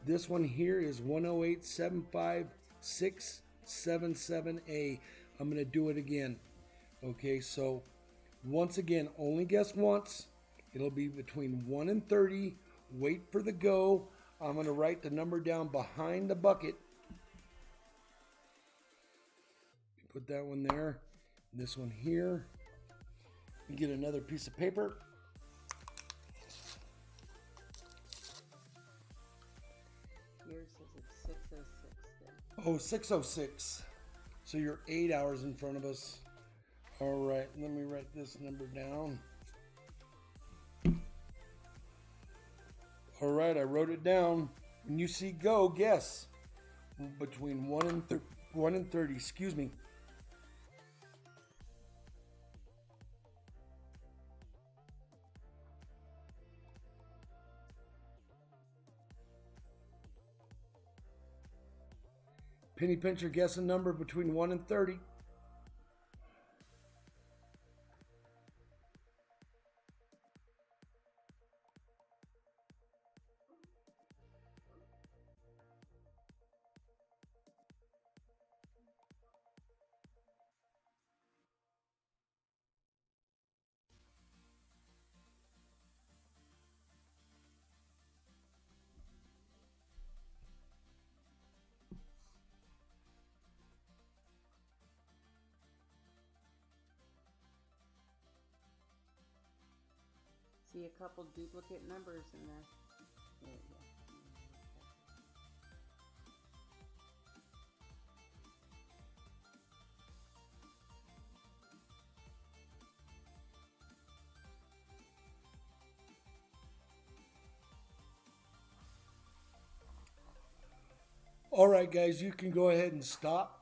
This one here is 108-75677A. I'm going to do it again. Okay, so once again, only guess once. It'll be between 1 and 30. Wait for the go. I'm going to write the number down behind the bucket. Put that one there. This one here. Get another piece of paper. Yours says it's 6:06 then. Oh, 6:06. So you're 8 hours in front of us. All right, let me write this number down. All right, I wrote it down. When you see go, guess. Between 1 and 30, excuse me. Penny pincher, guess a number between 1 and 30. See a couple duplicate numbers in there. There you go. All right, guys, you can go ahead and stop.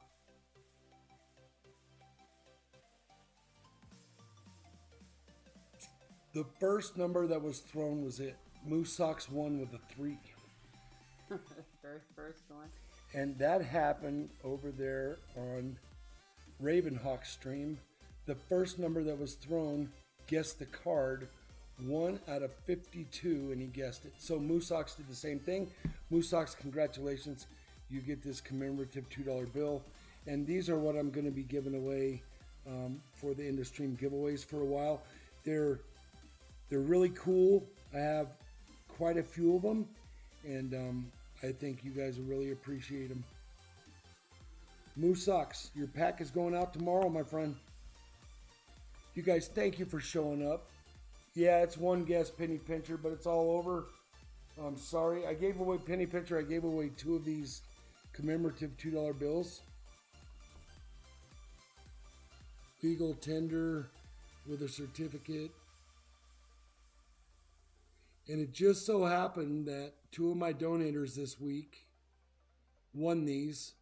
The first number that was thrown was it. Moose Sox won with a 3. Very first one. And that happened over there on Ravenhawk stream. The first number that was thrown guessed the card, 1 out of 52, and he guessed it. So Moose Sox did the same thing. Moose Sox, congratulations. You get this commemorative $2 bill. And these are what I'm going to be giving away for the end of stream giveaways for a while. They're really cool. I have quite a few of them, and I think you guys will really appreciate them. Moose Sox, your pack is going out tomorrow, my friend. You guys, thank you for showing up. Yeah, it's one guess, Penny Pincher, but it's all over. I'm sorry. I gave away Penny Pincher. I gave away 2 of these commemorative $2 bills. Legal tender with a certificate. And it just so happened that 2 of my donators this week won these.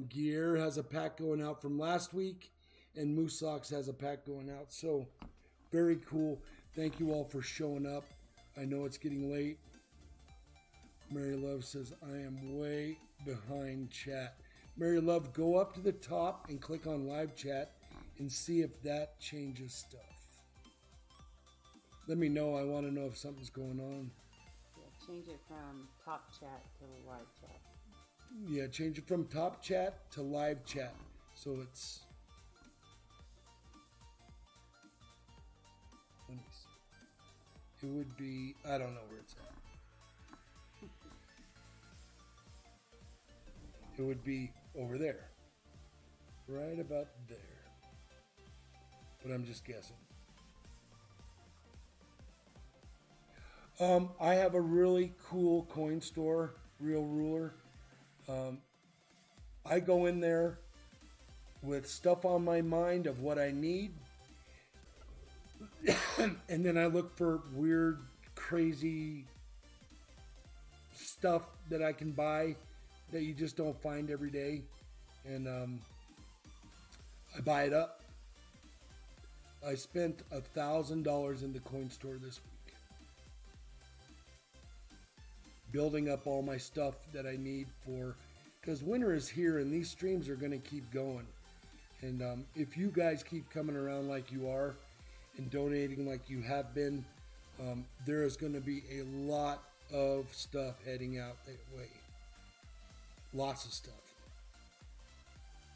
Gear has a pack going out from last week, and Moose Sox has a pack going out. So, very cool. Thank you all for showing up. I know it's getting late. Mary Love says, I am way behind chat. Mary Love, go up to the top and click on live chat and see if that changes stuff. Let me know. I want to know if something's going on. Yeah, change it from top chat to live chat. Yeah, change it from top chat to live chat. So it's... Let me see. It would be... I don't know where it's at. It would be over there. Right about there. But I'm just guessing. I have a really cool coin store, Real Ruler. I go in there with stuff on my mind of what I need. And then I look for weird, crazy stuff that I can buy that you just don't find every day. And I buy it up. I spent $1,000 in the coin store this week, building up all my stuff that I need for, because winter is here and these streams are going to keep going. And if you guys keep coming around like you are and donating like you have been, there is going to be a lot of stuff heading out that way. Lots of stuff.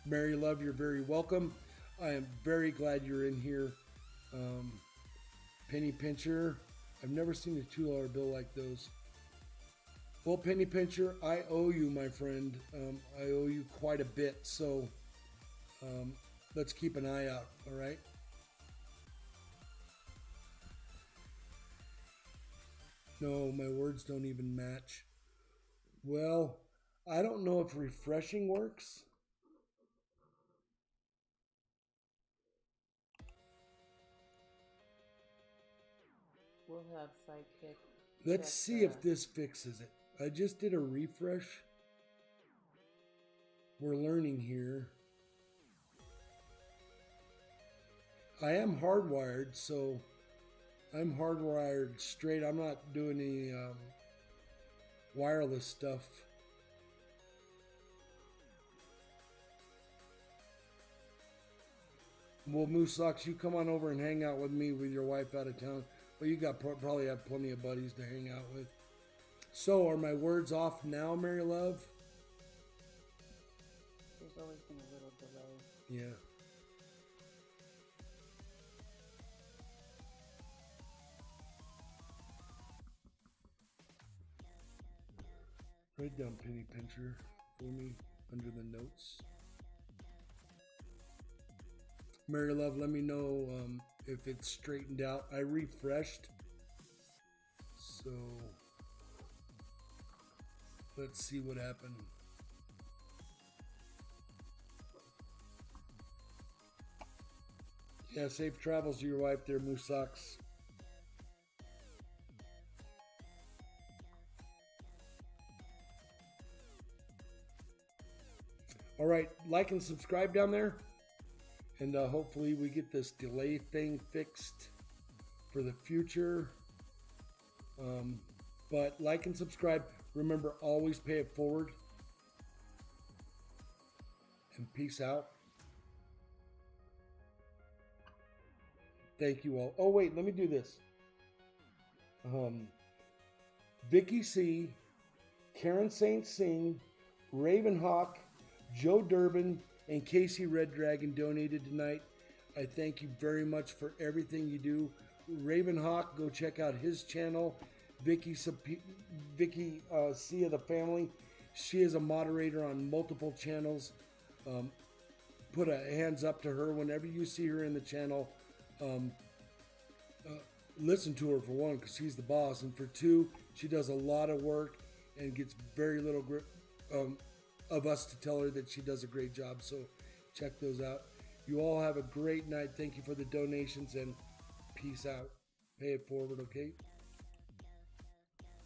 Mary Love, you're very welcome. I am very glad you're in here. Penny Pincher, I've never seen a $2 bill like those. Well, Penny Pincher, I owe you, my friend. I owe you quite a bit, so let's keep an eye out, all right? No, my words don't even match. Well, I don't know if refreshing works. We'll have Sidekick. Let's see if this fixes it. I just did a refresh. We're learning here. I am hardwired, so I'm hardwired straight. I'm not doing any wireless stuff. Well, Moose Sox, you come on over and hang out with me with your wife out of town. Well, you got probably have plenty of buddies to hang out with. So, are my words off now, Mary Love? There's always been a little delay. Yeah. Write down Penny Pincher for me under the notes. Mary Love, let me know if it's straightened out. I refreshed. So let's see what happened. Yeah, safe travels to your wife there, Moose Sox. All right, like and subscribe down there. And hopefully we get this delay thing fixed for the future. But like and subscribe. Remember, always pay it forward. And peace out. Thank you all. Oh, wait, let me do this. Vicky C., Karen Saint Singh, Raven Hawk, Joe Durbin, and Casey Red Dragon donated tonight. I thank you very much for everything you do. Raven Hawk, go check out his channel. Vicky C. of the family. She is a moderator on multiple channels. Put a hands up to her whenever you see her in the channel. Listen to her for one, because she's the boss, and for two, she does a lot of work and gets very little of us to tell her that she does a great job. So check those out. You all have a great night. Thank you for the donations, and peace out. Pay it forward, okay?